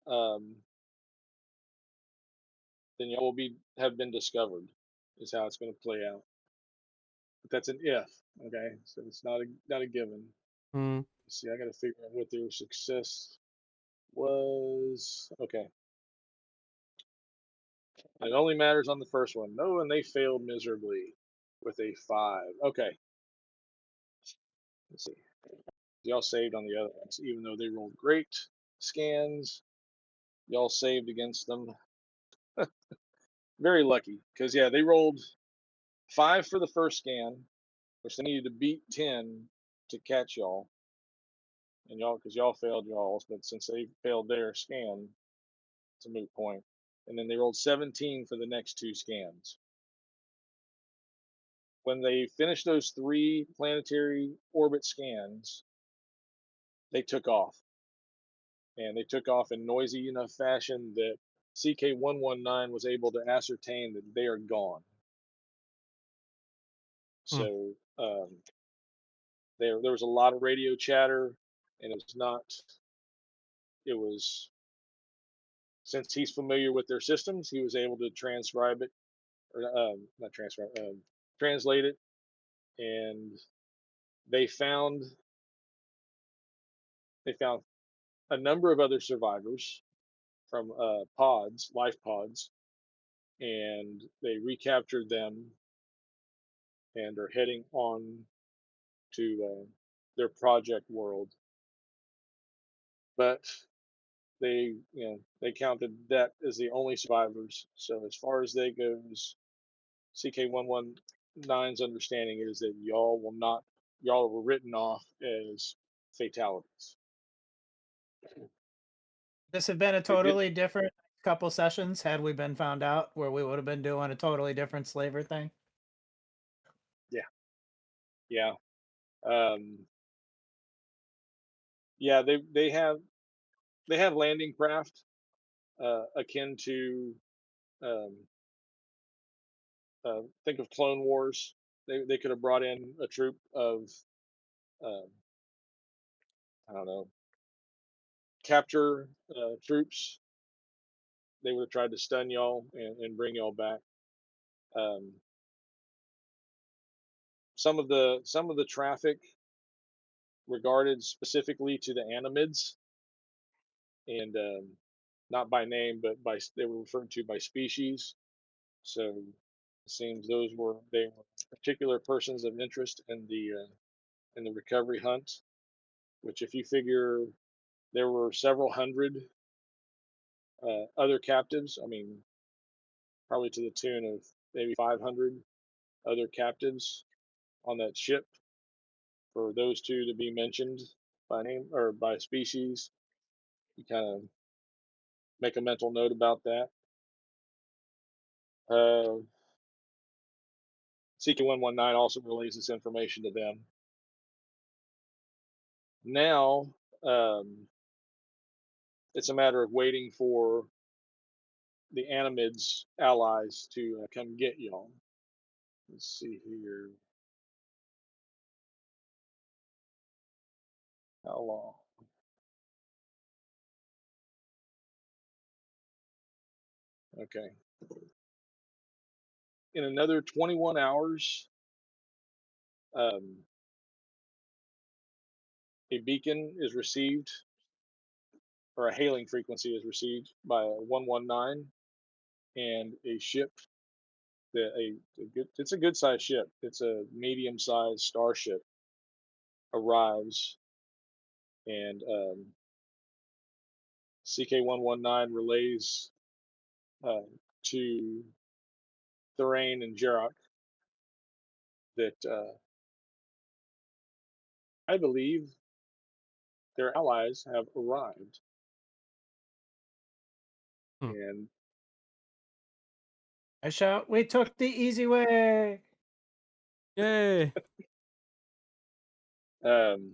um, then y'all will have been discovered. Is how it's going to play out. But that's an if. Okay, so it's not a given. Hmm. See, I got to figure out what their success was. Okay, it only matters on the first one. No, and they failed miserably with a 5. Okay, let's see. Y'all saved on the other ones, even though they rolled great scans. Y'all saved against them. Very lucky, because yeah, they rolled 5 for the first scan, which they needed to beat 10 to catch y'all, and y'all because y'all failed y'all's, but since they failed their scan, it's a moot point. And then they rolled 17 for the next 2 scans. When they finished those 3 planetary orbit scans, they took off, and they took off in noisy enough fashion that CK-119 was able to ascertain that they are gone. Hmm. So there was a lot of radio chatter, and it was, since he's familiar with their systems, he was able to transcribe it, or not transcribe, translate it, and they found they found a number of other survivors from life pods, and they recaptured them and are heading on to their project world. But they counted that as the only survivors. So as far as they goes, CK-119's understanding is that y'all were written off as fatalities. This have been a They did, totally different couple sessions had we been found out, where we would have been doing a totally different slaver thing. yeah, yeah, um, yeah. They have landing craft akin to um, think of Clone Wars. They could have brought in a troop of um, I don't know, capture troops. They would have tried to stun y'all and bring y'all back. Um, some of the traffic regarded specifically to the Animids, and not by name, but they were referred to by species. So it seems they were particular persons of interest in the recovery hunt. Which, if you figure there were several hundred other captives, I mean, probably to the tune of maybe 500 other captives on that ship, for those two to be mentioned by name or by species, you kind of make a mental note about that. CK-119 also relays this information to them. Now, it's a matter of waiting for the Animids allies to come get y'all. Let's see here. How long? Okay. In another 21 hours, um, a beacon is received, or a hailing frequency is received by a 119, and a ship it's a good sized ship. It's a medium sized starship arrives, and CK-119 relays to Thorane and Jarok that I believe their allies have arrived, Hmm. and I shout, "We took the easy way." Yay! Um,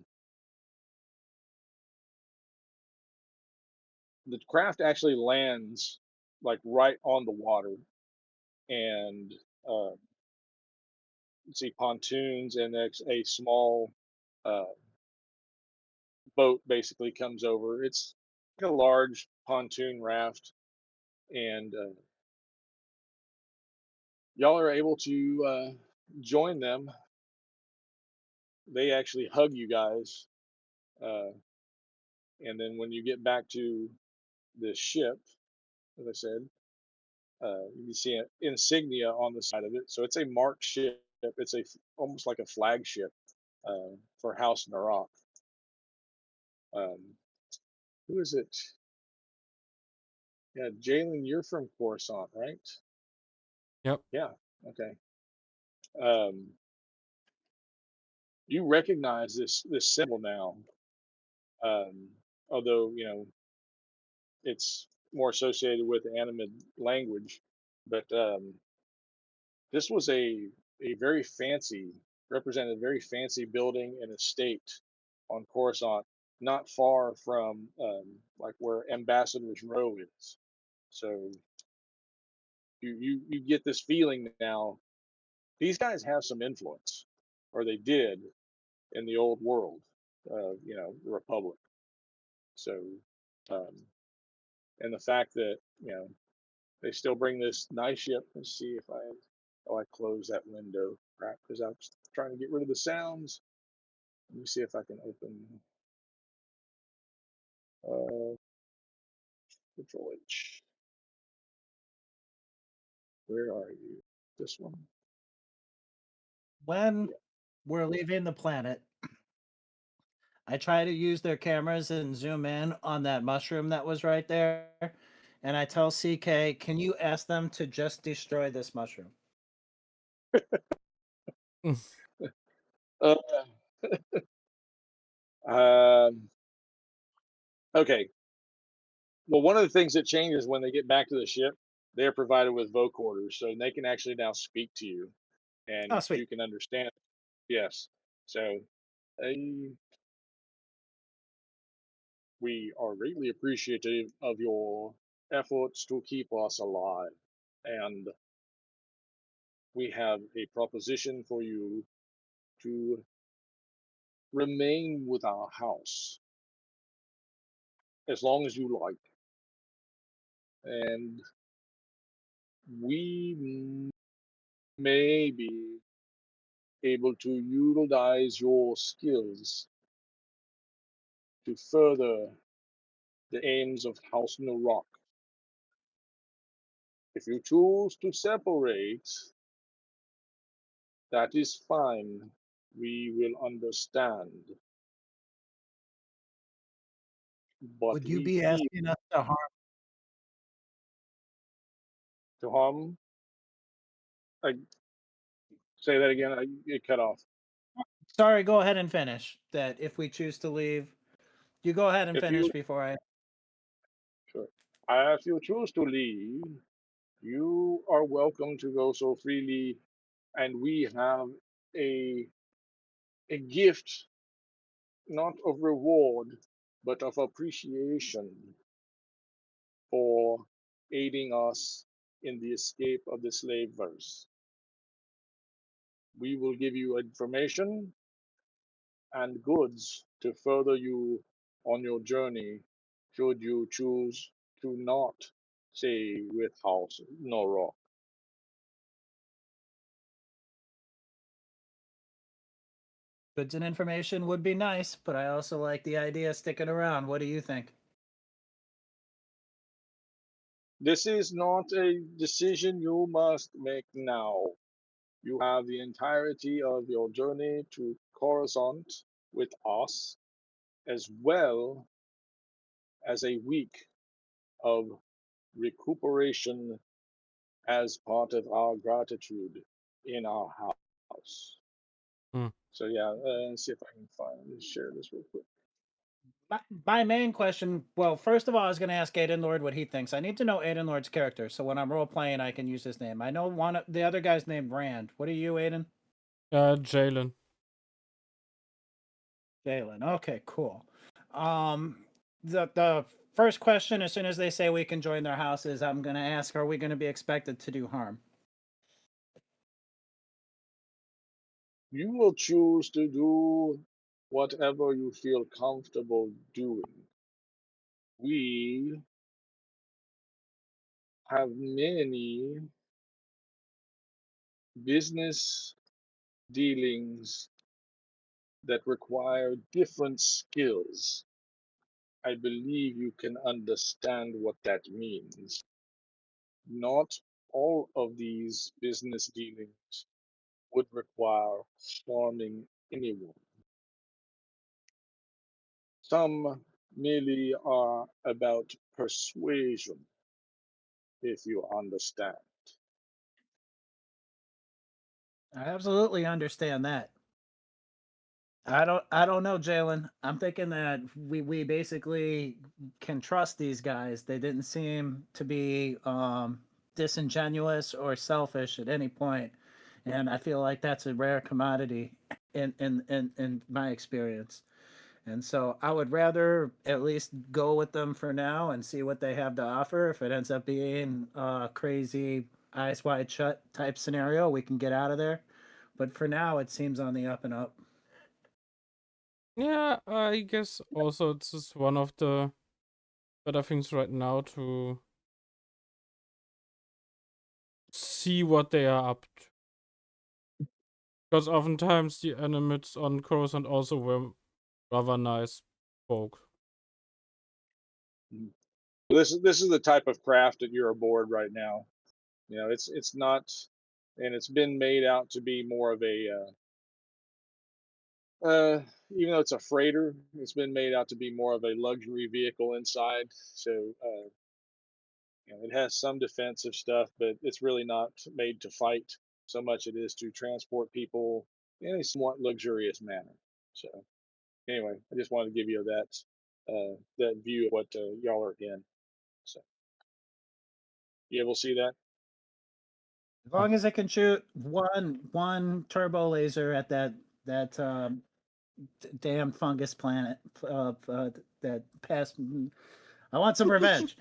the craft actually lands like right on the water, and uh, you see pontoons, and a small uh, boat basically comes over. It's like a large pontoon raft, and y'all are able to join them. They actually hug you guys, uh, and then when you get back to the ship, as I said, you can see an insignia on the side of it. So it's a marked ship. It's almost like a flagship for House Narak. Um, who is it? Yeah, Jaylen, you're from Coruscant, right? Yep. Yeah. Okay. Um, you recognize this symbol now, um, although it's more associated with animate language. But this was a very fancy, represented a very fancy building and estate on Coruscant, not far from like where Ambassador's Row is. So you get this feeling now. These guys have some influence, or they did in the old world, the Republic. So, um, and the fact that they still bring this nice ship. Let's see if I close that window, right? Because I was trying to get rid of the sounds. Let me see if I can open uh, Control H. Where are you? This one? When Yeah. we're leaving the planet, I try to use their cameras and zoom in on that mushroom that was right there. And I tell CK, can you ask them to just destroy this mushroom? Uh, um, okay. Well, one of the things that changes when they get back to the ship, they are provided with vocorders, so they can actually now speak to you, Oh, and sweet. you can understand. Yes. So uh, we are greatly appreciative of your efforts to keep us alive, and we have a proposition for you to remain with our house as long as you like, and we may be able to utilize your skills to further the aims of House Narok. If you choose to separate, that is fine. We will understand. But Would you we be feel asking us to harm? to harm. I say that again. I get cut off. Sorry, go ahead and finish. That if we choose to leave, you go ahead and If finish you before I. sure, if you choose to leave, you are welcome to go so freely, and we have a a gift, not of reward, but of appreciation for aiding us in the escape of the slave verse. We will give you information and goods to further you on your journey, should you choose to not stay with House Norok. Goods and information would be nice, but I also like the idea of sticking around. What do you think? This is not a decision you must make now. You have the entirety of your journey to Coruscant with us, as well as a week of recuperation as part of our gratitude in our house. Hmm. So yeah, let's see if I can find share this real quick. My main question, well, first of all, I was going to ask Aiden Lord what he thinks. I need to know Aiden Lord's character, so when I'm role playing, I can use his name. I know one of the other guy's named Rand. What are you, Aiden? Jaylen. Jaylen. Okay, cool. The first question, as soon as they say we can join their houses, I'm gonna ask, are we gonna be expected to do harm? You will choose to do whatever you feel comfortable doing. We have many business dealings that require different skills. I believe you can understand what that means. Not all of these business dealings would require harming anyone. Some merely are about persuasion, if you understand. I absolutely understand that. I don't know, Jaylen. I'm thinking that we basically can trust these guys. They didn't seem to be disingenuous or selfish at any point, and I feel like that's a rare commodity in my experience. And so I would rather at least go with them for now and see what they have to offer. If it ends up being a crazy eyes wide shut type scenario, we can get out of there. But for now, it seems on the up and up. Yeah, I guess also this is one of the better things right now to see what they are up to. Because oftentimes the enemies on Coruscant also were rather nice folk. This is the type of craft that you're aboard right now. You know, it's not, and it's been made out to be more of a even though it's a freighter, it's been made out to be more of a luxury vehicle inside. So you know, it has some defensive stuff, but it's really not made to fight so much. It is to transport people in a somewhat luxurious manner. So anyway, I just wanted to give you that view of what y'all are in. So yeah, we'll see that. As long as it can shoot one turbo laser at that damn fungus planet that passed. I want some revenge.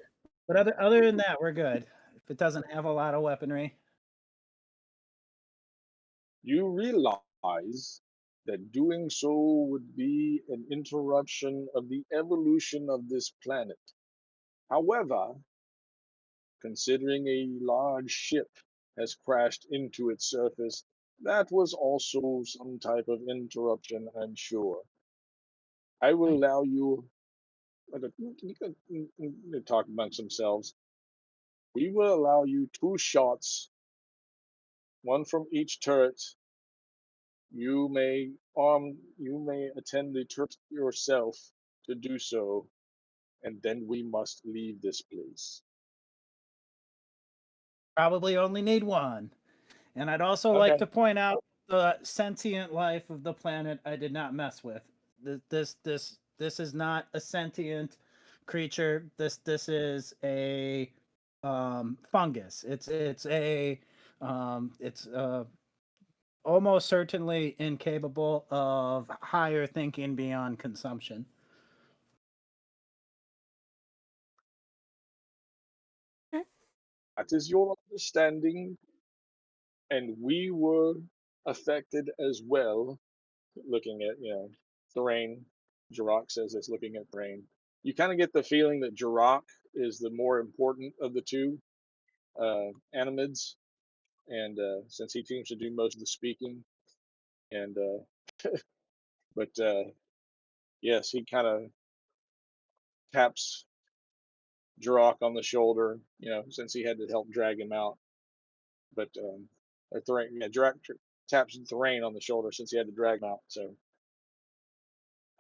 But other than that, we're good. If it doesn't have a lot of weaponry. You realize that doing so would be an interruption of the evolution of this planet. However, considering a large ship has crashed into its surface, that was also some type of interruption, I'm sure. I will allow you. You can talk amongst themselves. We will allow you 2 shots, one from each turret. You may attend the turret yourself to do so, and then we must leave this place. Probably only need one. And I'd also like Okay. to point out the sentient life of the planet I did not mess with. This is not a sentient creature. This is a fungus. It's almost certainly incapable of higher thinking beyond consumption. That is your understanding, and we were affected as well. Looking at Thrain, Jirok says it's looking at Thrain. You kind of get the feeling that Jirok is the more important of the two Animids, and since he seems to do most of the speaking, and but yes, he kind of taps Jirok on the shoulder, since he had to help drag him out. But Thrain, yeah, Jirok taps Thrain on the shoulder since he had to drag him out. So,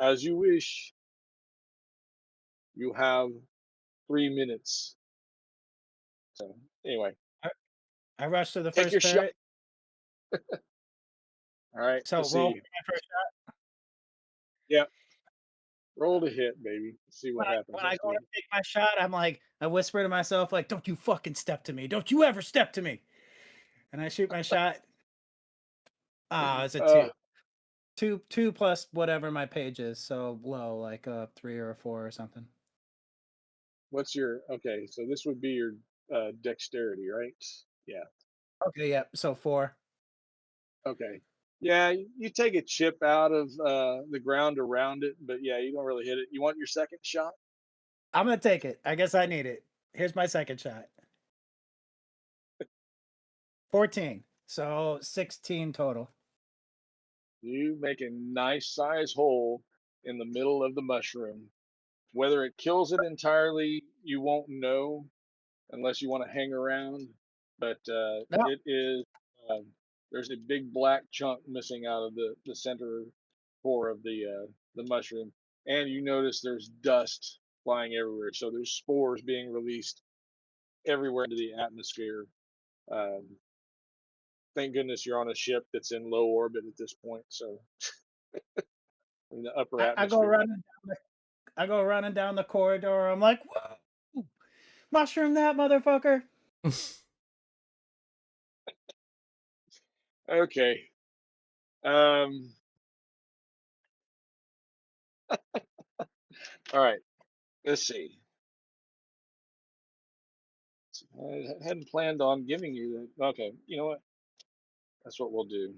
as you wish, you have 3 minutes. So, anyway, I rushed to the take your first shot. turret. All right, So let's roll see. for my first shot. Yeah, roll to hit, baby. Let's see what happens. When I Let's go to see. take my shot, I whisper to myself, like, don't you fucking step to me. Don't you ever step to me. And I shoot my shot. It's a Uh, two plus whatever my page is, so low, like a 3 or a 4 or something. what's your okay? So this would be your dexterity, right? Yeah. Okay, yeah, so 4. Okay. Yeah, you take a chip out of the ground around it, but yeah, you don't really hit it. You want your second shot? I'm gonna take it. I guess I need it. Here's my second shot. 14. So 16 total. You make a nice size hole in the middle of the mushroom. Whether it kills it entirely, you won't know unless you want to hang around. But No. it is there's a big black chunk missing out of the center core of the mushroom, and you notice there's dust flying everywhere. So there's spores being released everywhere into the atmosphere. Um, thank goodness you're on a ship that's in low orbit at this point, so in the upper I go atmosphere. running I go running down the corridor. I'm like, whoa, mushroom that motherfucker. Okay. Um, all right. Let's see. I hadn't planned on giving you that. Okay. You know what? That's what we'll do.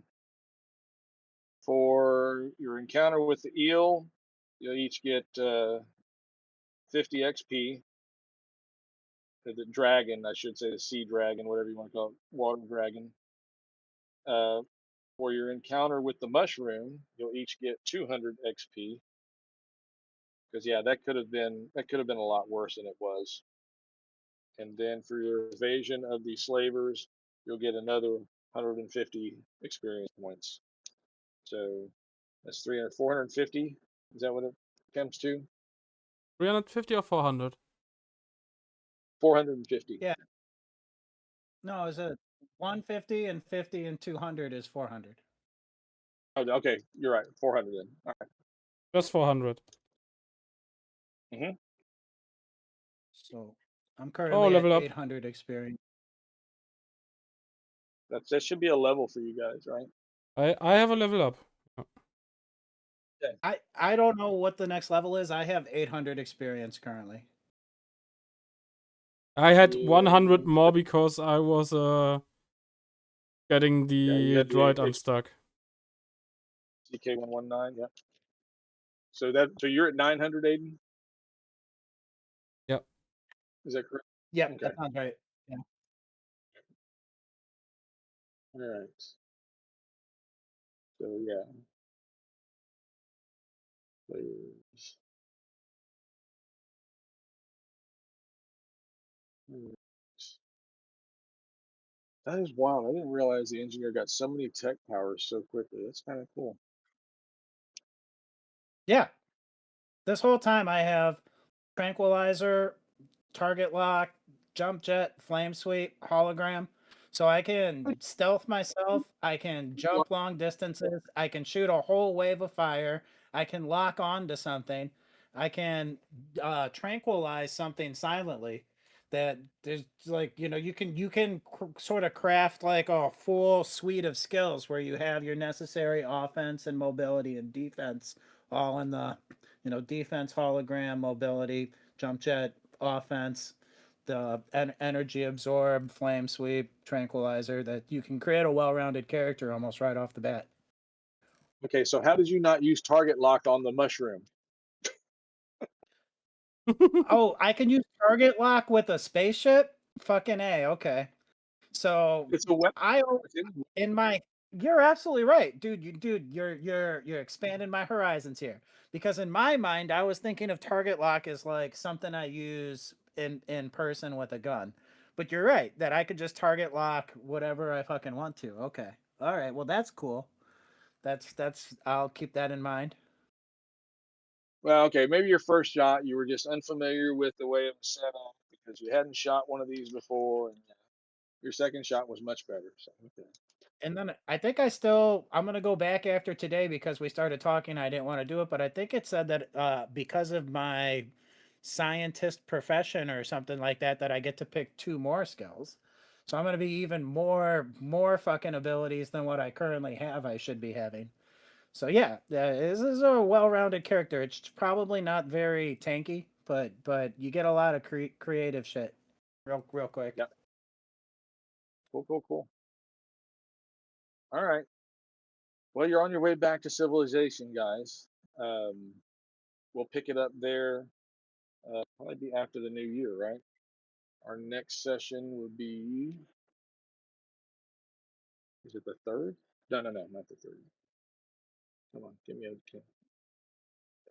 For your encounter with the eel, you'll each get 50 XP. The dragon, I should say, the sea dragon, whatever you want to call it, water dragon. Uh, for your encounter with the mushroom, you'll each get 200 XP. Because yeah, that could have been a lot worse than it was. And then for your evasion of the slavers, you'll get another 150 experience points. So that's 300, 450. Is that what it comes to? 350 or 400? 450. Yeah. No, is it 150 and 50 and 200 is 400. Oh, okay, you're right. 400 then. All right. Just 400. Mm-hmm. So I'm Oh, currently at level up. 800 experience. That should be a level for you guys, right? I have a level up. I don't know what the next level is. I have 800 experience currently. I had Yeah, 100 more because I was getting yeah, you the had the droid unstuck. CK119. Yeah. So you're at 900, Aiden. Yep. Is that correct? Yep, Okay. that sounds right. Yeah. All right. So yeah. Players. Hmm. That is wild. I didn't realize the engineer got so many tech powers so quickly. That's kind of cool. Yeah. This whole time I have tranquilizer, target lock, jump jet, flame sweep, hologram. So I can stealth myself, I can jump long distances, I can shoot a whole wave of fire, I can lock on to something, I can tranquilize something silently. That there's like, you can sort of craft like a full suite of skills where you have your necessary offense and mobility and defense all in the defense, hologram, mobility, jump jet, offense, the energy absorb, flame sweep, tranquilizer. That you can create a well-rounded character almost right off the bat. Okay, so how did you not use target lock on the mushroom? Oh, I can use target lock with a spaceship? Fucking A, okay. So It's a weapon. I It's in- in my you're absolutely right, dude. You're expanding my horizons here. Because in my mind, I was thinking of target lock as like something I use in person with a gun. But you're right that I could just target lock whatever I fucking want to. Okay. All right. Well, that's cool. That's I'll keep that in mind. Well, okay, maybe your first shot you were just unfamiliar with the way it was set up because you hadn't shot one of these before, and your second shot was much better. So okay. And then I think I'm gonna go back after today because we started talking. I didn't want to do it, but I think it said that because of my scientist profession or something like that, that I get to pick 2 more skills. So I'm going to be even more fucking abilities than what I currently have. I should be having. So yeah, this is a well-rounded character. It's probably not very tanky, but you get a lot of creative shit, real quick. Yep. Cool. All right. Well, you're on your way back to civilization, guys. We'll pick it up there. Probably be after the new year, right? Our next session would be. Is it the 3rd? No, not the 3rd. Come on, give me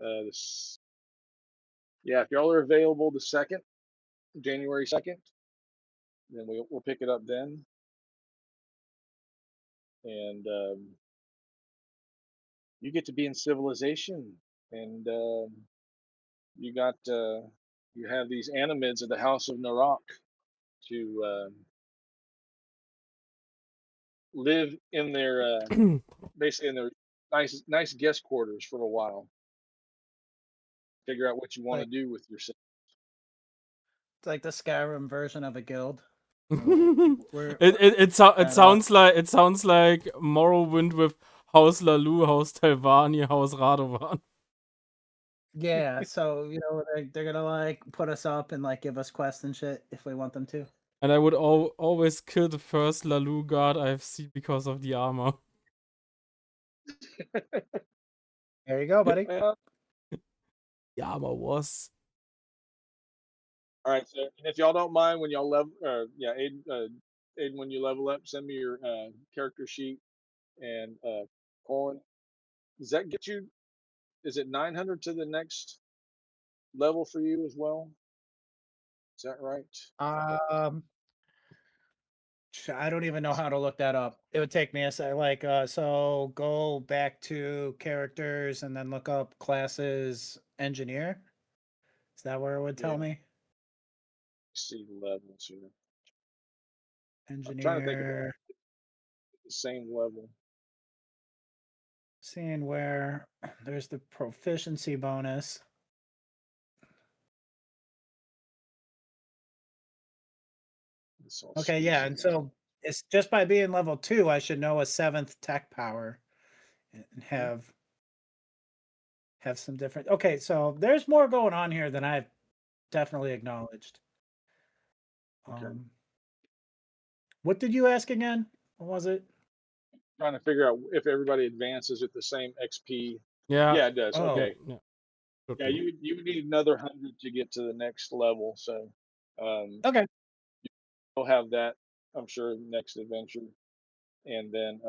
a. This. Yeah, if y'all are available the 2nd, January 2nd, then we'll pick it up then. And you get to be in civilization, and you have these Animids of the House of Narak to live in their basically in their nice guest quarters for a while. Figure out what you want to do with yourself. It's like the Skyrim version of a guild. It sounds like Morrowind with House Lalu, House Telvanni, House Radovan. Yeah, so they're gonna like put us up and like give us quests and shit if we want them to. And I would always kill the first Lalu guard I've seen because of the armor. There you go, buddy. Well, The armor was. all right, so and if y'all don't mind when y'all level, Aiden, when you level up, send me your character sheet and Colin. Does that get you? Is it 900 to the next level for you as well? Is that right? I don't even know how to look that up. It would take me a sec. Like, so go back to characters and then look up classes engineer. Is that where it would tell me? See levels here. Engineer. I'm trying to think about the same level. Seeing where there's the proficiency bonus. Okay, yeah, and so it's just by being level 2, I should know a 7th tech power and have some different. Okay, so there's more going on here than I've definitely acknowledged. Okay. What did you ask again? What was it? Trying to figure out if everybody advances at the same XP. Yeah. Yeah, it does. Oh. Okay. Yeah, you would need another 100 to get to the next level. So Okay. you'll have that, I'm sure, next adventure. And then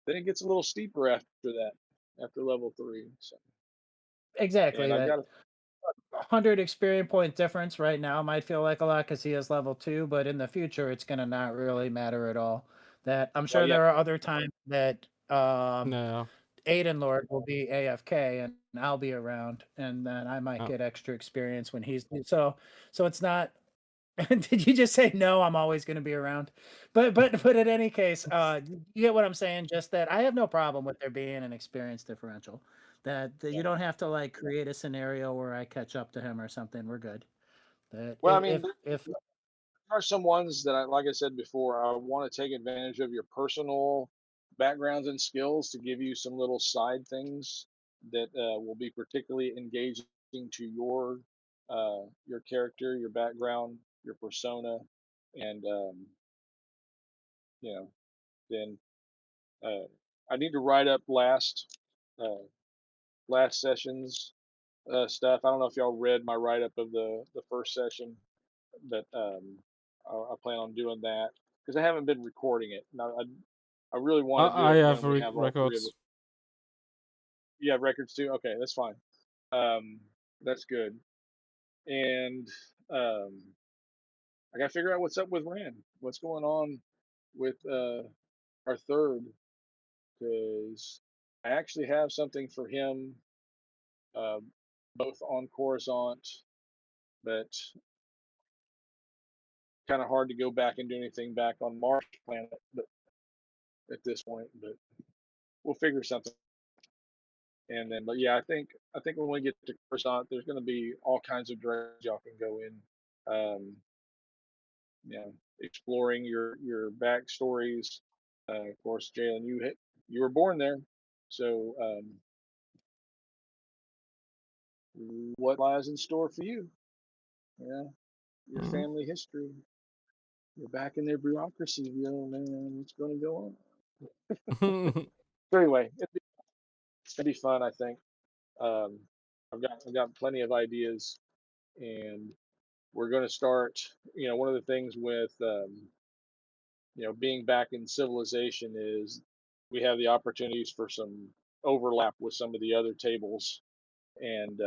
it gets a little steeper after that, after level 3. So Exactly. and I've That got 100 experience point difference right now might feel like a lot because he is level 2, but in the future it's gonna not really matter at all. That I'm sure there are other times that no. Aiden Lord will be AFK and I'll be around, and then I might get extra experience when he's so it's not. Did you just say no? I'm always going to be around, but in any case, you get what I'm saying. Just that I have no problem with there being an experience differential. That you don't have to like create a scenario where I catch up to him or something. We're good. That well, I mean, if there are some ones that like I said before, I want to take advantage of your personal backgrounds and skills to give you some little side things that will be particularly engaging to your character, your background, your persona, and then I need to write up last session's stuff. I don't know if y'all read my write up of the first session, but I plan on doing that because I haven't been recording it. Now, I really want to do I it have when we have all 3 of records. us. You have records too? Okay, that's fine. That's good. And I gotta figure out what's up with Rand. What's going on with our third? Because I actually have something for him, uh, both on Coruscant, but kind of hard to go back and do anything back on Mars planet, but at this point. But we'll figure something. And then, but yeah, I think when we get to Coruscant, there's going to be all kinds of directions y'all can go in. exploring your backstories. Of course, Jaylen, you were born there, so what lies in store for you? Yeah, your Mhm. family history. You're back in their bureaucracy, man. What's going to go on? So anyway, it'd be fun, I think. Um, I've got plenty of ideas, and we're going to start. One of the things with being back in civilization is we have the opportunities for some overlap with some of the other tables, and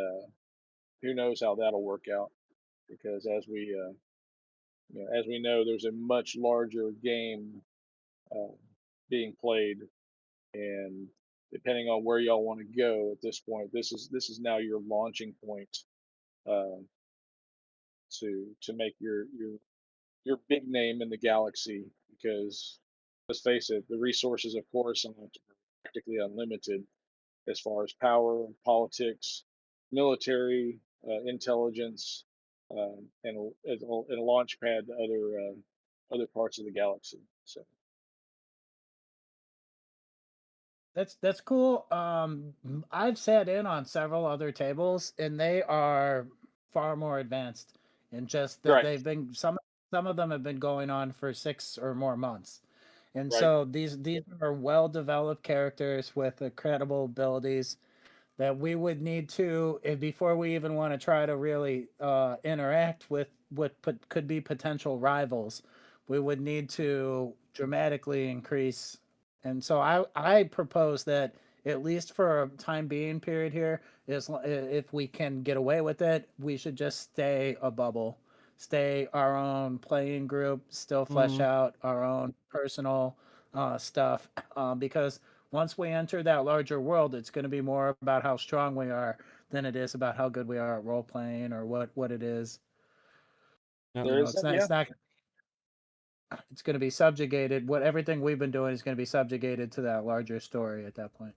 who knows how that'll work out because as we know, there's a much larger game uh, being played, and depending on where y'all want to go at this point, this is now your launching point uh, to make your big name in the galaxy. Because let's face it, the resources of Coruscant are practically unlimited as far as power, politics, military, intelligence, and a launch pad to other parts of the galaxy. So That's cool. I've sat in on several other tables, and they are far more advanced. And just that right, they've been some of them have been going on for 6 or more months. And right. so these are well developed characters with incredible abilities that we would need to before we even want to try to really interact with what could be potential rivals. We would need to dramatically increase, and so I propose that at least for a time being period here, if we can get away with it, we should just stay a bubble, stay our own playing group, still flesh Mhm. out our own personal stuff, because once we enter that larger world, it's going to be more about how strong we are than it is about how good we are at role playing or what it is. Yeah. You There know, is that, yeah. it's not it's going to be subjugated. What everything we've been doing is going to be subjugated to that larger story at that point.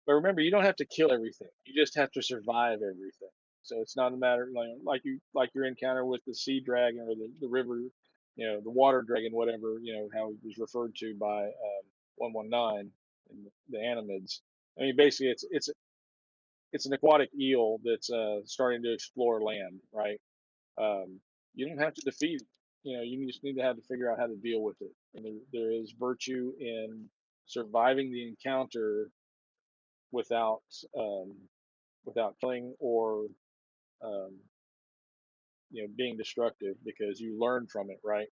But remember, you don't have to kill everything. You just have to survive everything. So it's not a matter like your encounter with the sea dragon or the river, the water dragon, whatever, how it was referred to by 119 and the Animids. I mean, basically, it's an aquatic eel that's starting to explore land, right? Um, you don't have to defeat it. You just need to have to figure out how to deal with it. And there is virtue in surviving the encounter without um, without killing or um, being destructive because you learn from it, right?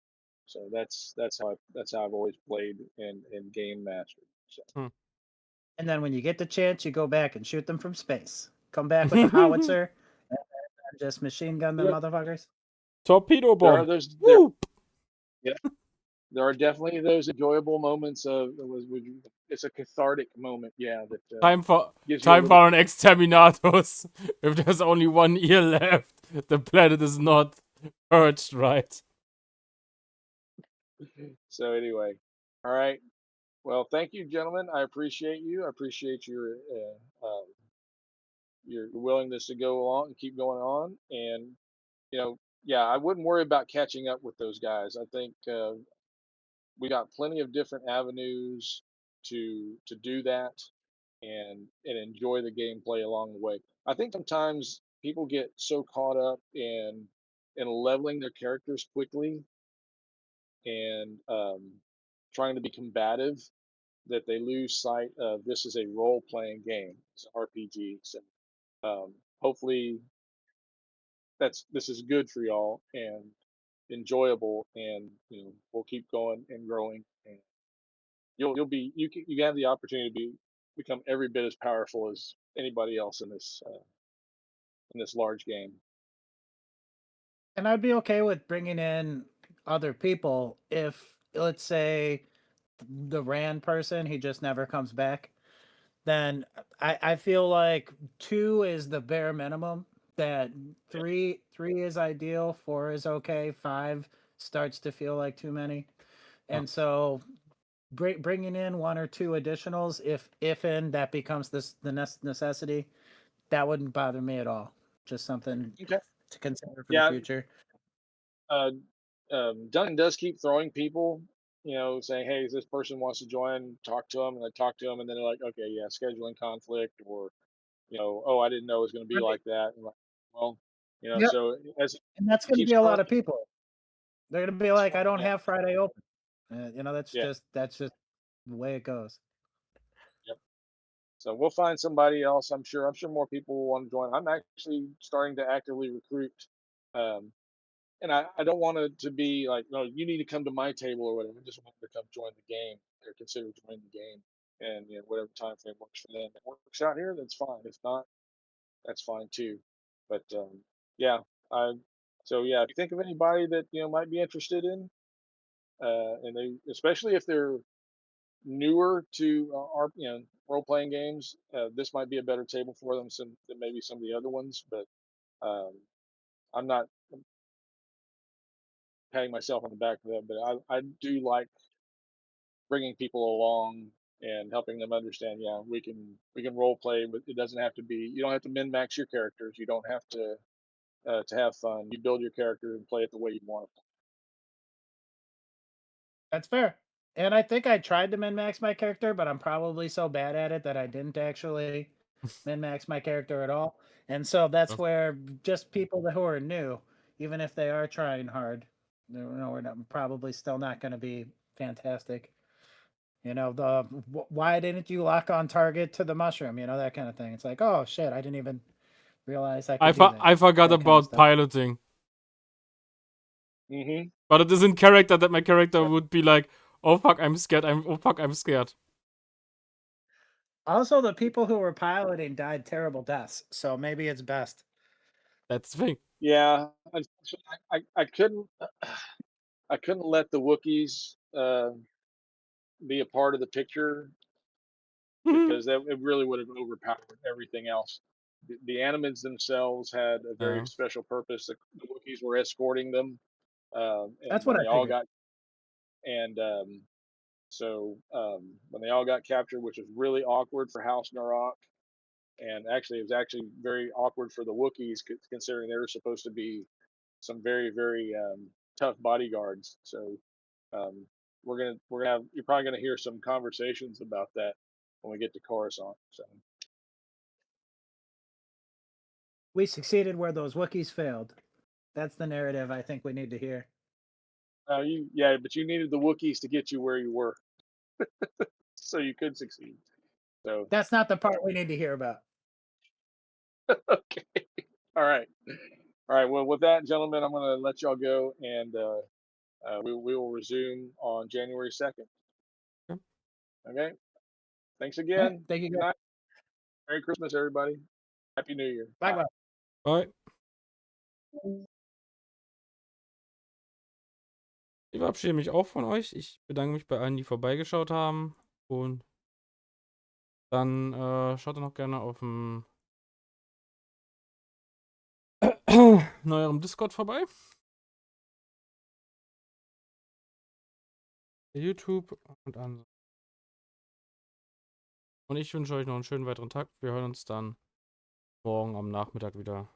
So that's how I've always played and game mastered. So Hmm. And then when you get the chance, you go back and shoot them from space. Come back with the howitzer and just machine gun them yep, motherfuckers. Torpedo there are bomb. those there. Whoop. Yeah, there are definitely those enjoyable moments of it's a cathartic moment, yeah, that Time for gives you a time little. for an exterminatus. If there's only one ear left, the planet is not purged, right? So anyway, all right. Well, thank you, gentlemen. I appreciate you. I appreciate your willingness to go along and keep going on. And yeah, I wouldn't worry about catching up with those guys. I think we got plenty of different avenues to do that and enjoy the gameplay along the way. I think sometimes people get so caught up in leveling their characters quickly and trying to be combative that they lose sight of this is a role playing game, it's an RPG. So hopefully this is good for y'all and enjoyable, and we'll keep going and growing, and you have the opportunity to become every bit as powerful as anybody else in this large game. And I'd be okay with bringing in other people if, let's say, the Rand person, he just never comes back. Then I feel like 2 is the bare minimum. That Yeah. three is ideal, 4 is okay, 5 starts to feel like too many. Yeah. And so bringing in 1 or 2 additionals, if in that becomes the necessity, that wouldn't bother me at all. Just something Okay. to consider for the Yeah. future. Uh, Duncan does keep throwing people, saying, "Hey, this person wants to join." Talk to them, and I talk to them, and then they're like, "Okay, yeah, scheduling conflict," or "Oh, I didn't know it was going to be Right. like that." And like, well, Yep. so as it And that's going to keeps be a lot growing, of people. They're going to be it's like, I fine. don't Yeah, have Friday open. That's yeah, just the way it goes. yep. So we'll find somebody else. I'm sure. I'm sure more people will want to join. I'm actually starting to actively recruit. Um, and I don't want it to be like, no, you need to come to my table or whatever. I just want them to come join the game or consider joining the game. And whatever time frame works for them. If it works out here, that's fine. If not, that's fine too. But yeah, I so yeah, if you think of anybody that might be interested in, and they especially if they're newer to our role playing games, this might be a better table for them than maybe some of the other ones. But um, I'm not patting myself on the back for that, but I do like bringing people along and helping them understand. Yeah, we can role play, but it doesn't have to be. You don't have to min max your characters. You don't have to have fun. You build your character and play it the way you want it. That's fair. And I think I tried to min max my character, but I'm probably so bad at it that I didn't actually min max my character at all. And so that's That's where just people who are new, even if they are trying hard, we're probably still not going to be fantastic. Why didn't you lock on target to the mushroom? That kind of thing. It's like, oh shit, I didn't even realize I could do that. I forgot That kind of about stuff. piloting. Mm-hmm. But it is in character that my character would be like, oh fuck, I'm scared. Oh fuck, I'm scared. Also, the people who were piloting died terrible deaths, so maybe it's best. That's the thing. Yeah, unfortunately, I couldn't I couldn't let the Wookiees be a part of the picture because that it really would have overpowered everything else. The Animans themselves had a very Yeah. special purpose. The Wookiees were escorting them, and That's what when I they all figured. got and when they all got captured, which was really awkward for House Narok, and actually it was actually very awkward for the Wookiees considering they were supposed to be some very very tough bodyguards. So we're gonna have you're probably gonna hear some conversations about that when we get to Coruscant. So We succeeded where those Wookiees failed. That's the narrative I think we need to hear. but you needed the Wookiees to get you where you were, so you could succeed. So That's not the part we need to hear about. okay, all right, all right. Well, with that, gentlemen, I'm gonna let y'all go, and we will resume on January 2nd. Okay. Okay. Thanks All right. again. Thank you, Good guys. night. Merry Christmas, everybody. Happy New Year. Bye Bye. bye. Bye. Ich verabschiede mich auch von euch. Ich bedanke mich bei allen, die vorbeigeschaut haben. Und dann schaut doch noch gerne auf dem neuerem Discord vorbei. YouTube und an. Und ich wünsche euch noch einen schönen weiteren Tag. Wir hören uns dann morgen am Nachmittag wieder.